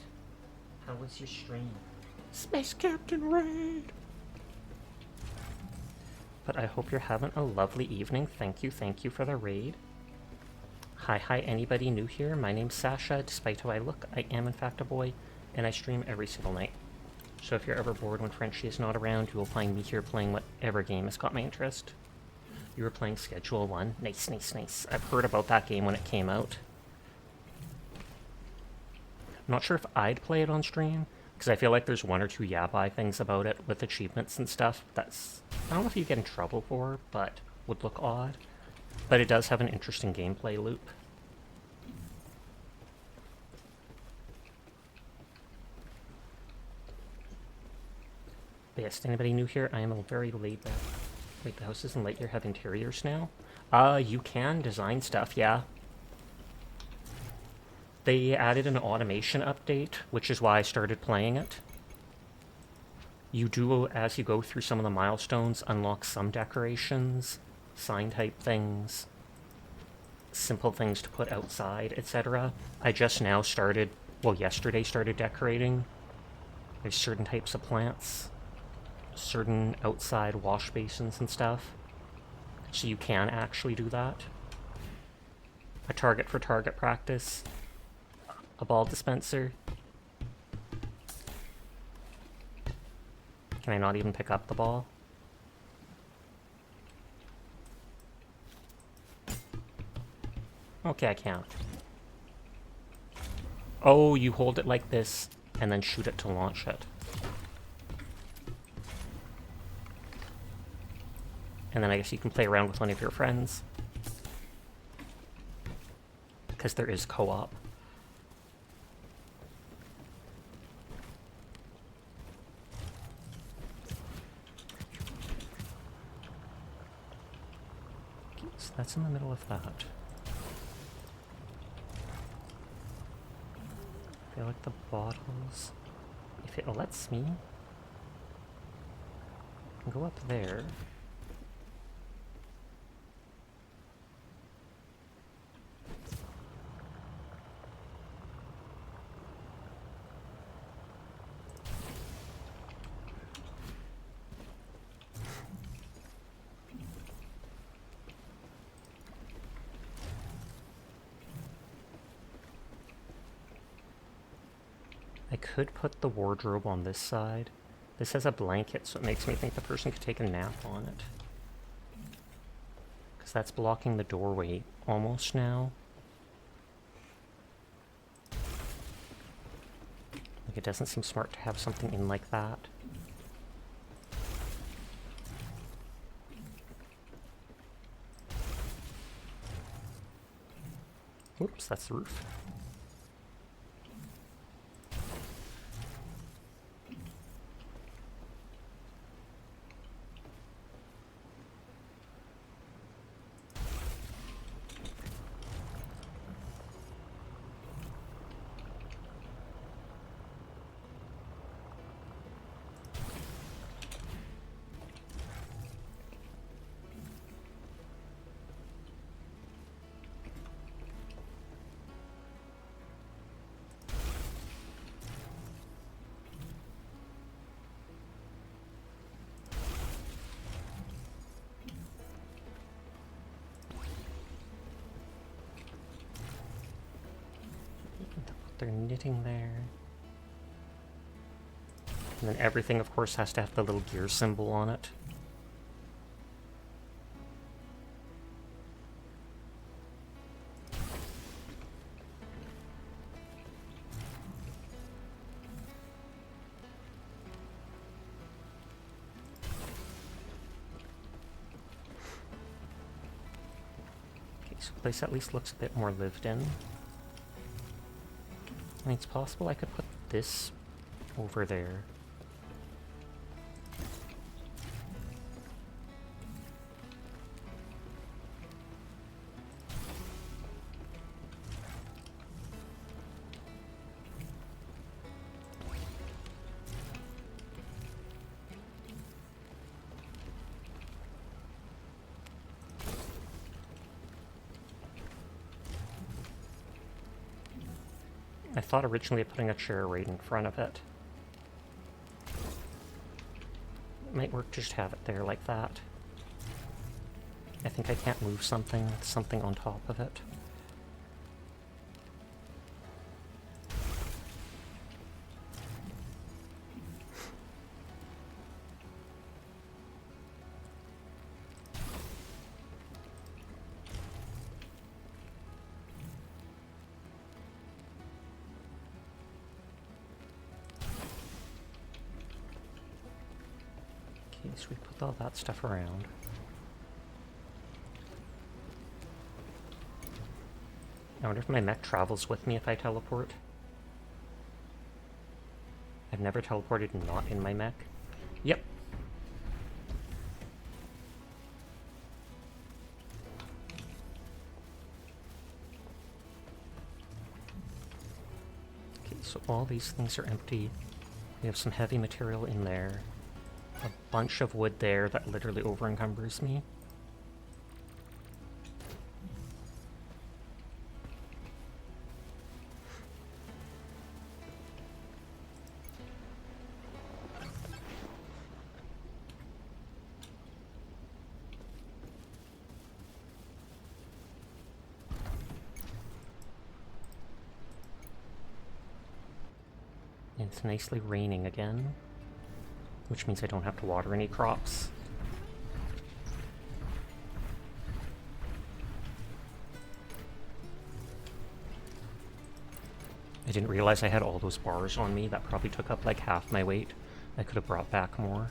How was your stream? Space Captain Raid! But I hope you're having a lovely evening. Thank you for the raid. Hi, anybody new here? My name's Sasha. Despite how I look, I am in fact a boy, and I stream every single night. So if you're ever bored when Frenchie is not around, you will find me here playing whatever game has got my interest. You were playing Schedule 1? Nice. I've heard about that game when it came out. I'm not sure if I'd play it on stream, because I feel like there's one or two yabai things about it with achievements and stuff that's, I don't know if you get in trouble for, but would look odd. But it does have an interesting gameplay loop. But yes, anybody new here? I am a very laid back. Wait, the houses in Lightyear have interiors now? You can design stuff, yeah. They added an automation update, which is why I started playing it. You do, as you go through some of the milestones, unlock some decorations, sign type things. simple things to put outside, etc. I just now started, well, yesterday started decorating. There's certain types of plants, certain outside wash basins and stuff. So you can actually do that. A target for target practice. A ball dispenser. Can I not even pick up the ball? Okay, I can't. Oh, you hold it like this and then shoot it to launch it. And then I guess you can play around with one of your friends. Because there is co-op. Okay, so that's in the middle of that. I feel like the bottles, if it lets me, I can go up there. I could put the wardrobe on this side. This has a blanket, so it makes me think the person could take a nap on it. Because that's blocking the doorway almost now. Like, it doesn't seem smart to have something in like that. Oops, that's the roof. They're knitting there. And then everything, of course, has to have the little gear symbol on it. Okay, so the place at least looks a bit more lived in. I mean, it's possible I could put this over there. I thought originally of putting a chair right in front of it. It might work to just have it there like that. I think I can't move something with something on top of it. So we put all that stuff around. I wonder if my mech travels with me if I teleport. I've never teleported not in my mech. Yep. Okay, so all these things are empty. We have some heavy material in there. A bunch of wood there that literally over-encumbers me. It's nicely raining again, which means I don't have to water any crops. I didn't realize I had all those bars on me. That probably took up like half my weight. I could have brought back more.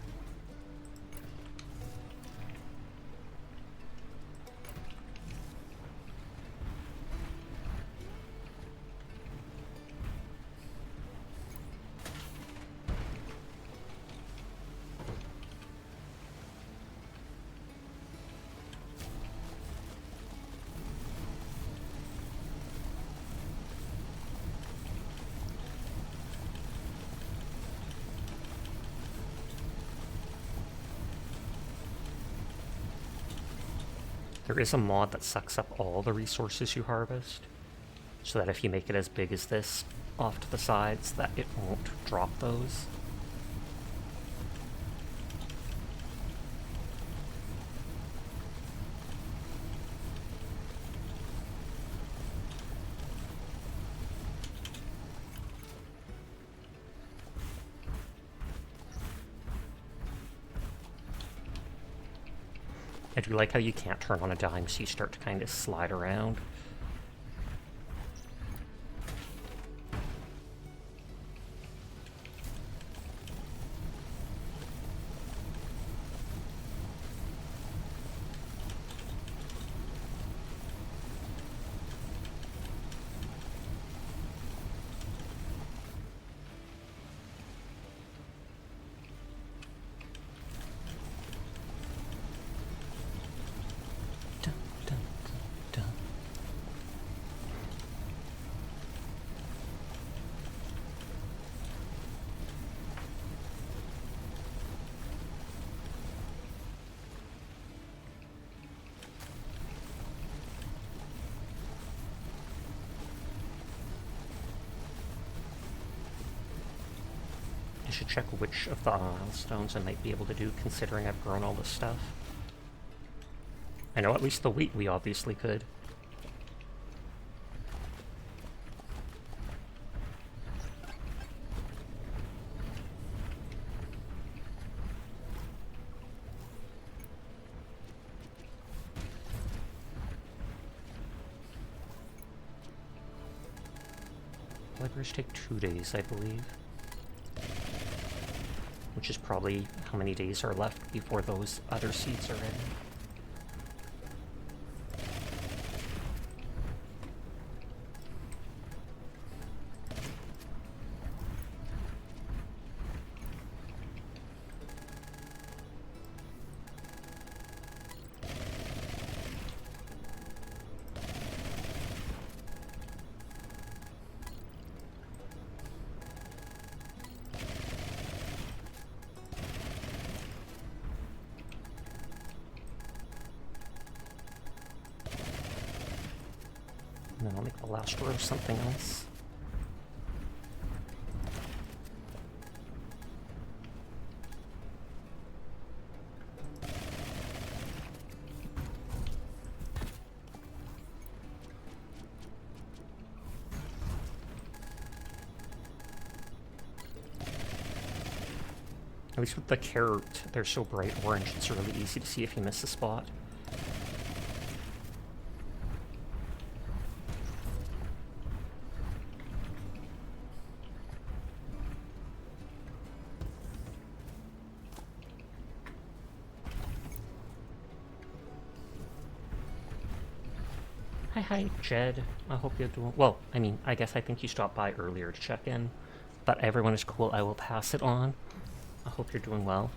There is a mod that sucks up all the resources you harvest, so that if you make it as big as this off to the sides, that it won't drop those. I do like how you can't turn on a dime, so you start to kind of slide around. I should check which of the milestones I might be able to do, considering I've grown all this stuff. I know at least the wheat we obviously could. Libraries take 2 days, I believe. Which is probably how many days are left before those other seeds are ready. And then I'll make the last row something else. At least with the carrot, they're so bright orange, it's really easy to see if you miss a spot. Hi, Jed. I hope you're doing well. I mean, I guess I think you stopped by earlier to check in, but everyone is cool. I will pass it on. I hope you're doing well.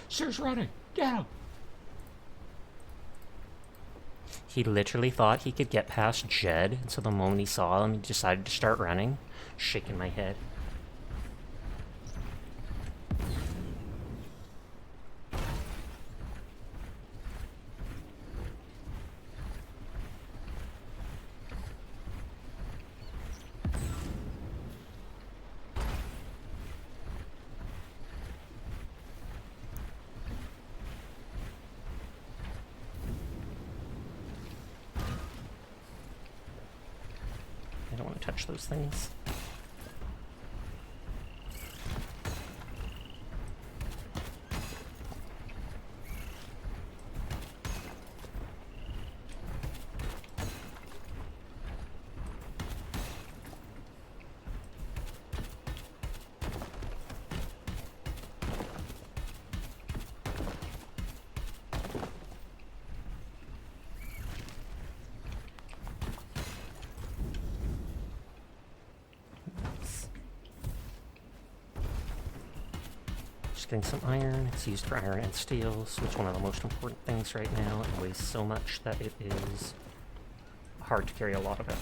Sir's running. Get him. He literally thought he could get past Jed, and so the moment he saw him, he decided to start running. Shaking my head. I don't want to touch those things. Just getting some iron. It's used for iron and steel, so it's one of the most important things right now. It weighs so much that it is hard to carry a lot of it.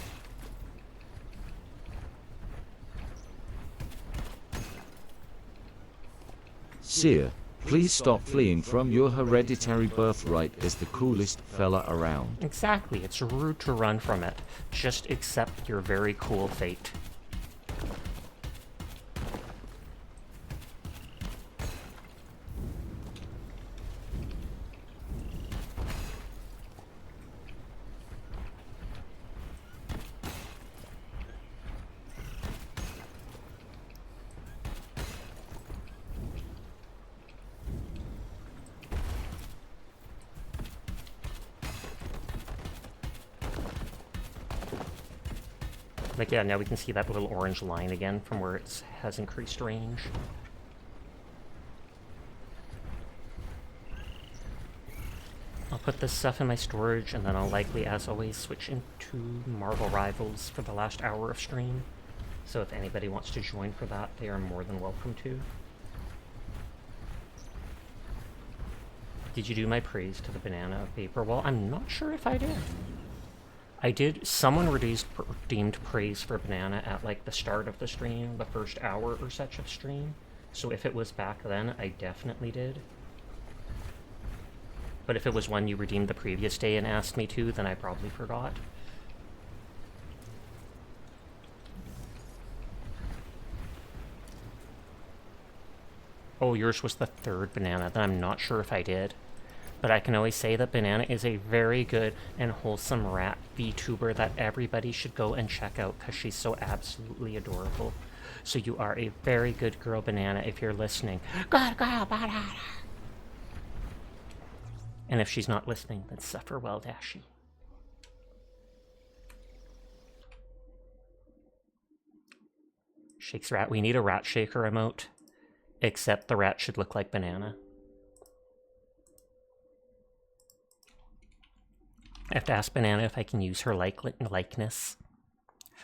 Seer, please stop fleeing from your hereditary birthright as the coolest fella around.
Exactly, it's rude to run from it. Just accept your very cool fate. Like, yeah, now we can see that little orange line again from where it has increased range. I'll put this stuff in my storage, and then I'll likely, as always, switch into Marvel Rivals for the last hour of stream. So if anybody wants to join for that, they are more than welcome to. Did you do my praise to the banana vapor wall? I'm not sure if I did. I did. Someone redeemed praise for banana at like the start of the stream, the first hour or such of stream. So if it was back then, I definitely did. But if it was one you redeemed the previous day and asked me to, then I probably forgot. Oh, yours was the third banana. Then I'm not sure if I did. But I can always say that Banana is a very good and wholesome rat VTuber that everybody should go and check out because she's so absolutely adorable. So you are a very good girl, Banana, if you're listening. Good girl, Banana! And if she's not listening, then suffer well, Dashi. Shakes rat. We need a rat shaker emote. Except the rat should look like Banana. I have to ask Banana if I can use her likeness.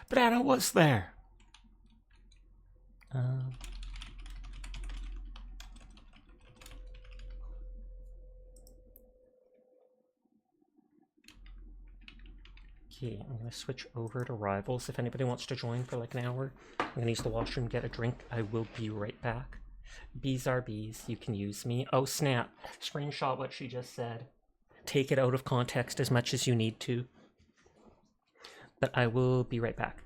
Banana, what's there? Okay, I'm going to switch over to Rivals if anybody wants to join for like an hour. I'm going to use the washroom, get a drink. I will be right back. Bees are bees. You can use me. Oh, snap. Screenshot what she just said. Take it out of context as much as you need to. But I will be right back.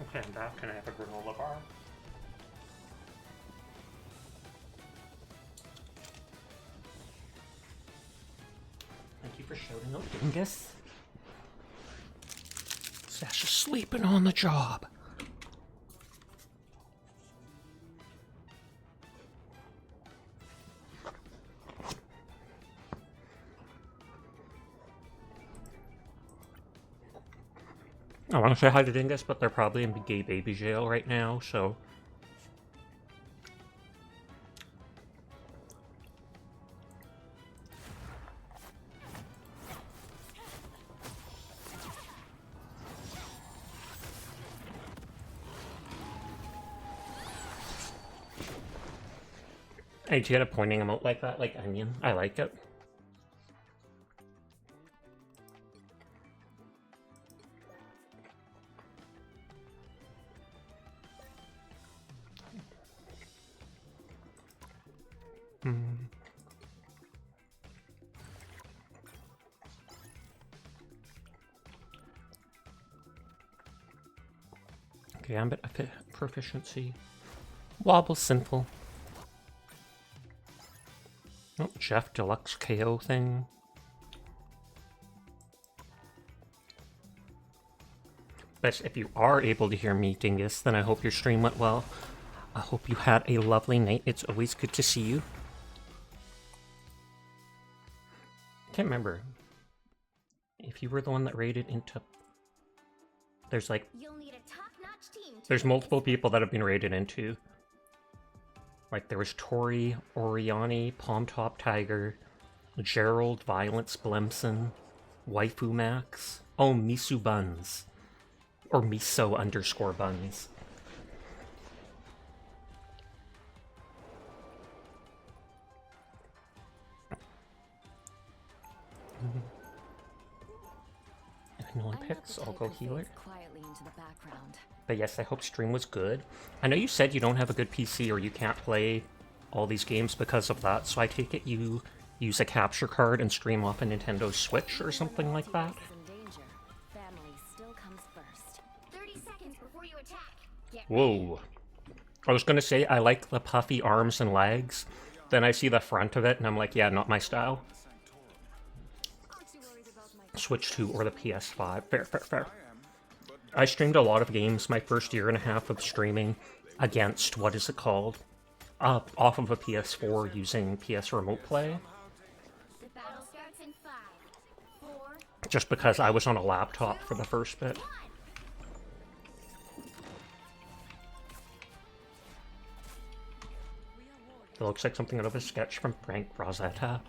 Okay, I'm back and I have a granola bar. Thank you for shouting out, Dingus. Sasha's sleeping on the job. I want to say hi to Dingus, but they're probably in gay baby jail right now, so... Hey, do you get a pointing emote like that, like onion? I like it. Gambit proficiency. Wobble simple. Oh, Jeff Deluxe KO thing. But if you are able to hear me, Dingus, then I hope your stream went well. I hope you had a lovely night. It's always good to see you. Can't remember if you were the one that raided into... There's like... There's multiple people that have been raided into. Like there was Tori, Oriani, Palm Top Tiger, Gerald, Violence, Blemson, Waifu Max. Oh, Misu Buns. Or Miso _ Buns. If no one picks, I'll go healer. But yes, I hope stream was good. I know you said you don't have a good PC or you can't play all these games because of that, so I take it you use a capture card and stream off a Nintendo Switch or something like that? Whoa. I was gonna say I like the puffy arms and legs, then I see the front of it and I'm like, yeah, not my style. Switch 2 or the PS5. Fair, fair, fair. I streamed a lot of games my first year and a half of streaming against, what is it called? Off of a PS4 using PS Remote Play. Just because I was on a laptop for the first bit. It looks like something out of a sketch from Frank Rosetta.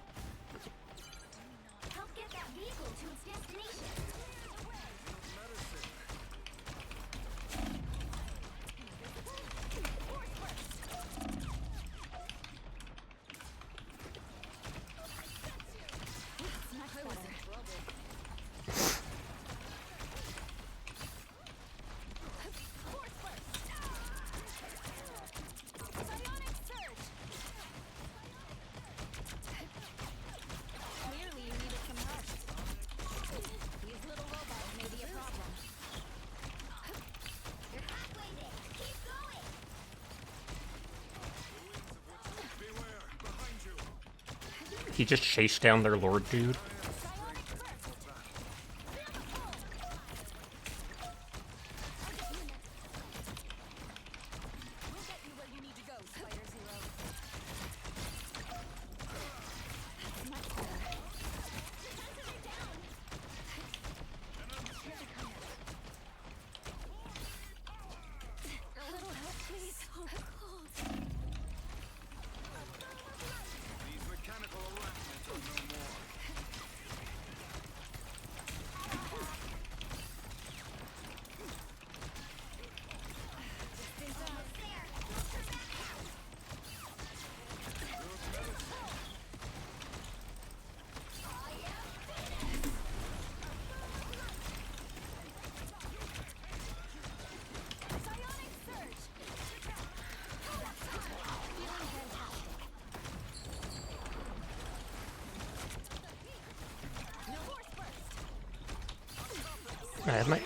He just chased down their lord dude. I have my...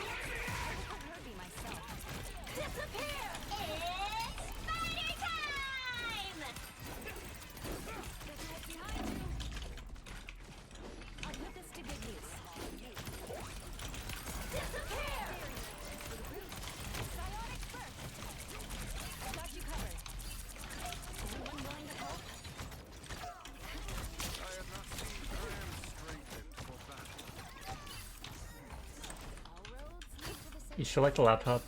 You still like the laptop,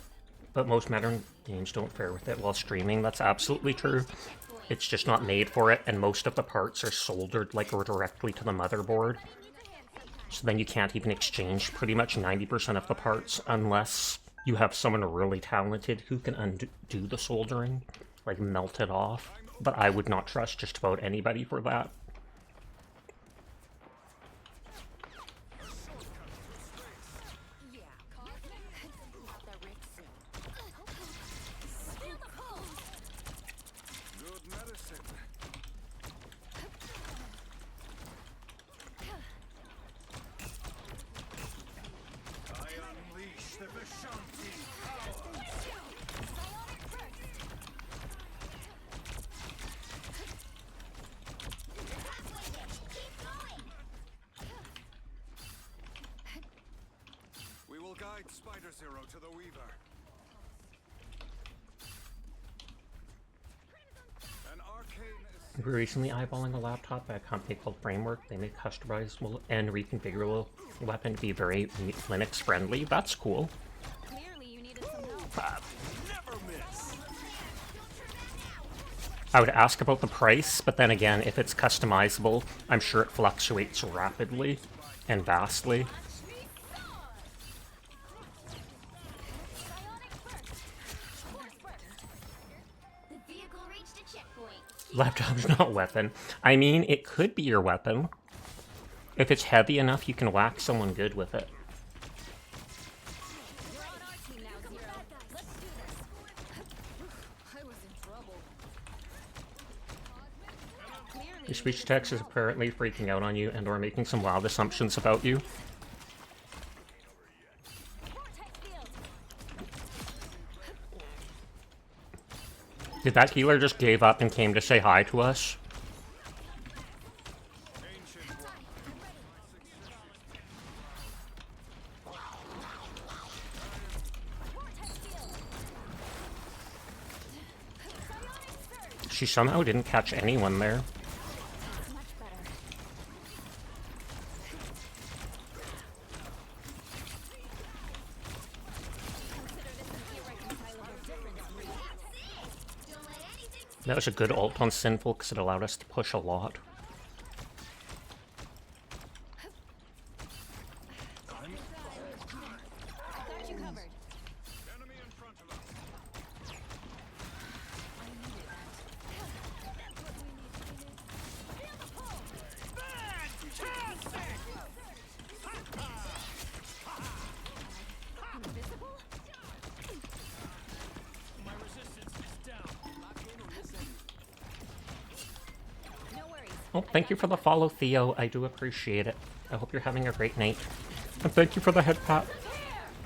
but most modern games don't fare with it while streaming. That's absolutely true. It's just not made for it, and most of the parts are soldered like directly to the motherboard. So then you can't even exchange pretty much 90% of the parts unless you have someone really talented who can undo the soldering, like melt it off. But I would not trust just about anybody for that. We were recently eyeballing a laptop by a company called Framework. They make customizable and reconfigurable weapon to be very Linux friendly. That's cool. I would ask about the price, but then again, if it's customizable, I'm sure it fluctuates rapidly and vastly. Laptop's not a weapon. I mean, it could be your weapon. If it's heavy enough, you can whack someone good with it. Your speech to text is apparently freaking out on you and or making some wild assumptions about you. Did that healer just gave up and came to say hi to us? She somehow didn't catch anyone there. That was a good ult on Sinful because it allowed us to push a lot. Oh, thank you for the follow, Theo. I do appreciate it. I hope you're having a great night. And thank you for the head pat.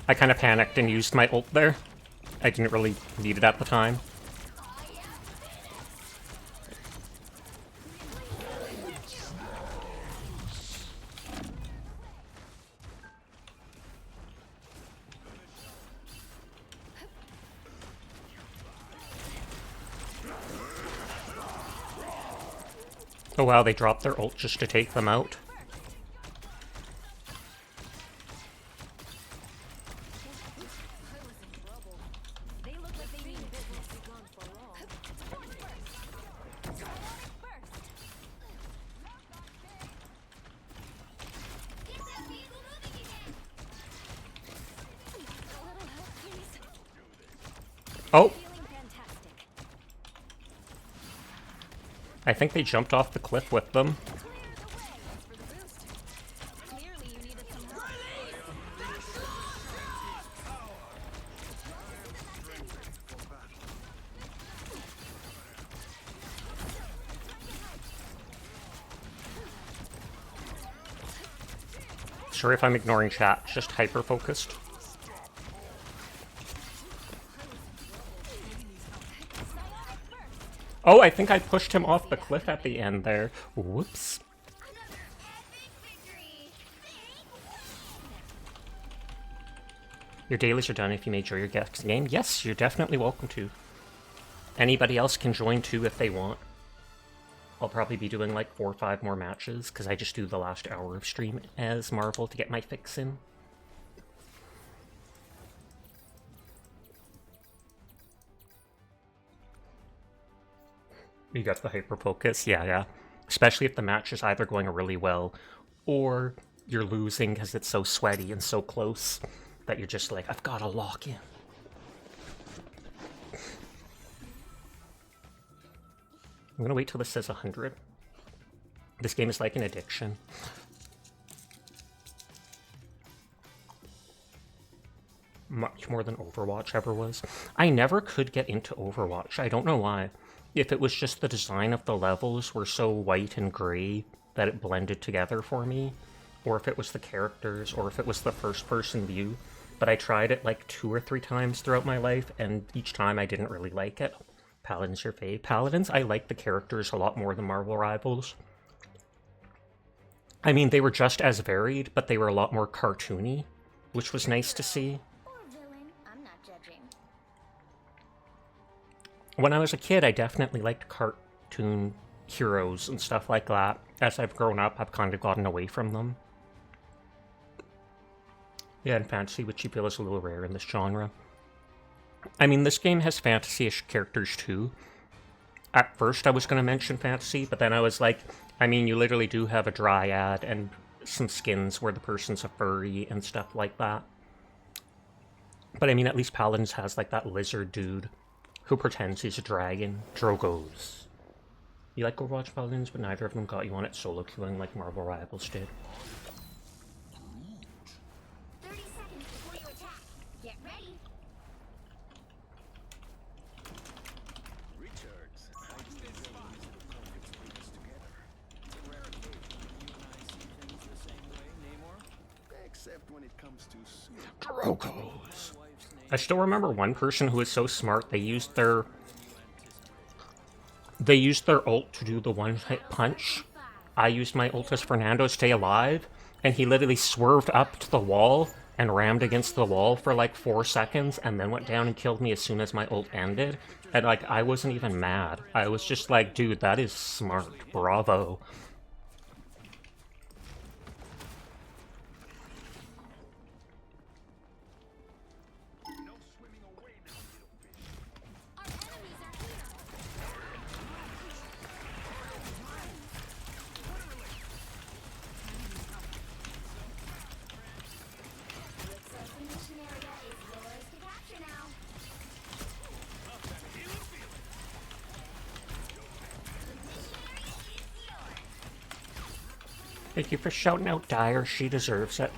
I kind of panicked and used my ult there. I didn't really need it at the time. Oh wow, they dropped their ult just to take them out. Oh! I think they jumped off the cliff with them. Sorry if I'm ignoring chat, just hyper-focused. Oh, I think I pushed him off the cliff at the end there. Whoops. Your dailies are done if you major your guest game. Yes, you're definitely welcome to. Anybody else can join too if they want. I'll probably be doing like 4 or 5 more matches because I just do the last hour of stream as Marvel to get my fix in. You got the hyper focus, yeah, yeah. Especially if the match is either going really well, or you're losing because it's so sweaty and so close that you're just like, I've got to lock in. I'm gonna wait till this says 100. This game is like an addiction. Much more than Overwatch ever was. I never could get into Overwatch. I don't know why. If it was just the design of the levels were so white and gray that it blended together for me, or if it was the characters, or if it was the first-person view. But I tried it like 2 or 3 times throughout my life, and each time I didn't really like it. Paladin's your fave. Paladins, I like the characters a lot more than Marvel Rivals. I mean, they were just as varied, but they were a lot more cartoony, which was nice to see. When I was a kid, I definitely liked cartoon heroes and stuff like that. As I've grown up, I've kind of gotten away from them. Yeah, and fantasy, which you feel is a little rare in this genre. I mean, this game has fantasy-ish characters too. At first I was going to mention fantasy, but then I was like, I mean, you literally do have a dryad and some skins where the person's a furry and stuff like that. But I mean, at least Paladins has like that lizard dude who pretends he's a dragon. Drogos. You like Overwatch Paladins, but neither of them got you on it solo queuing like Marvel Rivals did.
30 seconds before you attack. Get ready.
Richards, I do the these little pockets bring us together. It's a rare occasion when you and I see things the same way, Namor. Except when it comes to soup.
Drogos. I still remember one person who was so smart, they used their ult to do the one-hit punch. I used my ult as Fernando stay alive, and he literally swerved up to the wall and rammed against the wall for like 4 seconds, and then went down and killed me as soon as my ult ended. And like, I wasn't even mad. I was just like, dude, that is smart. Bravo. Thank you for shouting out Dyer. She deserves it.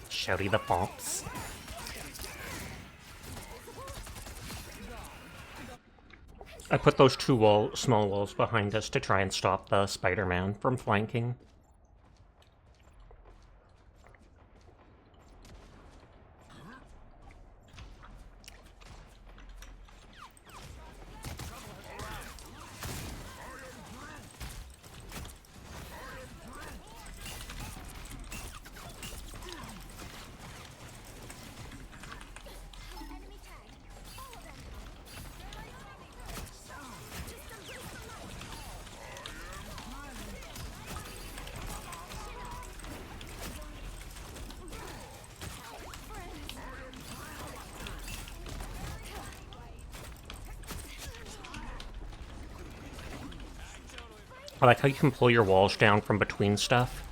Shouty the bumps. I put those 2 small walls behind us to try and stop the Spider-Man from flanking. I like how you can pull your walls down from between stuff.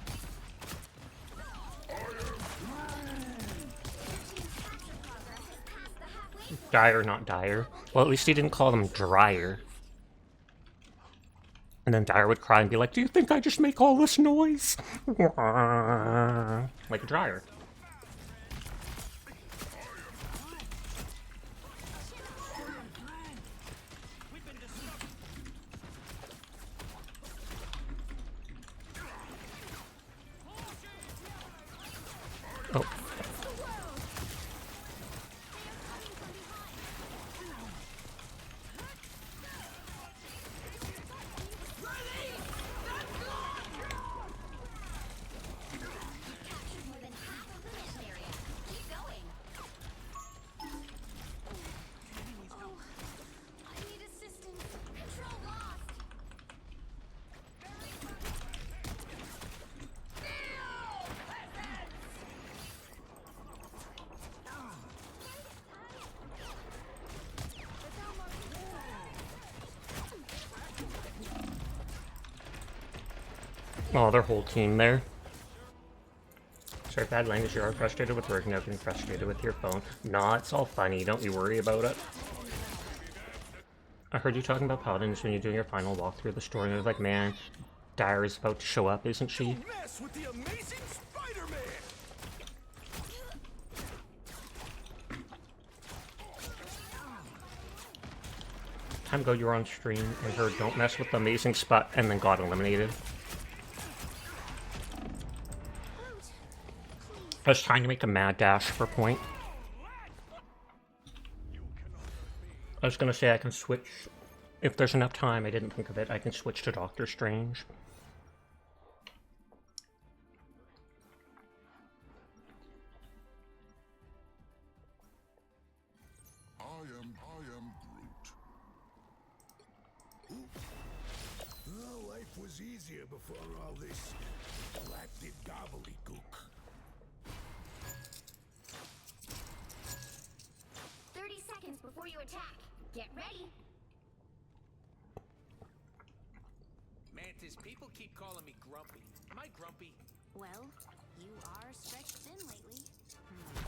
Dyer, not Dyer. Well, at least he didn't call them Dryer. And then Dyer would cry and be like, do you think I just make all this noise? Like a dryer. Oh. Oh, their whole team there. Sorry, bad language. You are frustrated with work, now getting frustrated with your phone. Nah, it's all funny. Don't you worry about it. I heard you talking about paladins when you're doing your final walkthrough of the story, and I was like, man, Dire is about to show up, isn't she?
Mess with the amazing Spider-Man!
Time ago you were on stream and heard don't mess with the amazing spot and then got eliminated. I was trying to make a mad dash for point. I was gonna say I can switch if there's enough time. I didn't think of it. I can switch to Doctor Strange.
I am Groot.
Oh, life was easier before all this galactic gobbledygook.
30 seconds before you attack. Get ready.
Mantis, people keep calling me grumpy. Am I grumpy?
Well, you are stretched thin lately.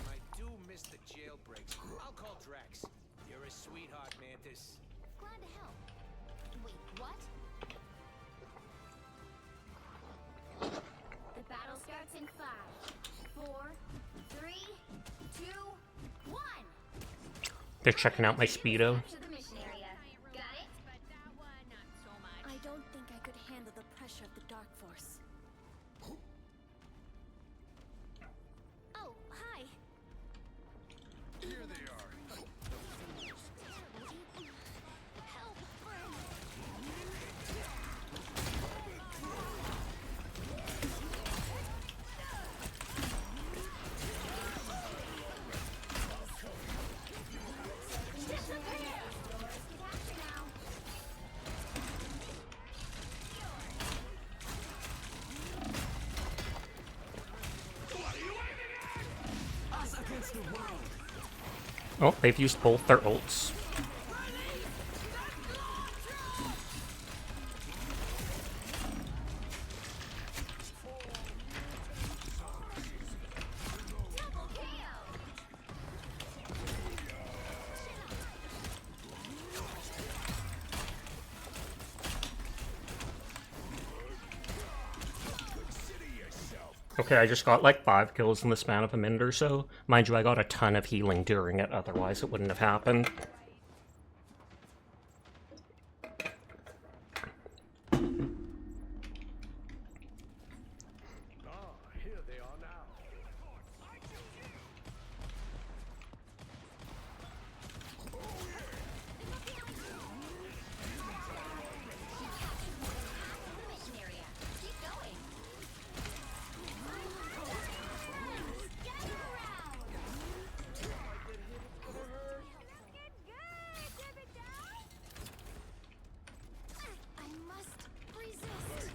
I do miss the jailbreaks. I'll call Drax. You're a sweetheart, Mantis.
Glad to help. Wait, what? The battle starts in 5, 4, 3, 2, 1.
They're checking out my speedo.
To the mission area. Got it?
I don't think I could handle the pressure of the Dark Force. Oh, hi.
Here they are.
Help, friend.
Oh, they've used both their ults. Okay, I just got like 5 kills in the span of a minute or so. Mind you, I got a ton of healing during it, otherwise it wouldn't have happened.
Here they are now.
Mission area. Keep going.
I must resist.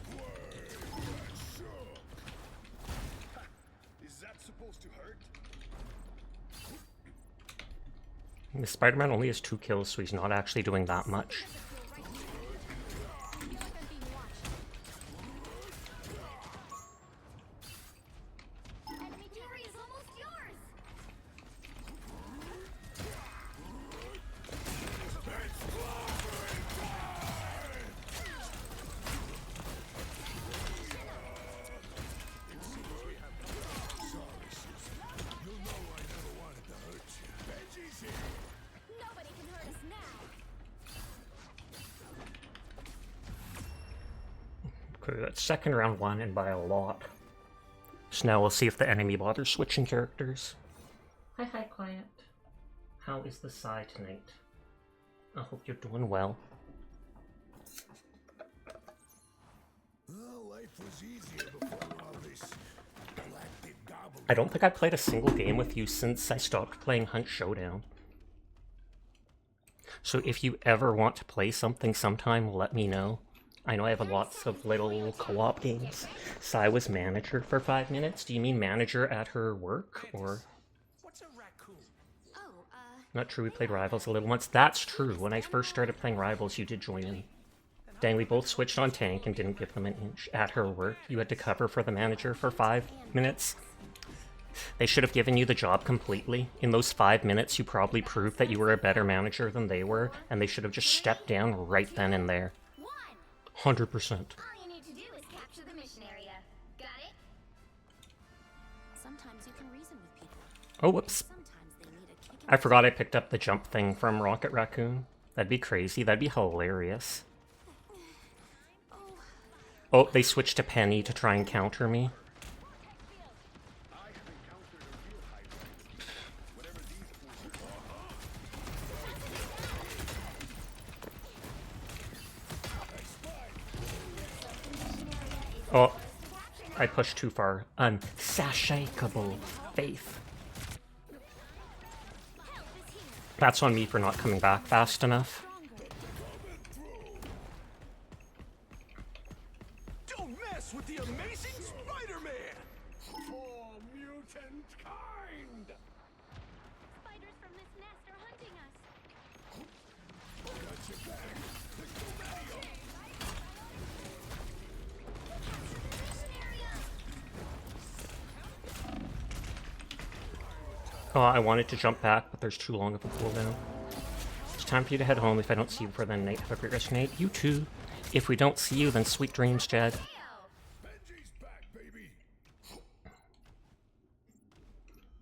Is that supposed to hurt?
The Spider-Man only has 2 kills, so he's not actually doing that much.
Enemy carry is almost yours.
Nobody can hurt us now.
Okay, that's second round 1 and by a lot. So now we'll see if the enemy bothers switching characters. Hi, Quiet. How is the Psy tonight? I hope you're doing well.
Oh, life was easier before all this galactic gobbledygook.
I don't think I played a single game with you since I stopped playing Hunt Showdown. So if you ever want to play something sometime, let me know. I know I have lots of little co-op games. Sai was manager for 5 minutes. Do you mean manager at her work, or?
What's a raccoon?
Oh,
Not true, we played Rivals a little once. That's true. When I first started playing Rivals, you did join in.
And
Dang, we both switched on tank and didn't give them an inch. At her work, you had to cover for the manager for 5 minutes. They should have given you the job completely. In those 5 minutes, you probably proved that you were a better manager than they were, and they should have just stepped down right then and there. 100%.
All you need to do is capture the mission area. Got it?
Sometimes you can reason with people.
Oh, whoops.
Sometimes they need a kick in
I forgot I picked up the jump thing from Rocket Raccoon. That'd be crazy. That'd be hilarious. Oh, they switched to Penny to try and counter me. Oh, I pushed too far. Unsashakable faith. That's on me for not coming back fast enough.
Don't mess with the amazing Spider-Man! For mutant kind!
Spiders from this nest are hunting us.
Oh, I wanted to jump back, but there's too long of a cooldown. It's time for you to head home. If I don't see you before then, Nate, have a great rest of your night. You too. If we don't see you, then sweet dreams, Jed.
Benji's back, baby.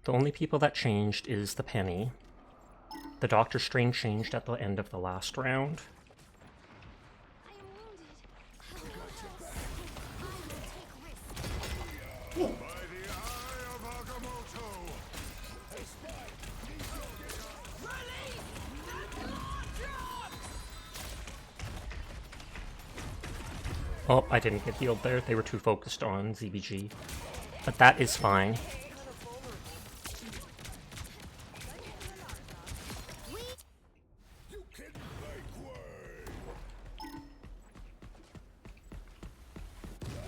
The only people that changed is the Penny. The Doctor Strange changed at the end of the last round.
I am wounded. I will take risks.
By the eye of Agamotto.
Oh, I didn't get healed there. They were too focused on ZBG. But that is fine.
You can make way.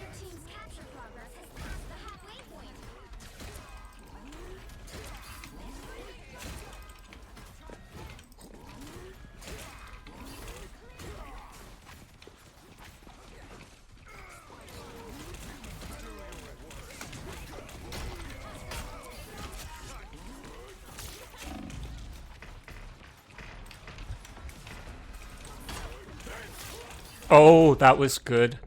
Your team's capture progress has passed the halfway point.
Oh, that was good.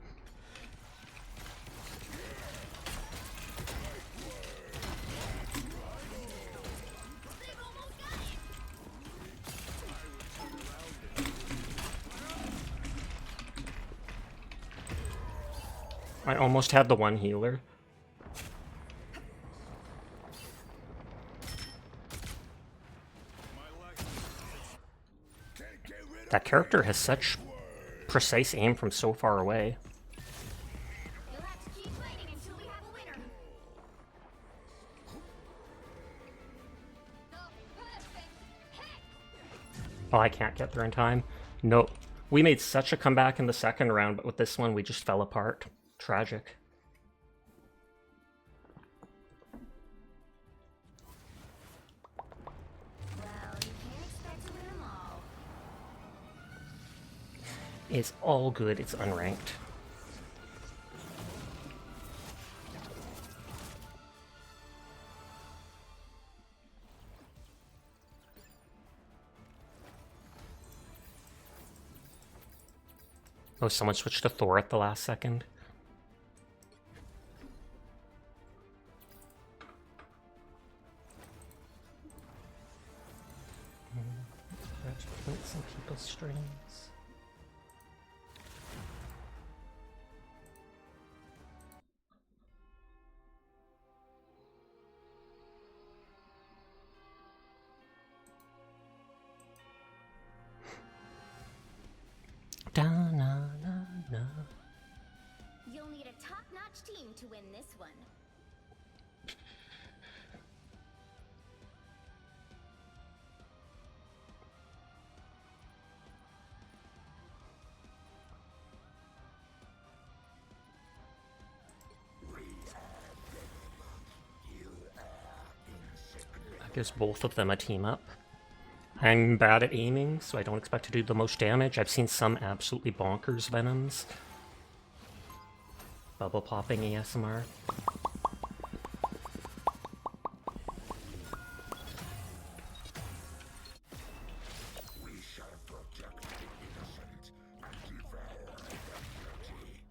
I almost had the one healer. That character has such precise aim from so far away.
You'll have to keep fighting until we have a winner. The perfect hit!
Oh, I can't get there in time. Nope. We made such a comeback in the second round, but with this one, we just fell apart. Tragic.
Well, you can't expect to win them all.
It's all good. It's unranked. Oh, someone switched to Thor at the last second. Let's put some people's strings. Da na na na.
You'll need a top-notch team to win this one.
That gives both of them a team up. I'm bad at aiming, so I don't expect to do the most damage. I've seen some absolutely bonkers venoms. Bubble popping ASMR.
We shall protect the innocent and devour the guilty.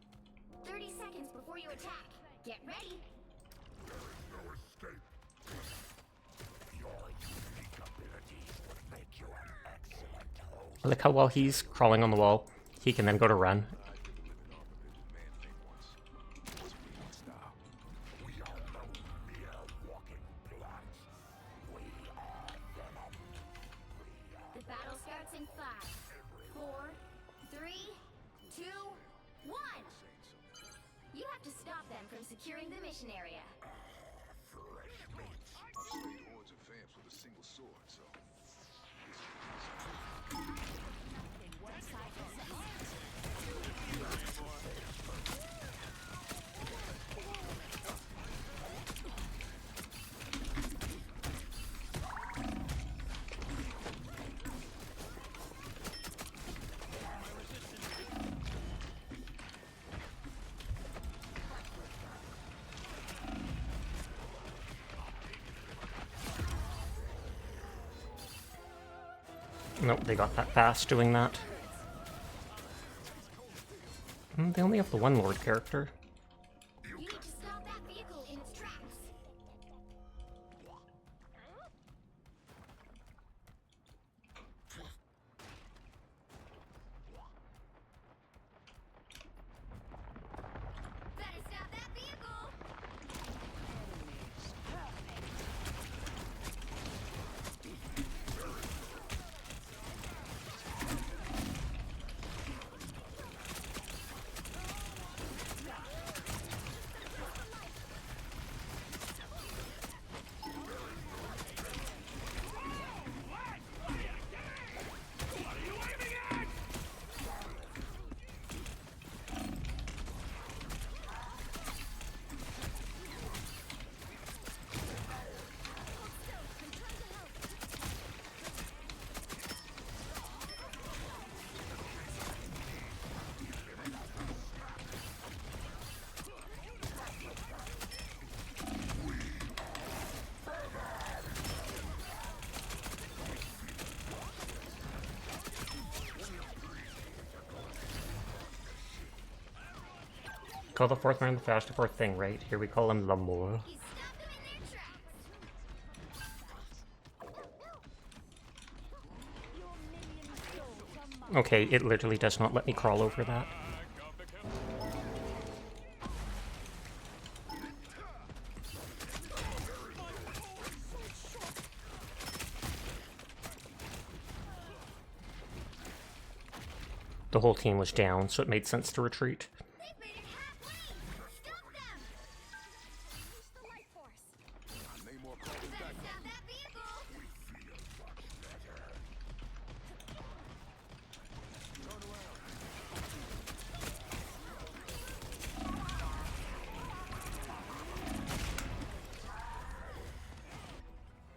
30 seconds before you attack. Get ready.
There is no escape. Your unique abilities would make you an excellent host.
I like how while he's crawling on the wall, he can then go to run.
We are no mere walking plants. We are venom.
The battle starts in 5, 4, 3, 2, 1. You have to stop them from securing the mission area.
Fresh meats.
I've slayed hordes of vamps with a single sword, so
Nope, they got that fast doing that. They only have the one Lord character.
You need to stop that vehicle in its tracks. Better stop that vehicle.
Call the fourth man the faster fourth thing, right? Here we call him L'amour.
He stopped them in their tracks.
Okay, it literally does not let me crawl over that. The whole team was down, so it made sense to retreat.
They've made it halfway. Stop them. Use the light force.
Namor called it
Better
back.
stop that vehicle.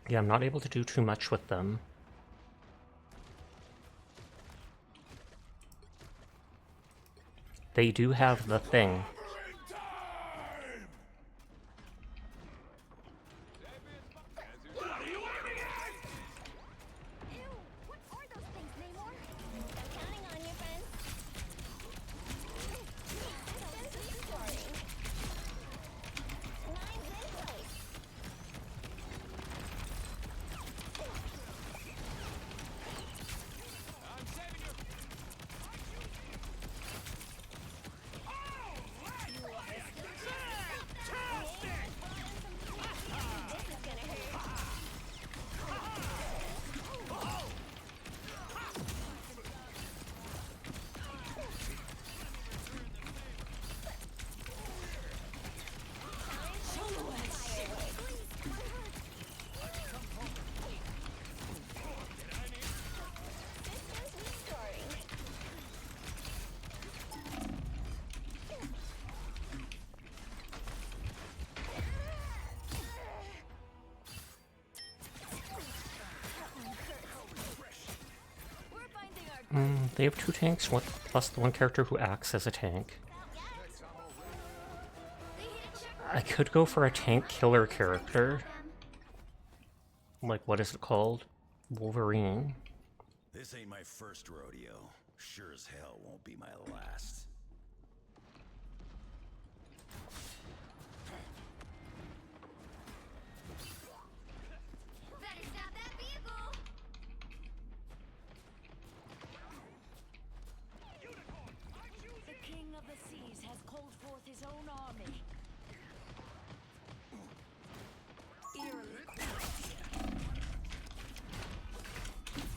Yeah, I'm not able to do too much with them. They do have the thing.
Ew, what are those things, Namor? I'm counting on you, friend. Systems restoring. Lines in place.
I'm saving you.
They have 2 tanks, plus the one character who acts as a tank. I could go for a tank killer character. Like, what is it called? Wolverine.
This ain't my first rodeo. Sure as hell won't be my last.
Better stop that vehicle!
The king of the seas has called forth his own army. Eerily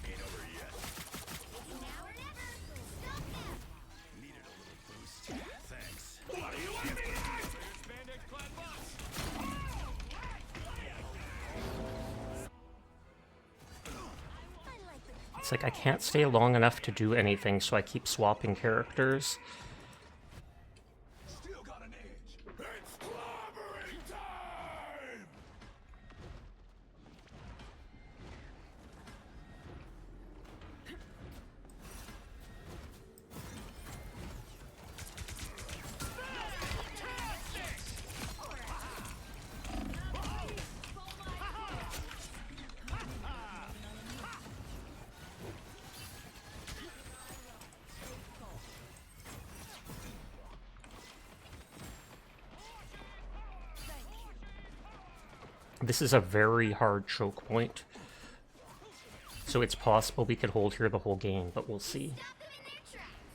Ain't over yet.
It's now or never! Stop them!
Needed a little boost. Thanks.
It's like I can't stay long enough to do anything, so I keep swapping characters.
Still got an edge. It's clobbering time!
This is a very hard choke point. So it's possible we could hold here the whole game, but we'll see.
Stop them in their tracks!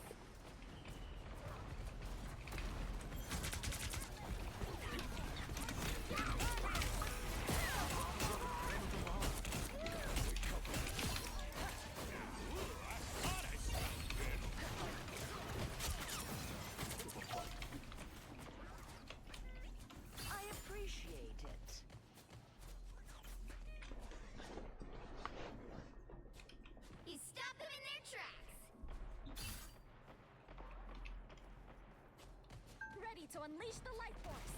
I appreciate it.
You stop them in their tracks!
Ready to unleash the light force.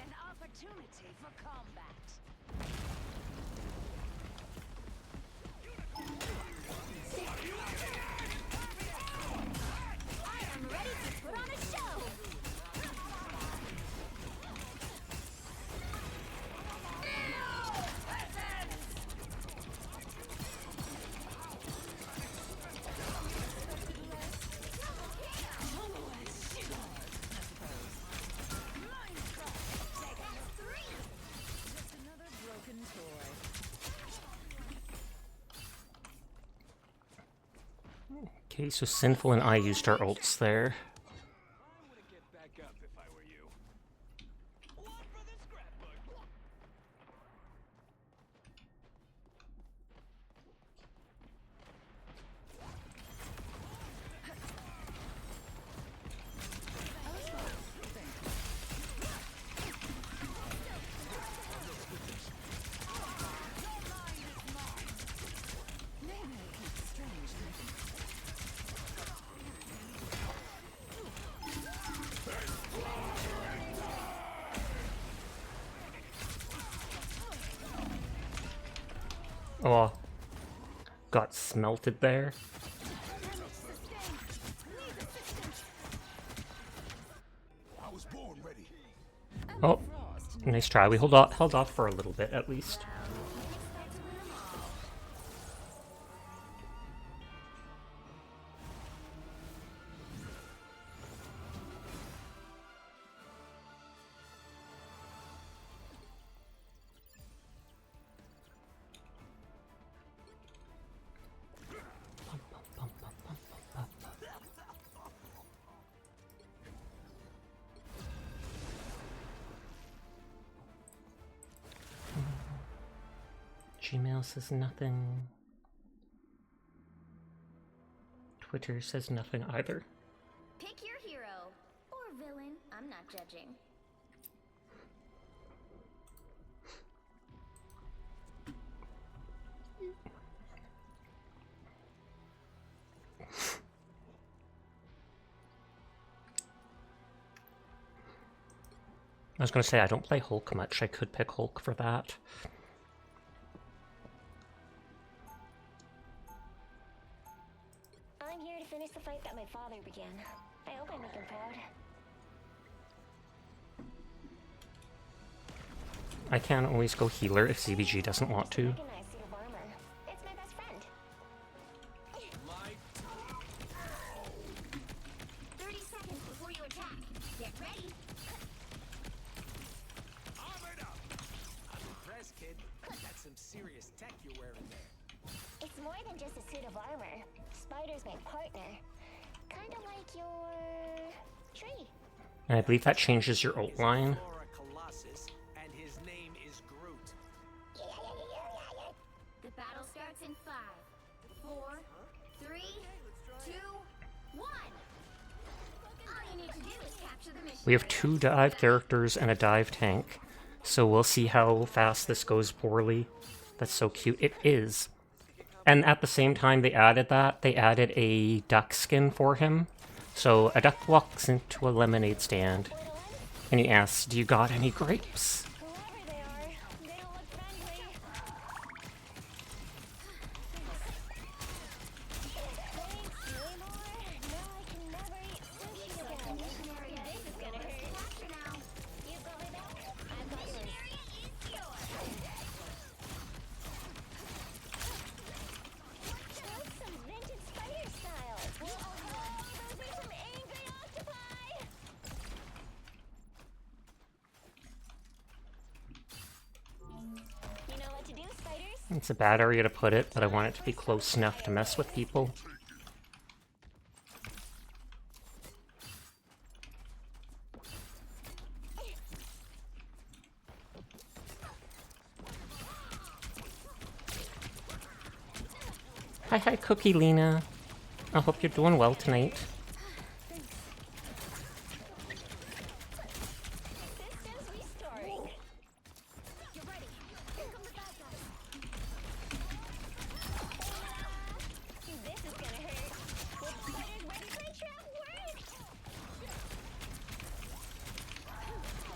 An opportunity for combat.
I am ready to put on a show!
Just another broken toy.
Okay, so Sinful and I used our ults there.
I would get back up if I were you. One for the scrapbook.
Oh, got smelted there.
I was born ready.
Oh, nice try. We held off for a little bit at least. Gmail says nothing. Twitter says nothing either.
Pick your hero. Or villain. I'm not judging.
I was gonna say I don't play Hulk much. I could pick Hulk for that.
I'm here to finish the fight that my father began. I hope I make him proud.
I can't always go healer if CBG doesn't want to.
Recognize suit of armor. It's my best friend.
Light.
30 seconds before you attack. Get ready.
Armored up. I'm impressed, kid. That's some serious tech you're wearing there.
It's more than just a suit of armor. Spider's my partner. Kinda like your tree.
And I believe that changes your ult line.
Flora Colossus, and his name is Groot.
The battle starts in 5, 4, 3, 2, 1. All you need to do is capture the mission.
We have 2 dive characters and a dive tank, so we'll see how fast this goes poorly. That's so cute. It is. And at the same time they added that, they added a duck skin for him. So a duck walks into a lemonade stand, and he asks, "Do you got any grapes?"
Whoever they are, they don't look friendly. Thanks, Namor. Now I can never eat sushi again. This is gonna hurt. Now. You got me back? I've got yours. That's some vintage spider style. Whoa, those are some angry octopi. You know what to do, spiders?
It's a bad area to put it, but I want it to be close enough to mess with people. Hi, Cookie Lena. I hope you're doing well tonight.
Systems restoring. You're ready. Here come the bad guys. This is gonna hurt. The spider's ready for a trap work.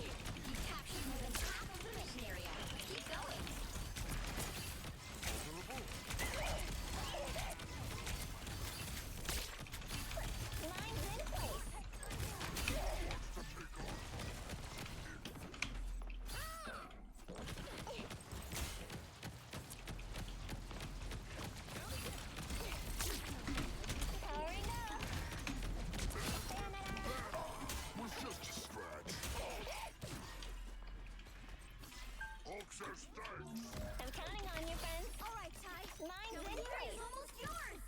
You captured more than half of the mission area. Keep going. Lines in place. Powering up.
Was just a scratch. Oaks are stakes.
I'm counting on you, friends. All right, Ty. Lines in place. Almost yours.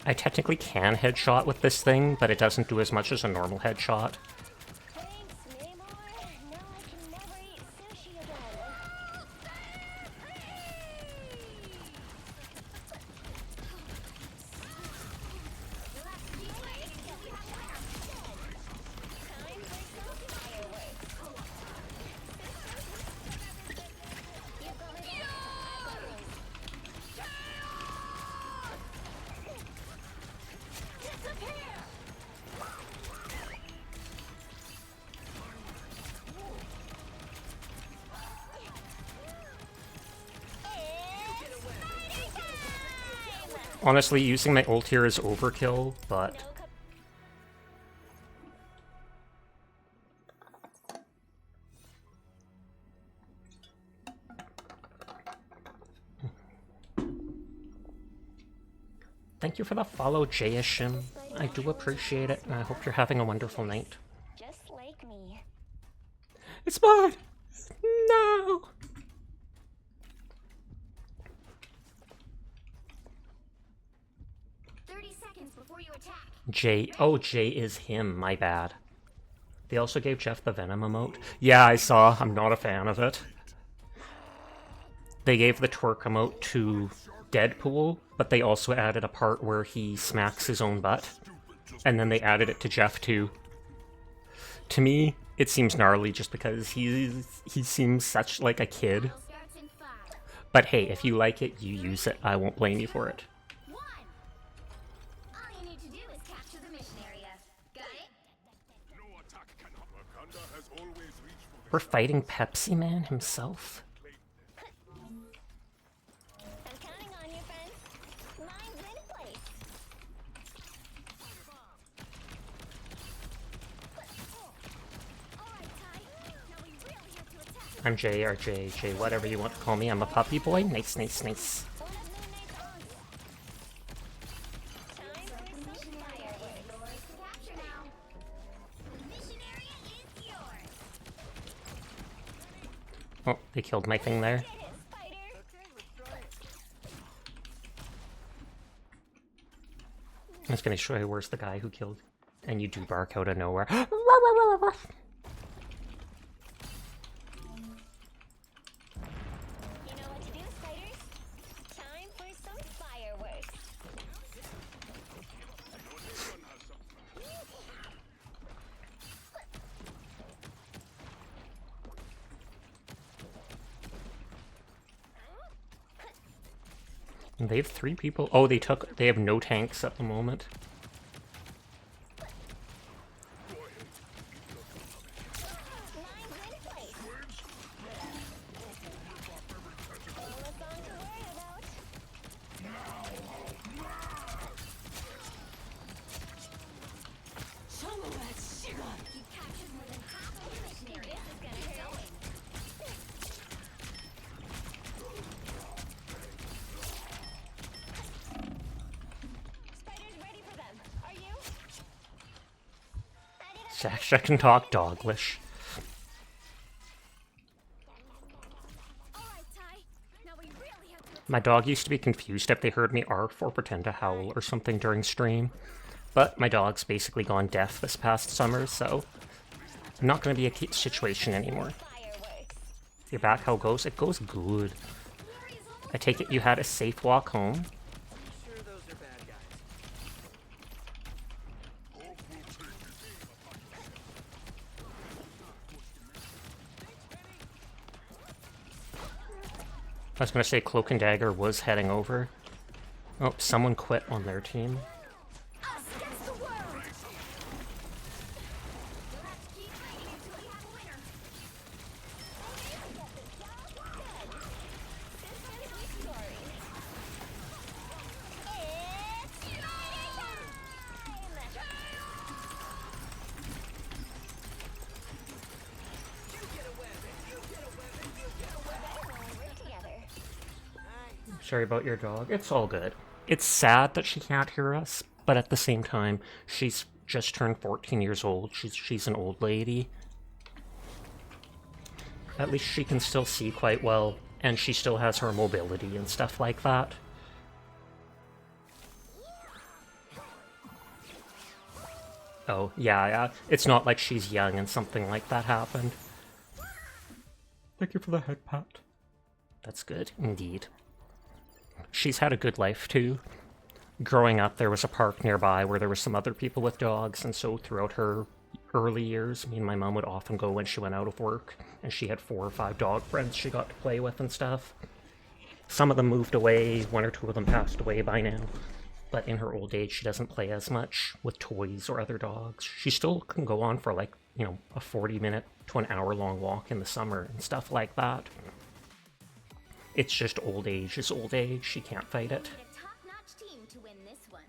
I technically can headshot with this thing, but it doesn't do as much as a normal headshot.
Thanks, Namor. Now I can never eat sushi again. Time for some fireworks. You got me back. I've got yours. Disappear! It's spider time!
Honestly, using my ult here is overkill, but
No cup.
thank you for the follow, Jayashim. I do appreciate it, and I hope you're having a wonderful night.
Just like me.
It's mine! No!
30 seconds before you attack.
Jay. Oh, Jay is him. My bad. They also gave Jeff the Venom emote. Yeah, I saw. I'm not a fan of it. They gave the twerk emote to Deadpool, but they also added a part where he smacks his own butt. And then they added it to Jeff too. To me, it seems gnarly just because he seems such like a kid.
Battle starts in 5,
But hey, if you like it, you use it. I won't blame you for it.
1. All you need to do is capture the mission area. Got it?
No attack cannot. Wakanda has always reached for
We're fighting Pepsi Man himself.
I'm counting on you, friends. Mine's in place.
All right, Ty. Now we really have to attack.
I'm Jay or Jay, whatever you want to call me. I'm a puppy boy. Nice, nice, nice.
Time for some fireworks. Capture now. The mission area is yours.
Oh, they killed my thing there.
Get it, Spider.
I was gonna show you where's the guy who killed. And you do bark out of nowhere.
You know what to do, Spiders. Time for some fireworks.
They have 3 people. Oh, they have no tanks at the moment.
Mine's in place. Only song to worry about. You captured more than half of the mission area. This is gonna hurt. Spiders ready for them. Are you?
Sash, I can talk Doglish.
All right, Ty. Now we really have to attack.
My dog used to be confused if they heard me arf or pretend to howl or something during stream. But my dog's basically gone deaf this past summer, so I'm not going to be a situation anymore.
Fireworks.
Your back how it goes? It goes good. I take it you had a safe walk home.
Sure those are bad guys.
I was going to say Cloak and Dagger was heading over. Oh, someone quit on their team.
Us against the world.
You'll have to keep fighting until we have a winner. This is the story. It's Work together.
Sorry about your dog. It's all good. It's sad that she can't hear us, but at the same time, she's just turned 14 years old. She's an old lady. At least she can still see quite well, and she still has her mobility and stuff like that. Oh, yeah. It's not like she's young and something like that happened. Thank you for the head pat. That's good, indeed. She's had a good life, too. Growing up, there was a park nearby where there were some other people with dogs, and so throughout her early years, me and my mom would often go when she went out of work, and she had 4 or 5 dog friends she got to play with and stuff. Some of them moved away, 1 or 2 of them passed away by now. But in her old age, she doesn't play as much with toys or other dogs. She still can go on for, like, you know, a 40-minute to an hour-long walk in the summer and stuff like that. It's just old age is old age. She can't fight it.
Need a top-notch team to win this one.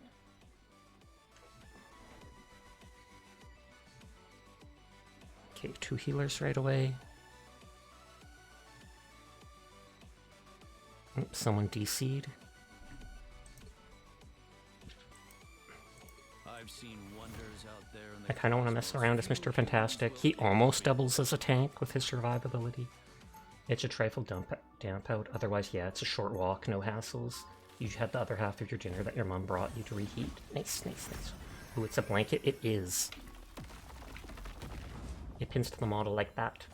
Okay, 2 healers right away. Oops, someone DC'd.
I've seen wonders out there in the
I kind of want to mess around as Mr. Fantastic. He almost doubles as a tank with his survivability. It's a trifle damp out. Otherwise, yeah, it's a short walk, no hassles. You had the other half of your dinner that your mom brought you to reheat. Nice, nice, nice. Ooh, it's a blanket. It is. It pins to the model like that.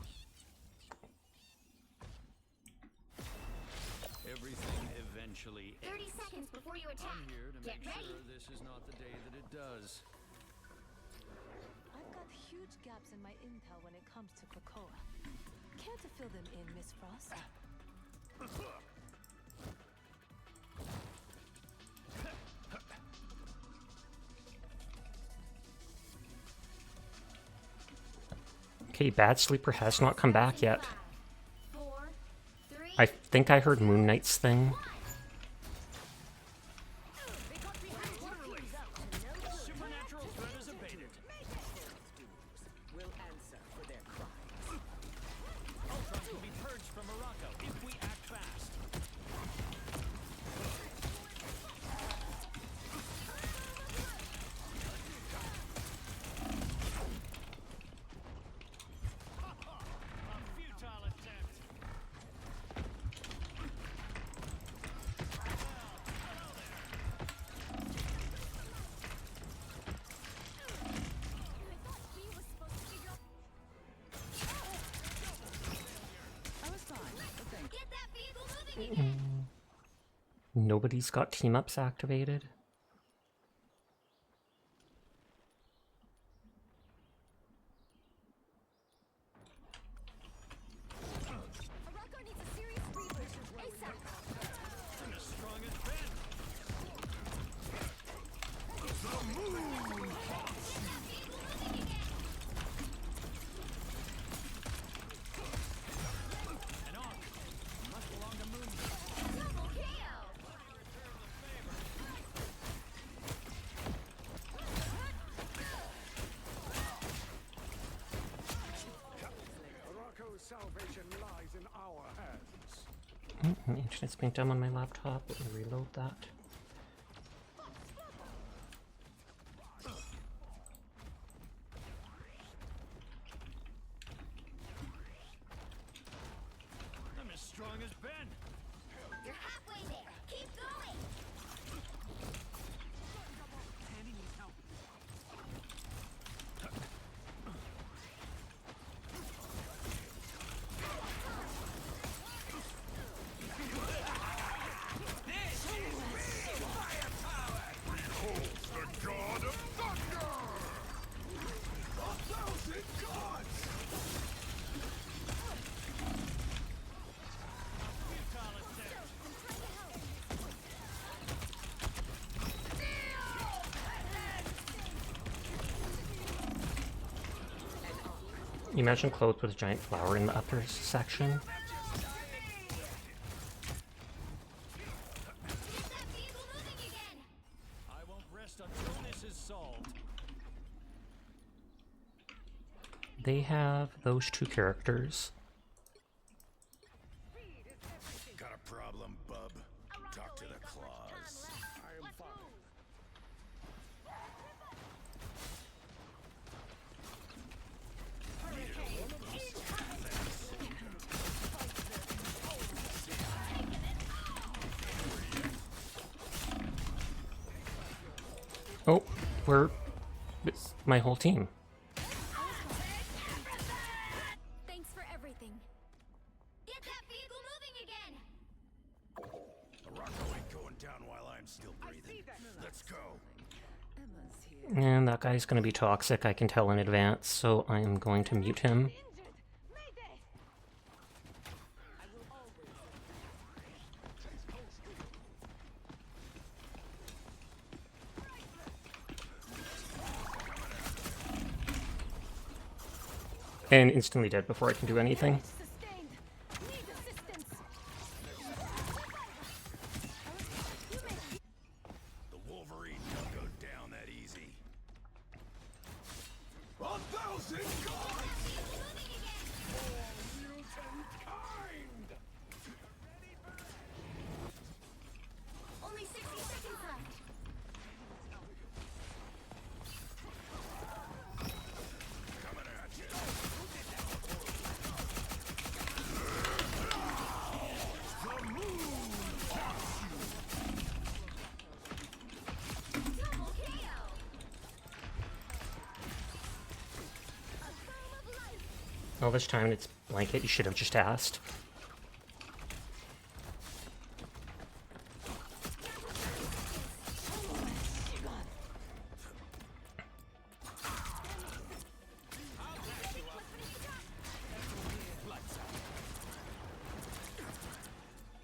everything eventually
30 seconds before you attack.
I'm here to
Get
make
ready.
sure this is not the day that it does.
I've got huge gaps in my intel when it comes to Krakoa. Care to fill them in, Miss Frost?
Okay, Bad Sleeper has not come back yet.
4, 3,
I think I heard Moon Knight's thing.
Supernatural threat is abated. Will answer for their crimes. Ultrons will be purged from Morocco if we act fast. A futile attempt.
I was fine, but thank you.
get that vehicle moving again.
Nobody's got team ups activated.
Morocco needs a serious reboot. ASAP.
I'm as strong as Ben. An arc. Must belong to Moon.
Double kill.
Morocco's salvation lies in our hands.
My internet's being dumb on my laptop. Let me reload that.
I'm as strong as Ben.
You're halfway there. Keep going.
Tandy needs help.
The god of thunder! A thousand gods!
Futile attempt.
Imagine clothes with a giant flower in the upper section.
Get that vehicle moving again.
I won't rest until this is solved.
They have those two characters.
Got a problem, bub? Talk to the claws.
I am fine.
Oh, we're... it's my whole team.
Thanks for everything.
Get that vehicle moving again.
Morocco ain't going down while I'm still breathing. Let's go.
Emma's here.
And that guy's going to be toxic, I can tell in advance, so I'm going to mute him.
Injured. Mayday. I will always.
And instantly dead before I can do anything.
Sustained. Need assistance.
The Wolverine don't go down that easy. A thousand gods! Mutant kind!
Only 60 seconds left.
Coming at you. The moon haunts you.
Double kill. A boom of light.
All this time it's blanket, you should have just asked.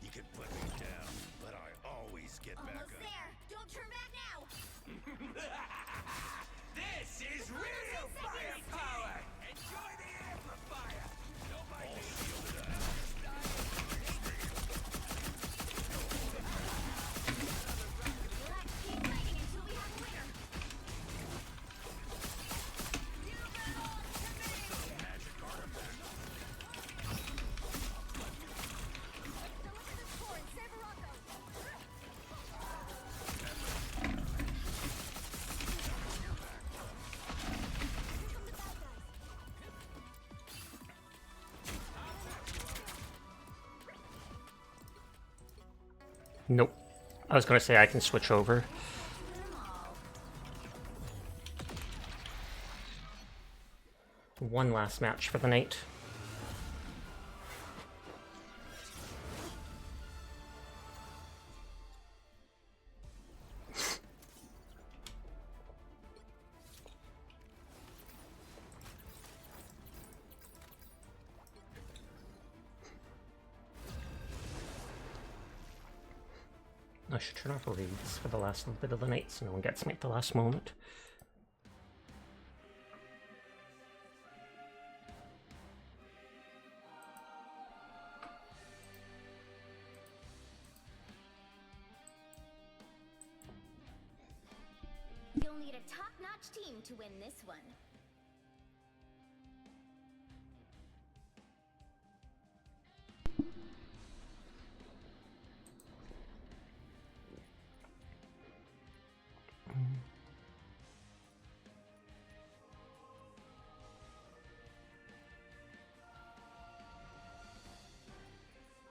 You can put me down, but I always get back
Almost
up.
there. Don't turn back now.
This is real firepower! Enjoy the airplane!
Nope. I was gonna say I can switch over. One last match for the night. I should turn off raids for the last little bit of the night so no one gets me at the last moment.
You'll need a top-notch team to win this one.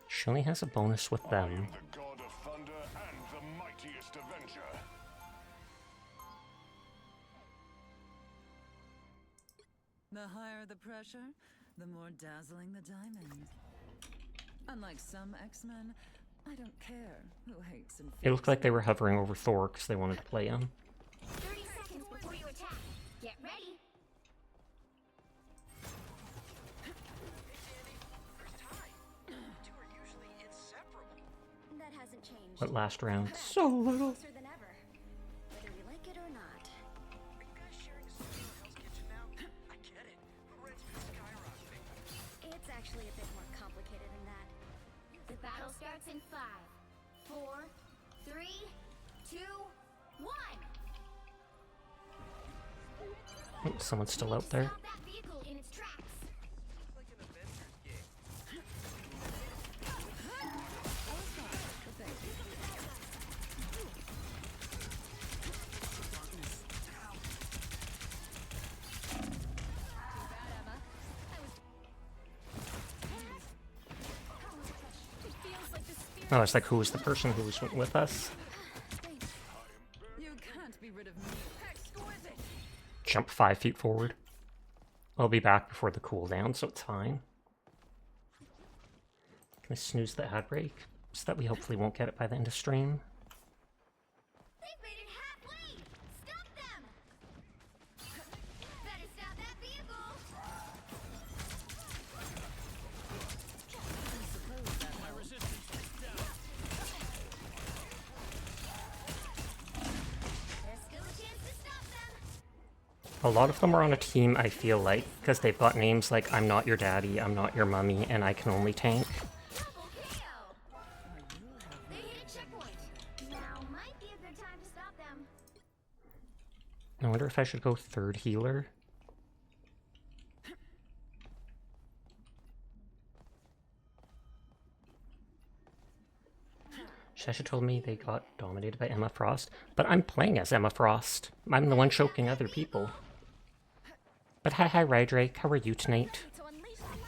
She only has a bonus with them.
The god of thunder and the mightiest avenger.
The higher the pressure, the more dazzling the diamond. Unlike some X-Men, I don't care who hates and
It looked like they were hovering over Thor because they wanted to play him.
30 seconds before you attack. Get ready. That hasn't changed.
But last round, so little.
Closer than ever, whether we like it or not.
Are you guys sharing a studio in Hell's Kitchen now? I get it. Rent's been skyrocketing.
It's actually a bit more complicated than that. The battle starts in 5, 4, 3, 2, 1.
Oh, someone's still out there.
Stop that vehicle in its tracks.
Like an Avengers gig.
Oh, it's like who was the person who was with us?
You can't be rid of me. Exquisite.
Jump 5 feet forward. I'll be back before the cooldown, so it's fine. Can I snooze the ad break so that we hopefully won't get it by the end of stream?
They've made it halfway. Stop them. Better stop that vehicle.
My resistance is down.
There's still a chance to stop them.
A lot of them are on a team, I feel like, because they've got names like I'm not your daddy, I'm not your mummy, and I can only tank.
Double KO. They hit a checkpoint. Now might be a good time to stop them.
I wonder if I should go third healer. Shasha told me they got dominated by Emma Frost, but I'm playing as Emma Frost. I'm the one choking other people. But hi Rydrake, how are you tonight?
To unleash the light.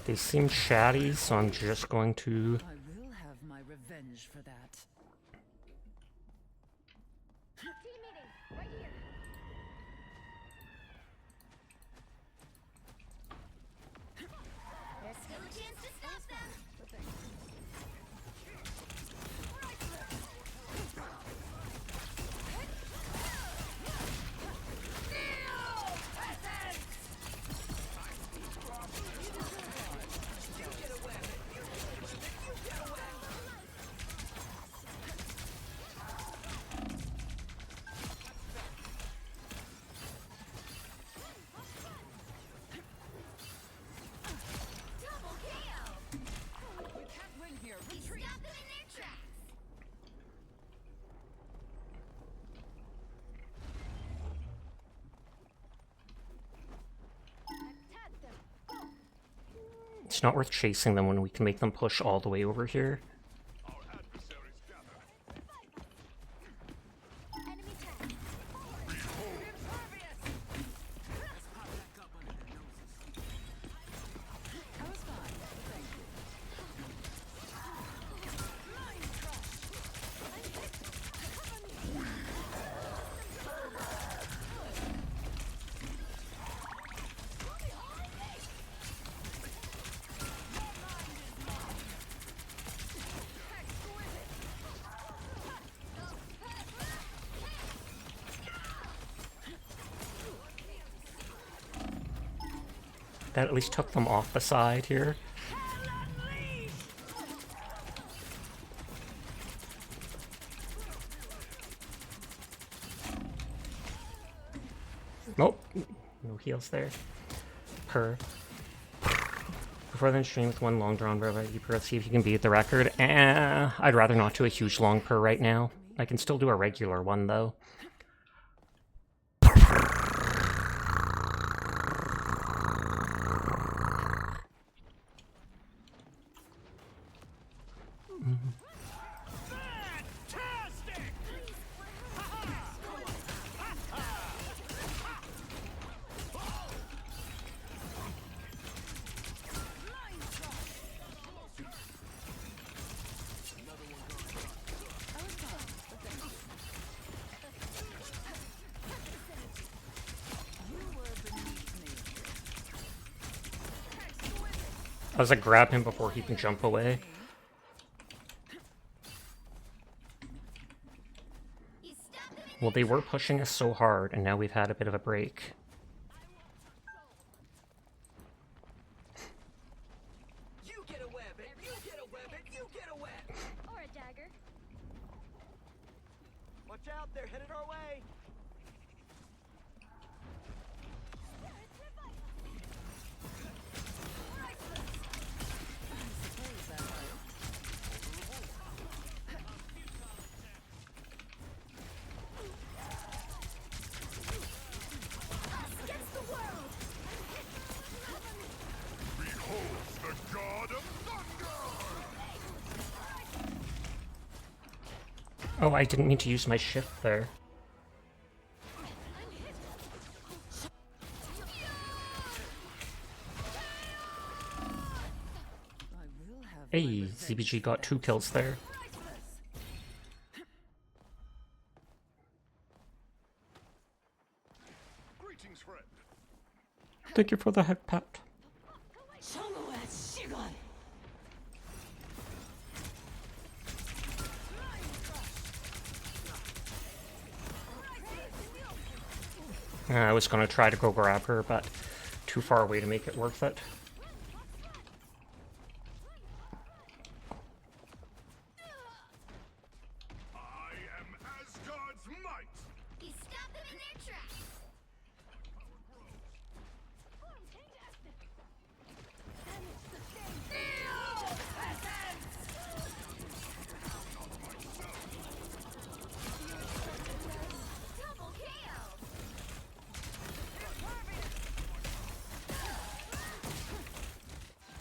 They seem chatty, so I'm just going to...
I will have my revenge for that.
Team meeting, right here. There's still a chance to stop them.
It's not worth chasing them when we can make them push all the way over here.
Our adversaries gather.
Enemy tag.
I was fine. Thank you.
That at least took them off the side here. Nope. No heals there. Per. Before then, stream with one long drawn bro, you per see if you can beat the record. I'd rather not do a huge long per right now. I can still do a regular one though. I was like, grab him before he can jump away. Well, they were pushing us so hard, and now we've had a bit of a break.
You get a web, and you get a web, and you get a web.
Or a dagger.
Watch out, they're headed our way.
Against the world.
Behold the god of thunder!
Oh, I didn't mean to use my shift there.
I will have
Hey,
my revenge
ZBG
for
got 2
that.
kills there.
Greetings, friend.
Thank you for the heck pat. I was gonna try to go grab her, but too far away to make it worth it.
I am Asgard's might!
You stop them in their tracks. Double kill.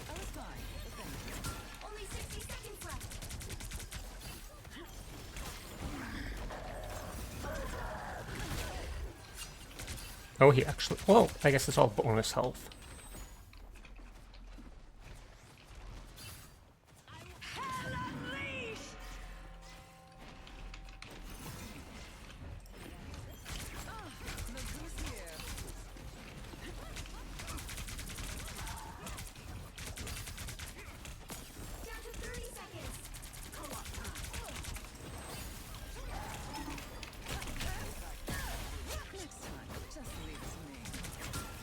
I was fine. Thank you.
Only 60 seconds left.
Oh, he actually... Well, I guess it's all bonus health.
Look who's here.
Down to 30 seconds.
Next time, just leave it to me.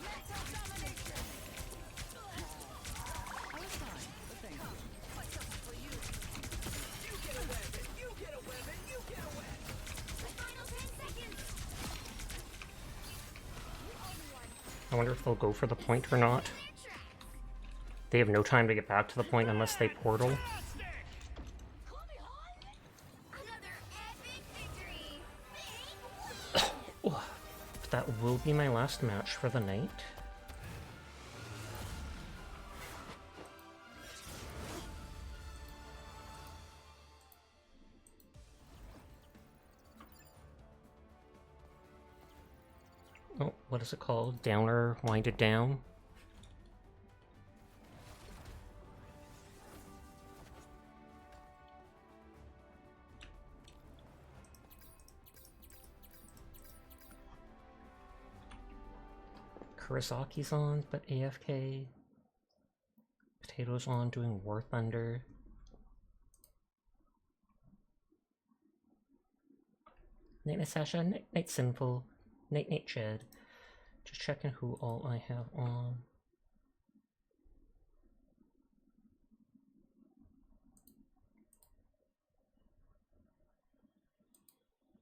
Mental domination.
I was fine, but thank you.
You get a web, and you get a web, and you get a web.
The final 10 seconds.
I wonder if they'll go for the point or not.
Their tracks.
They have no time to get back to the point unless they portal.
Another epic victory.
That will be my last match for the night. what is it called? Downer winded down. Kurisaki's on, but AFK. Potato's on doing War Thunder. Night Sasha, Night Sinful, Night Jed. Just checking who all I have on.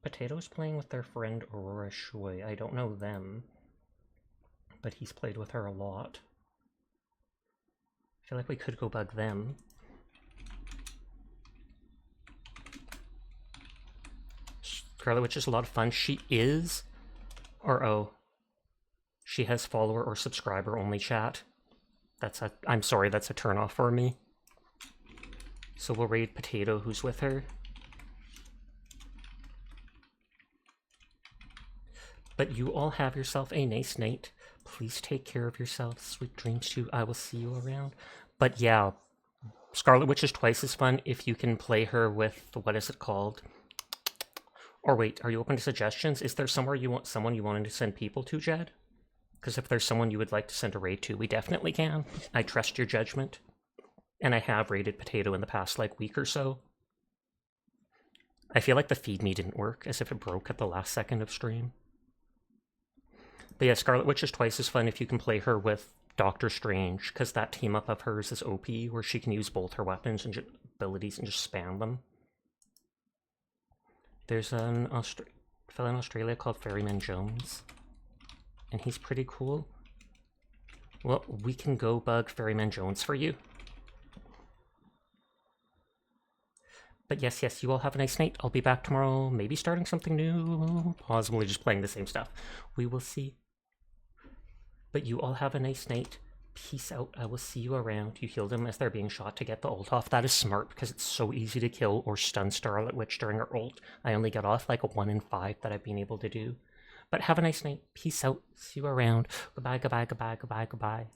Potato's playing with their friend Aurora Shui. I don't know them, but he's played with her a lot. I feel like we could go bug them. Scarlet Witch is a lot of fun. She is, or oh, she has follower or subscriber only chat. I'm sorry, that's a turn off for me. So we'll raid Potato, who's with her. But you all have yourself a nice night. Please take care of yourselves. Sweet dreams too. I will see you around. But yeah, Scarlet Witch is twice as fun if you can play her with, what is it called? Or wait, are you open to suggestions? Is there someone you wanted to send people to, Jed? Because if there's someone you would like to send a raid to, we definitely can. I trust your judgment. And I have raided Potato in the past, like, week or so. I feel like the feed me didn't work, as if it broke at the last second of stream. But yeah, Scarlet Witch is twice as fun if you can play her with Doctor Strange, because that team up of hers is OP, where she can use both her weapons and abilities and just spam them. There's an fellow in Australia called Ferryman Jones, and he's pretty cool. Well, we can go bug Ferryman Jones for you. But yes, you all have a nice night. I'll be back tomorrow, maybe starting something new, possibly just playing the same stuff. We will see. But you all have a nice night. Peace out. I will see you around. You heal them as they're being shot to get the ult off. That is smart because it's so easy to kill or stun Scarlet Witch during her ult. I only got off like a 1 in 5 that I've been able to do. But have a nice night. Peace out. See you around. Goodbye, goodbye, goodbye, goodbye, goodbye.